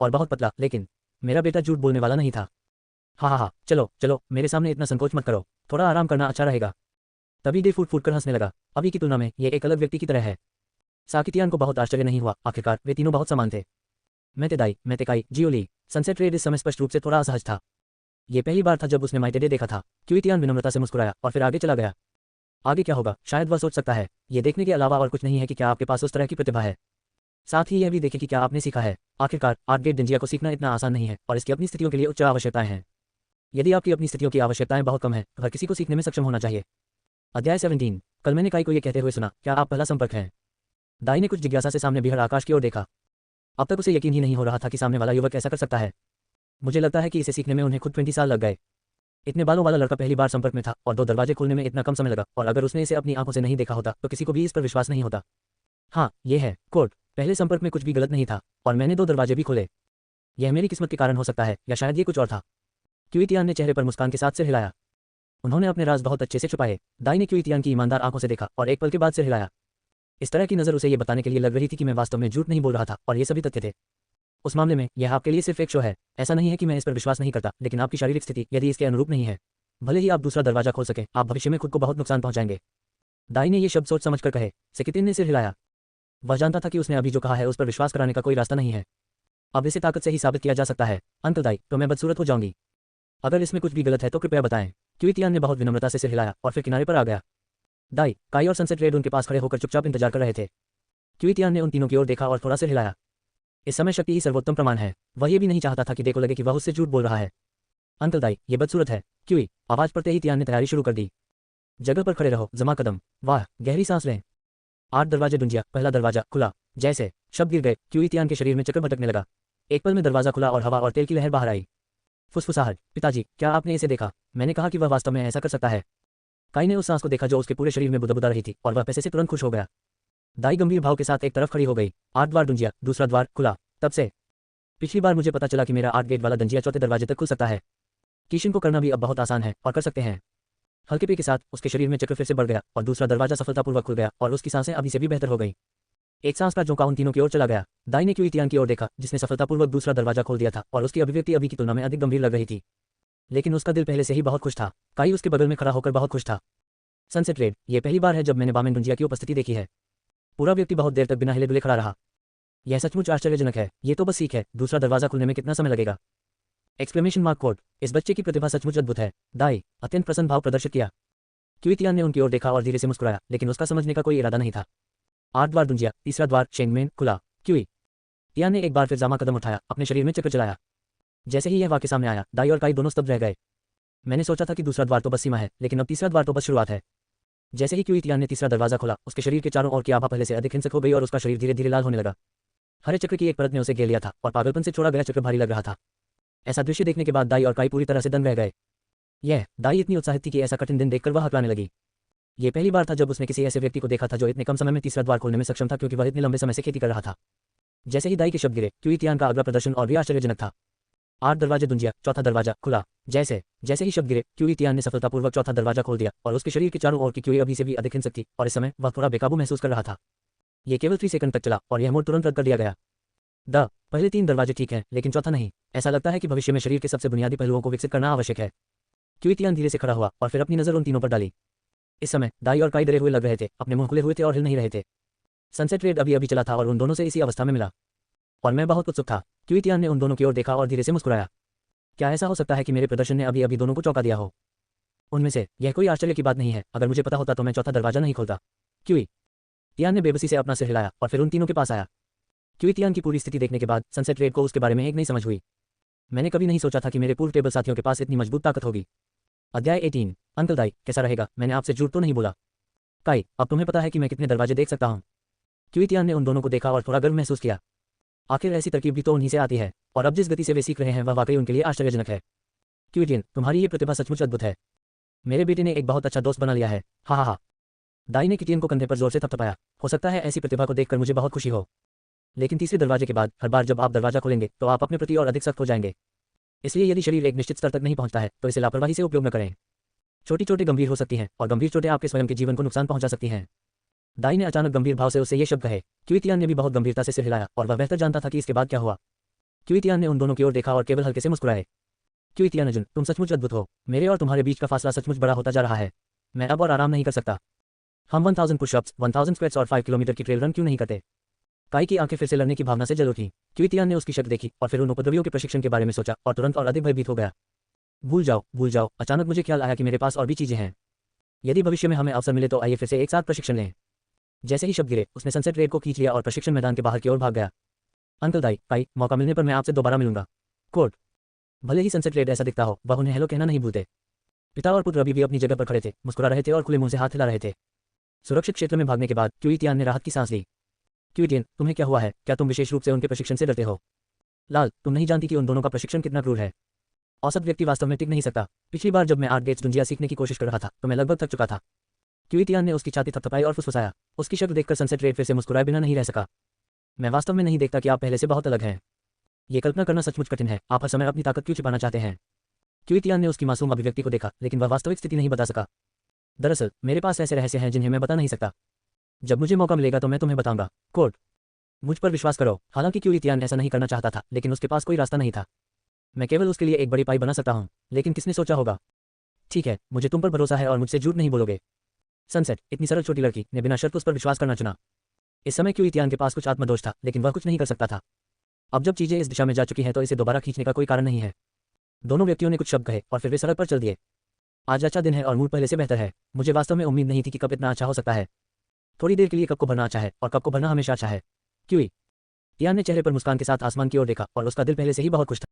और बहुत पतला, लेकिन मेरा बेटा झूठ बोलने वाला नहीं था। हा, चलो चलो, मेरे सामने इतना संकोच मत करो, थोड़ा आराम करना अच्छा रहेगा। तभी डे फूट फूट कर हंसने लगा। अभी की तुलना में ये एक अलग व्यक्ति की तरह है। साकिटियान को बहुत आश्चर्य नहीं हुआ, आखिरकार वे तीनों बहुत समान थे। मेते दाई, मेते काई, जियोली। सनसेट रेड इस समय स्पष्ट रूप से थोड़ा असहज था। ये पहली बार था जब उसने माइटे डे देखा था। क्विटियान विनम्रता से मुस्कुराया और फिर आगे चला गया। आगे क्या होगा शायद वह सोच सकता है, ये देखने के अलावा और कुछ नहीं है कि क्या आपके पास उस तरह की प्रतिभा है। साथ ही यह भी देखें कि क्या आपने सीखा है। आखिरकार 8 गेट डंजिया को सीखना इतना आसान नहीं है और इसकी अपनी स्थितियों के लिए उच्च आवश्यकताएं हैं। यदि आपकी अपनी स्थितियों की आवश्यकताएं बहुत कम है तो हर किसी को सीखने में सक्षम होना चाहिए। अध्याय 17। कल मैंने काई को यह कहते हुए सुना, क्या आप पहला संपर्क हैं? दाई ने कुछ जिज्ञासा से सामने बिहड़ आकाश की ओर देखा। अब तक उसे यकीन ही नहीं हो रहा था कि सामने वाला युवक ऐसा कर सकता है। मुझे लगता है कि इसे सीखने में उन्हें खुद 20 साल लग गए। इतने बालों वाला लड़का पहली बार संपर्क में था और 2 दरवाजे खोलने में इतना कम समय लगा, और अगर उसने इसे अपनी आंखों से नहीं देखा होता तो किसी को भी इस पर विश्वास नहीं होता। हाँ, ये है कोड। पहले संपर्क में कुछ भी गलत नहीं था और मैंने 2 दरवाजे भी खोले। यह मेरी किस्मत के कारण हो सकता है या शायद ये कुछ और था। क्विटियान ने चेहरे पर मुस्कान के साथ सिर हिलाया। उन्होंने अपने राज बहुत अच्छे से छुपाए। दाई ने क्विटियान की ईमानदार आंखों से देखा और एक पल के बाद सिर हिलाया। इस तरह की नजर उसे ये बताने के लिए लग रही थी कि मैं वास्तव में झूठ नहीं बोल रहा था और ये सभी तथ्य थे। उस मामले में यह आपके लिए सिर्फ एक शो है। ऐसा नहीं है कि मैं इस पर विश्वास नहीं करता, लेकिन आपकी शारीरिक स्थिति यदि इसके अनुरूप नहीं है, भले ही आप दूसरा दरवाजा खोल सकें, आप भविष्य में खुद को बहुत नुकसान पहुंचाएंगे। दाई ने ये शब्द सोच समझकर कहे। साकिटिन ने सिर हिलाया। वह जानता था कि उसने अभी जो कहा है उस पर विश्वास कराने का कोई रास्ता नहीं है। अब इसे ताकत से ही साबित किया जा सकता है। अंकल दाई, तो मैं बदसूरत हो जाऊंगी। अगर इसमें कुछ भी गलत है तो कृपया बताएं। क्यूइटियान ने बहुत विनम्रता से सिर हिलाया और फिर किनारे पर आ गया। दाई, काई और सनसेट रेड उनके पास खड़े होकर चुपचाप इंतजार कर रहे थे। क्यूइटियान ने उन तीनों की ओर देखा और थोड़ा सिर हिलाया। इस समय शक्ति ही सर्वोत्तम प्रमाण है। वह ये भी नहीं चाहता था कि देखो लगे कि वह उससे झूठ बोल रहा है। अंकल दाई, ये बदसूरत है। क्यूई, आवाज पड़ते ही तियान ने तैयारी शुरू कर दी। जगह पर खड़े रहो, जमा कदम। वाह, गहरी सांस लें। 8 दरवाजे ढूंढिया, पहला दरवाजा खुला। जैसे शब्द गिर गए, क्यूइटियान के शरीर में चक्कर भटकने लगा। एक पल में दरवाजा खुला और हवा और तेल की लहर बाहर आई। फुसफुसाहट, पिताजी, क्या आपने इसे देखा? मैंने कहा कि वह वास्तव में ऐसा कर सकता है। काई ने उस सांस को देखा जो उसके पूरे शरीर में बुदबुदा रही थी और वह पैसे से तुरंत खुश हो गया। दाई गंभीर भाव के साथ एक तरफ खड़ी हो गई। 8 द्वार ढूंढिया, दूसरा द्वार खुला। तब से पिछली बार मुझे पता चला कि मेरा 8 गेट वाला दंजिया चौथे दरवाजे तक खुल सकता है। किशन को करना भी अब बहुत आसान है और कर सकते हैं। हल्के पे के साथ उसके शरीर में चक्र फिर से बढ़ गया और दूसरा दरवाजा सफलतापूर्वक खुल गया और उसकी सांसें अभी से भी बेहतर हो गई। एक सांस का झोंका उन तीनों की ओर चला गया। दाई ने क्यूइटियान की ओर देखा जिसने सफलतापूर्वक दूसरा दरवाजा खोल दिया था और उसकी अभिव्यक्ति अभी की तुलना में अधिक गंभीर लग रही थी। लेकिन उसका दिल पहले से ही बहुत खुश था। काई उसके बगल में खड़ा होकर बहुत खुश था। सनसेट रेड, ये पहली बार है जब मैंने बामेन डुंजिया की उपस्थिति देखी है। पूरा व्यक्ति बहुत देर तक बिना हिले डुले खड़ा रहा। यह सचमुच आश्चर्यजनक है। ये तो बस सीख है, दूसरा दरवाजा खुलने में कितना समय लगेगा? Exclamation mark code. इस बच्चे की प्रतिभा सचमुच अद्भुत है। दाई अत्यंत प्रसन्न भाव प्रदर्शित किया। क्यूइटियान ने उनकी ओर देखा और धीरे से मुस्कुराया, लेकिन उसका समझने का कोई इरादा नहीं था। 8 द्वार ढूंढिया, तीसरा द्वार शेंगमेन खुला। क्यूई टियान ने एक बार फिर जामा कदम उठाया, अपने शरीर में चक्कर चलाया। जैसे ही यह वाक्य सामने आया, दाई और काई दोनों स्तब्ध रह गए। मैंने सोचा था कि दूसरा द्वार तो बस सीमा है, लेकिन अब तीसरा द्वार तो बस शुरुआत है। जैसे ही क्यूइटियान ने तीसरा दरवाजा खोला, उसके शरीर के चारों ओर की आभा पहले से अधिक हिंसक हो गई और उसका शरीर धीरे धीरे लाल होने लगा। हरे चक्र की एक परत ने उसे घेर लिया था और पागलपन से छोड़ा गया चक्र भारी लग रहा था। ऐसा दृश्य देखने के बाद दाई और काई पूरी तरह से दंग रह गए। दाई इतनी उत्साहित थी कि ऐसा कठिन दिन देखकर वह हकलाने लगी। ये पहली बार था जब उसने किसी ऐसे व्यक्ति को देखा था जो इतने कम समय में तीसरा द्वार खोलने में सक्षम था, क्योंकि वह इतने लंबे समय से खेती कर रहा था। जैसे ही दाई के शब्द गिरे, क्यूइटियान का अगला प्रदर्शन और भी आश्चर्यजनक था। 8 दरवाजे ढूंढिया, चौथा दरवाजा खुला। जैसे ही शब्द गिरे, क्यूइटियान ने सफलतापूर्वक चौथा दरवाजा खोल दिया और उसके शरीर के चारों ओर की क्यूई अभी से भी अधिक हिंसक थी और इस समय वह थोड़ा बेकाबू महसूस कर रहा था। ये केवल 3 सेकंड तक चला और यह मोड़ तुरंत रद्द कर दिया गया। पहले 3 दरवाजे ठीक हैं, लेकिन चौथा नहीं। ऐसा लगता है कि भविष्य में शरीर के सबसे बुनियादी पहलुओं को विकसित करना आवश्यक है। क्यूइटियान धीरे से खड़ा हुआ और फिर अपनी नजर उन तीनों पर डाली। इस समय दाई और काई डरे हुए लग रहे थे, अपने मुंह खुले हुए थे और हिल नहीं रहे थे। सनसेट रेड अभी अभी चला था और उन दोनों से इसी अवस्था में मिला और मैं बहुत उत्सुक था। क्यूइटियान ने उन दोनों की ओर देखा और धीरे से मुस्कुराया। क्या ऐसा हो सकता है कि मेरे प्रदर्शन ने अभी अभी दोनों को चौंका दिया हो? उनमें से यह कोई आश्चर्य की बात नहीं है। अगर मुझे पता होता तो मैं चौथा दरवाजा नहीं खोलता। क्यूइटियान ने बेबसी से अपना सिर हिलाया और फिर उन तीनों के पास आया। क्यूइटियान की पूरी स्थिति देखने के बाद सनसेट रेड को उसके बारे में एक नई समझ हुई। मैंने कभी नहीं सोचा था कि मेरे पूर्व टेबल साथियों के पास इतनी मजबूत ताकत होगी। अध्याय 18। अंकल दाई, कैसा रहेगा? मैंने आपसे झूठ तो नहीं बोला। काई, अब तुम्हें पता है कि मैं कितने दरवाजे देख सकता हूँ। क्यूइटियान ने उन दोनों को देखा और थोड़ा गर्व महसूस किया। आखिर ऐसी तरकीब भी तो उन्हीं से आती है और अब जिस गति से वे सीख रहे हैं वह वाकई उनके लिए आश्चर्यजनक है। क्यूइटियन, तुम्हारी ये प्रतिभा सचमुच अद्भुत है। मेरे बेटे ने एक बहुत अच्छा दोस्त बना लिया है। हा हा हा। दाई ने किटियन को कंधे पर जोर से थपथपाया। हो सकता है ऐसी प्रतिभा को देखकर मुझे बहुत खुशी हो, लेकिन तीसरे दरवाजे के बाद हर बार जब आप दरवाजा खोलेंगे तो आप अपने प्रति और अधिक सख्त हो जाएंगे। इसलिए यदि शरीर एक निश्चित स्तर तक नहीं पहुंचता है तो इसे लापरवाही से उपयोग न करें। छोटी चोटें गंभीर हो सकती हैं और गंभीर चोटें आपके स्वयं के जीवन को नुकसान पहुंचा सकती हैं। दाई ने अचानक गंभीर भाव से उससे ये शब्द कहे। क्यूइटियन ने भी बहुत गंभीरता से सिर हिलाया और वह बेहतर जानता था कि इसके बाद क्या हुआ। क्यूइटियन ने उन दोनों की ओर देखा और केवल हल्के से मुस्कुराए। क्यूइटियन अर्जुन, तुम सचमुच अद्भुत हो। मेरे और तुम्हारे बीच का फासला सचमुच बड़ा होता जा रहा है। मैं अब और आराम नहीं कर सकता। हम 1000 पुशअप्स, 1000 स्क्वैट्स और 5 किलोमीटर की ट्रेल रन क्यों नहीं करते? काई की आंखें फिर से लड़ने की भावना से जल उठी। क्यूइटियन ने उसकी शक्ल देखी और फिर उन उपद्रवियों के प्रशिक्षण के बारे में सोचा और तुरंत और अधिक भयभीत हो गया। भूल जाओ। अचानक मुझे ख्याल आया कि मेरे पास और भी चीजें हैं। यदि भविष्य में हमें अवसर मिले तो आइए फिर से एक साथ प्रशिक्षण लें। जैसे ही शब्द गिरे, उसने सनसेट रेड को खींच लिया और प्रशिक्षण मैदान के बाहर की ओर भाग गया। अंकल दाई, काई, मौका मिलने पर मैं आपसे दोबारा मिलूंगा। कोर्ट। भले ही सनसेट रेड ऐसा दिखता हो, वह उन्हें हेलो कहना नहीं भूलते। पिता और पुत्र अभी भी अपनी जगह पर खड़े थे, मुस्कुरा रहे थे और खुले मुंह से हाथ हिला रहे थे। सुरक्षित क्षेत्र में भागने के बाद क्यूइटियन ने राहत की सांस ली। क्यूइटियन, तुम्हें क्या हुआ है? क्या तुम विशेष रूप से उनके प्रशिक्षण से डरते हो? लाल, तुम नहीं जानती कि उन दोनों का प्रशिक्षण कितना क्रूर है। औसत व्यक्ति वास्तव में टिक नहीं सकता। पिछली बार जब मैं 8 गेट्स डुंजिया सीखने की कोशिश कर रहा था तो मैं लगभग थक चुका था। क्यूइटियन ने उसकी छाती थपथपाई और फुसफुसाया। उसकी शक्ल देखकर सनसेट रेड फिर से मुस्कुराए बिना नहीं रह सका। मैं वास्तव में नहीं देखता कि आप पहले से बहुत अलग हैं। ये कल्पना करना सचमुच कठिन है। आप हर समय अपनी ताकत क्यों छिपाना चाहते हैं? क्यूइटियन ने उसकी मासूम अभिव्यक्ति को देखा, लेकिन वह वास्तविक स्थिति नहीं बता सका। दरअसल मेरे पास ऐसे रहस्य हैं जिन्हें मैं बता नहीं सकता। जब मुझे मौका मिलेगा तो मैं तुम्हें बताऊंगा। कोर्ट। मुझ पर विश्वास करो। हालांकि क्यूइटियन ऐसा नहीं करना चाहता था, लेकिन उसके पास कोई रास्ता नहीं था। मैं केवल उसके लिए एक बड़ी पाई बना सकता हूँ, लेकिन किसने सोचा होगा? ठीक है, मुझे तुम पर भरोसा है और मुझसे झूठ नहीं बोलोगे। सनसेट, इतनी सरल छोटी लड़की ने बिना शर्त उस पर विश्वास करना चुना। इस समय क्यूइटियन के पास कुछ आत्मदोष था, लेकिन वह कुछ नहीं कर सकता था। अब जब चीजें इस दिशा में जा चुकी हैं तो इसे दोबारा खींचने का कोई कारण नहीं है। दोनों व्यक्तियों ने कुछ शब्द कहे और फिर वे सड़क पर चल दिए। आज अच्छा दिन है और मूड पहले से बेहतर है। मुझे वास्तव में उम्मीद नहीं थी कि कप इतना अच्छा हो सकता है। थोड़ी देर के लिए कप को भरना अच्छा है और कप को भरना हमेशा अच्छा है। क्यूई। यान ने चेहरे पर मुस्कान के साथ आसमान की ओर देखा और उसका दिल पहले से ही बहुत खुश था।